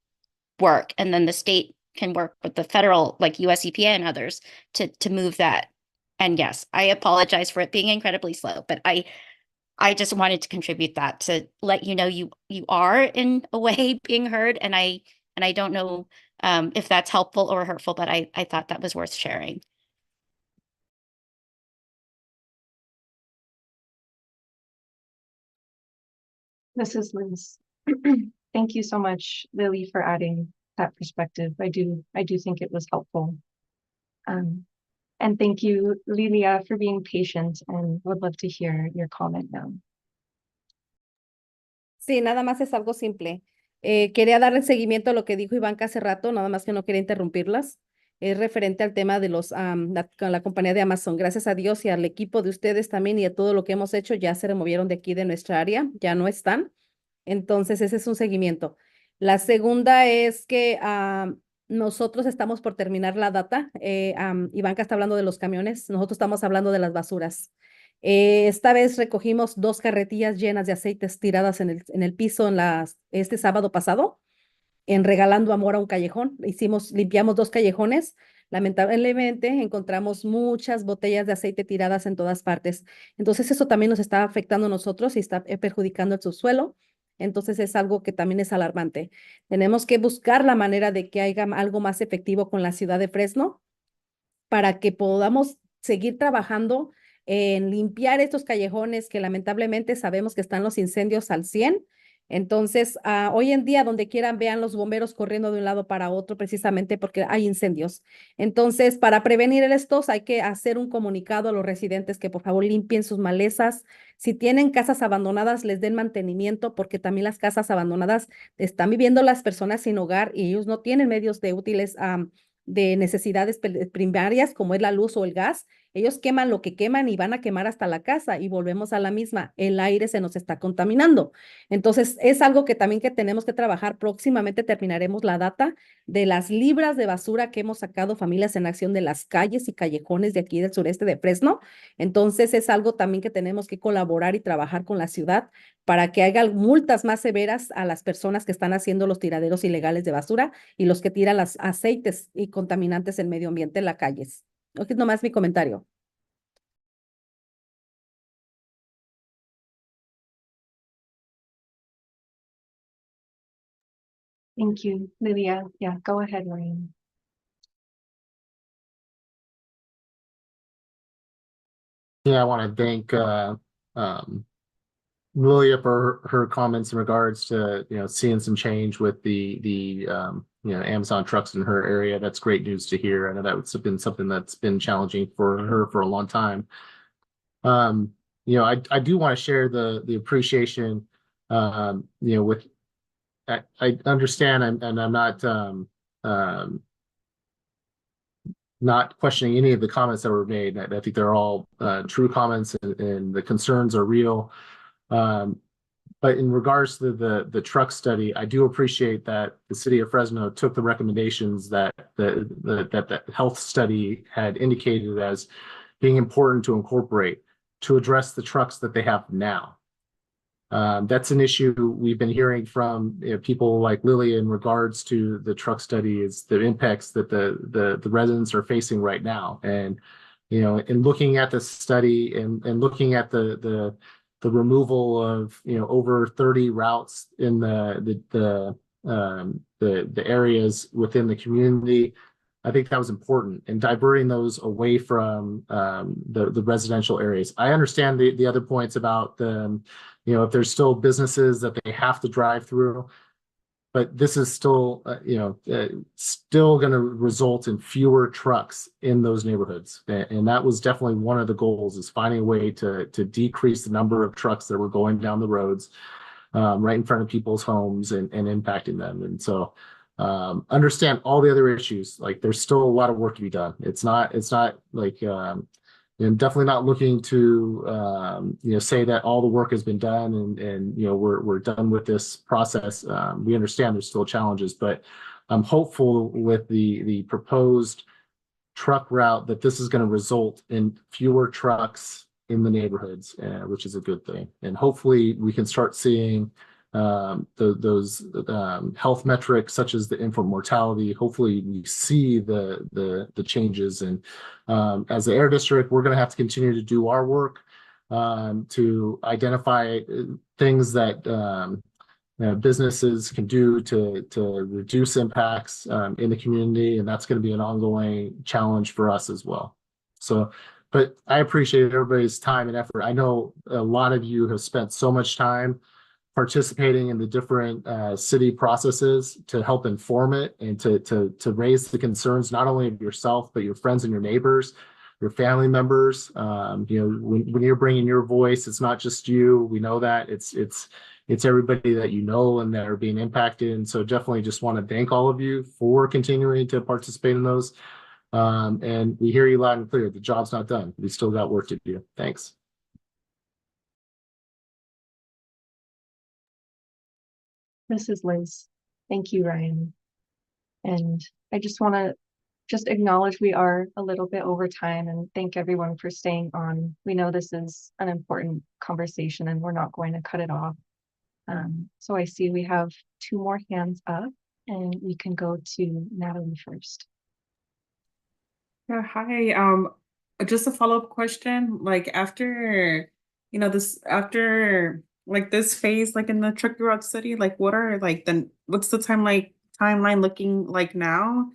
work. And then the state can work with the federal, like US EPA and others to move that. And yes, I apologize for it being incredibly slow, but I just wanted to contribute that to let you know you are in a way being heard. And I don't know if that's helpful or hurtful, but I thought that was worth sharing. This is Liz. Thank you so much, Lily, for adding that perspective. I do think it was helpful. And thank you, Lilia, for being patient, and would love to hear your comment now. Sí, nada más es algo simple. Quería darle seguimiento a lo que dijo Ivanka hace rato, nada más que no quería interrumpirlas. Es referente al tema de con la compañía de Amazon. Gracias a Dios y al equipo de ustedes también y a todo lo que hemos hecho, ya se removieron de aquí de nuestra área, ya no están. Entonces, ese es un seguimiento. La segunda es que nosotros estamos por terminar la data. Ivanka está hablando de los camiones, nosotros estamos hablando de las basuras. Esta vez recogimos 2 carretillas llenas de aceites tiradas en el piso este sábado pasado. en regalando amor a un callejón. Limpiamos 2 callejones. Lamentablemente encontramos muchas botellas de aceite tiradas en todas partes. Entonces eso también nos está afectando a nosotros y está perjudicando el subsuelo. Entonces es algo que también es alarmante. Tenemos que buscar la manera de que haya algo más efectivo con la ciudad de Fresno para que podamos seguir trabajando en limpiar estos callejones que lamentablemente sabemos que están los incendios al 100. Entonces, hoy en día, donde quieran, vean los bomberos corriendo de un lado para otro, precisamente porque hay incendios. Entonces, para prevenir estos, hay que hacer un comunicado a los residentes que por favor limpien sus malezas. Si tienen casas abandonadas, les den mantenimiento, porque también las casas abandonadas están viviendo las personas sin hogar y ellos no tienen medios de útiles de necesidades primarias como es la luz o el gas. Ellos queman lo que queman y van a quemar hasta la casa y volvemos a la misma. El aire se nos está contaminando. Entonces, es algo que también que tenemos que trabajar. Próximamente terminaremos la data de las libras de basura que hemos sacado Familias en Acción de las calles y callejones de aquí del sureste de Fresno. Entonces, es algo también que tenemos que colaborar y trabajar con la ciudad para que haya multas más severas a las personas que están haciendo los tiraderos ilegales de basura y los que tiran los aceites y contaminantes del medio ambiente en las calles. Ok, nomás mi comentario. Thank you, Lydia. Yeah, go ahead, Ryan. Yeah, I want to thank Lilia for her comments in regards to seeing some change with the Amazon trucks in her area. That's great news to hear. I know that's been something that's been challenging for her for a long time. I do want to share the appreciation with I understand and I'm not questioning any of the comments that were made. I think they're all true comments and the concerns are real. But in regards to the truck study, I do appreciate that the city of Fresno took the recommendations that the health study had indicated as being important to incorporate to address the trucks that they have now. That's an issue we've been hearing from people like Lily in regards to the truck study, is the impacts that the residents are facing right now. And in looking at the study and looking at the removal of over 30 routes in the areas within the community, I think that was important, and diverting those away from the residential areas. I understand the other points about if there's still businesses that they have to drive through, but this is still still going to result in fewer trucks in those neighborhoods, and that was definitely one of the goals, is finding a way to decrease the number of trucks that were going down the roads right in front of people's homes and impacting them. And so understand all the other issues. Like, there's still a lot of work to be done. It's not like and definitely not looking to say that all the work has been done and we're done with this process. We understand there's still challenges, but I'm hopeful with the proposed truck route that this is going to result in fewer trucks in the neighborhoods, which is a good thing. And hopefully we can start seeing those health metrics such as the infant mortality. Hopefully we see the changes. And as the air district, we're going to have to continue to do our work to identify things that businesses can do to reduce impacts in the community, and that's going to be an ongoing challenge for us as well. So, but I appreciate everybody's time and effort. I know a lot of you have spent so much time participating in the different city processes to help inform it and to raise the concerns not only of yourself but your friends and your neighbors, your family members. When you're bringing your voice, it's not just you. We know that it's everybody that you know and that are being impacted. And so definitely just want to thank all of you for continuing to participate in those. And we hear you loud and clear. The job's not done. We still got work to do. Thanks. This is Liz. Thank you, Ryan. And I just want to acknowledge we are a little bit over time and thank everyone for staying on. We know this is an important conversation and we're not going to cut it off. So I see we have 2 more hands up. And we can go to Natalie first. Yeah, hi. Just a follow-up question. Like after, after like this phase, like in the truck route study, like what's the timeline looking like now?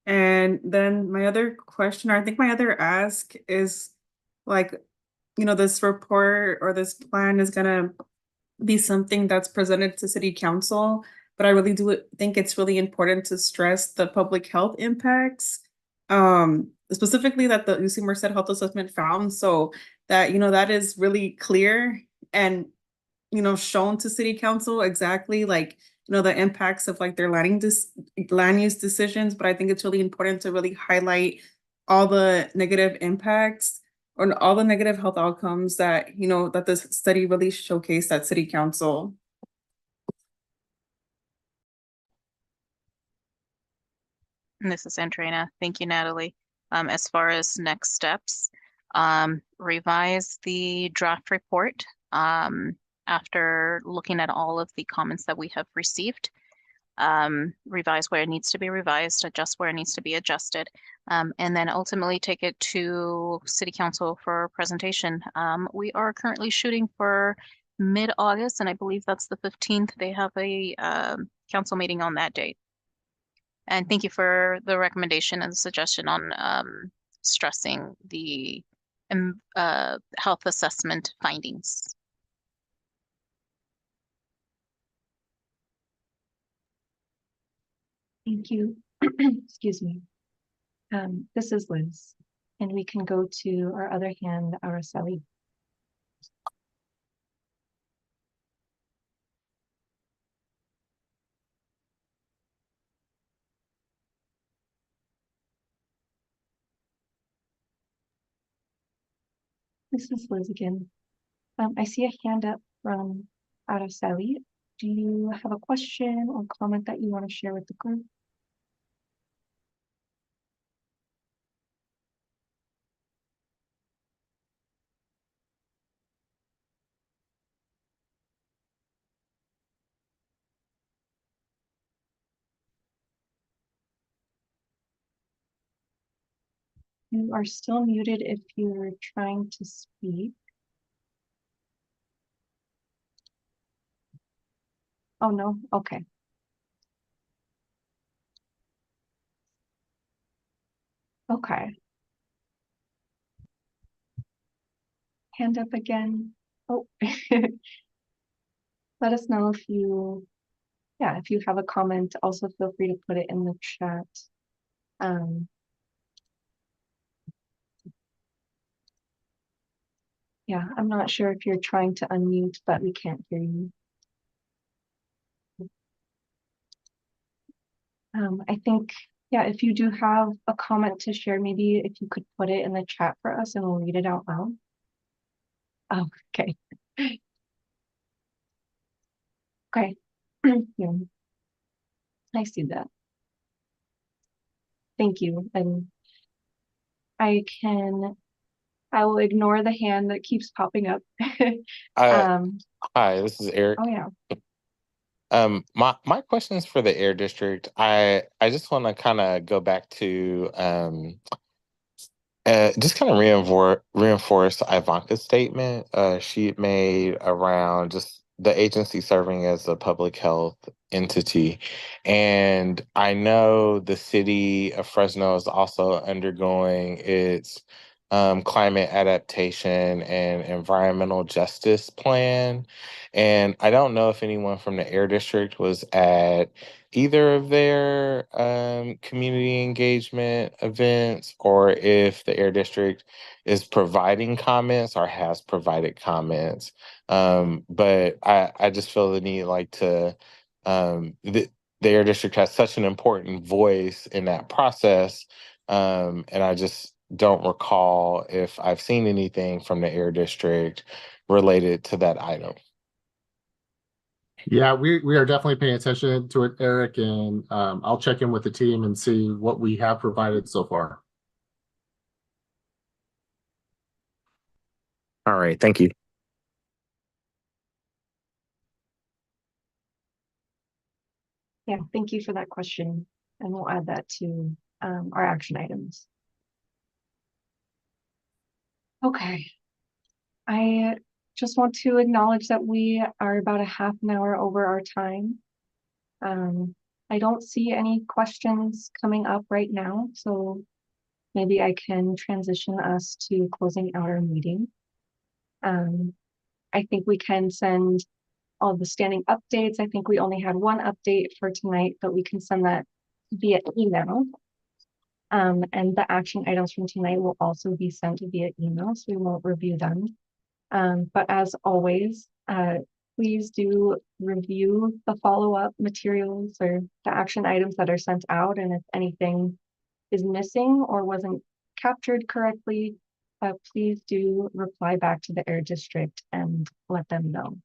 And then my other question, or I think my other ask is like, this report or this plan is gonna be something that's presented to city council, but I really do think it's really important to stress the public health impacts, specifically that the UC Merced Health Assessment found, so that, that is really clear and, shown to city council exactly like, the impacts of like their land use decisions. But I think it's really important to really highlight all the negative impacts or all the negative health outcomes that, that this study really showcased at city council. And this is Andrea. Thank you, Natalie. As far as next steps, revise the draft report after looking at all of the comments that we have received. Revise where it needs to be revised, adjust where it needs to be adjusted, and then ultimately take it to City Council for presentation. We are currently shooting for mid-August, and I believe that's the 15th. They have a council meeting on that date. And thank you for the recommendation and the suggestion on stressing the health assessment findings. Thank you. Excuse me. This is Liz, and we can go to our other hand, Araceli. This is Liz again. I see a hand up from Araceli. Do you have a question or comment that you want to share with the group? You are still muted if you're trying to speak. Oh, no? Okay. Okay. Hand up again. Oh, let us know if you, if you have a comment. Also feel free to put it in the chat. Yeah, I'm not sure if you're trying to unmute, but we can't hear you. I think, if you do have a comment to share, maybe if you could put it in the chat for us and we'll read it out loud. Oh, okay. Okay. Yeah, I see that. Thank you. And I will ignore the hand that keeps popping up. Hi, this is Eric. Oh yeah. My question is for the Air District. I just want to kind of go back to just kind of reinforce Ivanka's statement she made around just the agency serving as a public health entity. And I know the city of Fresno is also undergoing its climate adaptation and environmental justice plan. And I don't know if anyone from the Air District was at either of their community engagement events, or if the Air District is providing comments or has provided comments. But I just feel the need the Air District has such an important voice in that process. And I just don't recall if I've seen anything from the Air District related to that item. Yeah, we are definitely paying attention to it, Eric, and I'll check in with the team and see what we have provided so far. All right, thank you. Okay. Yeah, thank you for that question. And we'll add that to our action items. Okay. I just want to acknowledge that we are about a half an hour over our time. I don't see any questions coming up right now, so maybe I can transition us to closing out our meeting. I think we can send all the standing updates. I think we only had one update for tonight, but we can send that via email. And the action items from tonight will also be sent via email, so we won't review them. But as always, please do review the follow-up materials or the action items that are sent out. And if anything is missing or wasn't captured correctly, please do reply back to the Air District and let them know.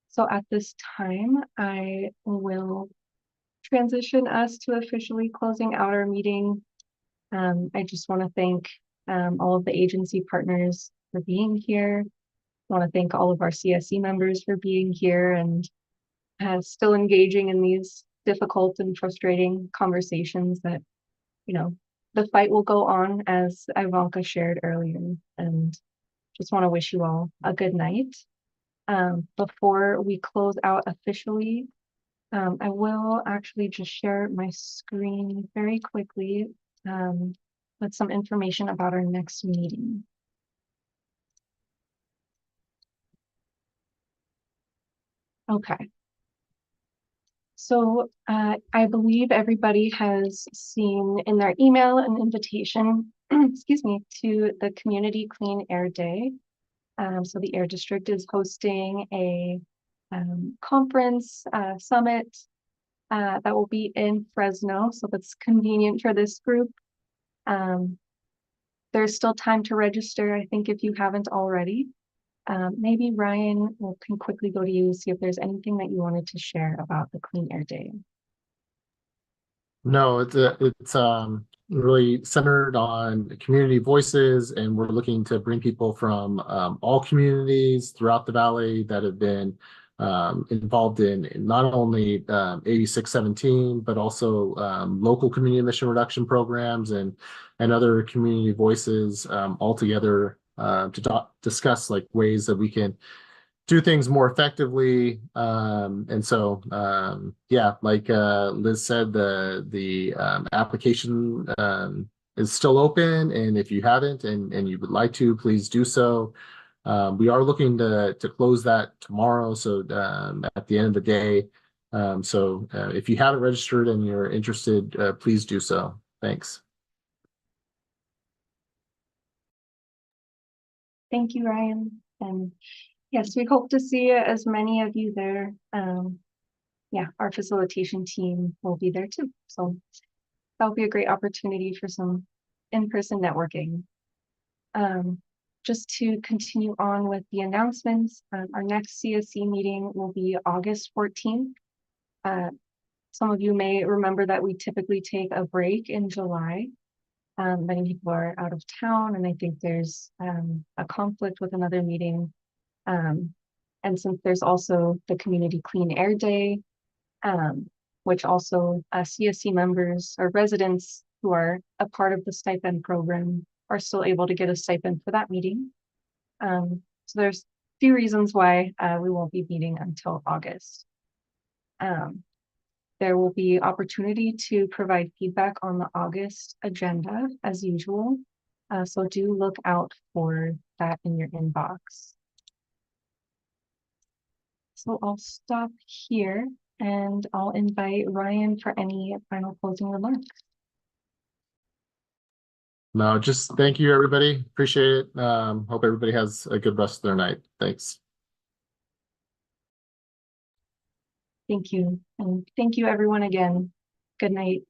So at this time, I will transition us to officially closing out our meeting. I just want to thank all of the agency partners for being here. I want to thank all of our CSC members for being here and still engaging in these difficult and frustrating conversations that, you know, the fight will go on, as Ivanka shared earlier. And just want to wish you all a good night. Before we close out officially, I will actually just share my screen very quickly with some information about our next meeting. Okay. So I believe everybody has seen in their email an invitation, excuse me, to the Community Clean Air Day. So the Air District is hosting a conference summit that will be in Fresno. So that's convenient for this group. There's still time to register, I think, if you haven't already. Maybe Ryan can quickly go to you, see if there's anything that you wanted to share about the Clean Air Day. No, it's really centered on community voices, and we're looking to bring people from all communities throughout the valley that have been involved in not only AB 617, but also local community emission reduction programs and other community voices all together to discuss like ways that we can do things more effectively. And so, yeah, like Liz said, the application is still open. And if you haven't and you would like to, please do so. We are looking to close that tomorrow. So at the end of the day. So if you haven't registered and you're interested, please do so. Thanks. Thank you, Ryan. And yes, we hope to see as many of you there. Yeah, our facilitation team will be there too. So that'll be a great opportunity for some in-person networking. Just to continue on with the announcements, our next CSC meeting will be August 14th. Some of you may remember that we typically take a break in July. Many people are out of town, and I think there's a conflict with another meeting. And since there's also the Community Clean Air Day, which also CSC members or residents who are a part of the stipend program are still able to get a stipend for that meeting. So there's a few reasons why we won't be meeting until August. There will be opportunity to provide feedback on the August agenda as usual. So do look out for that in your inbox. So I'll stop here and I'll invite Ryan for any final closing remarks. No, just thank you, everybody. Appreciate it. Hope everybody has a good rest of their night. Thanks. Thank you. And thank you, everyone, again. Good night.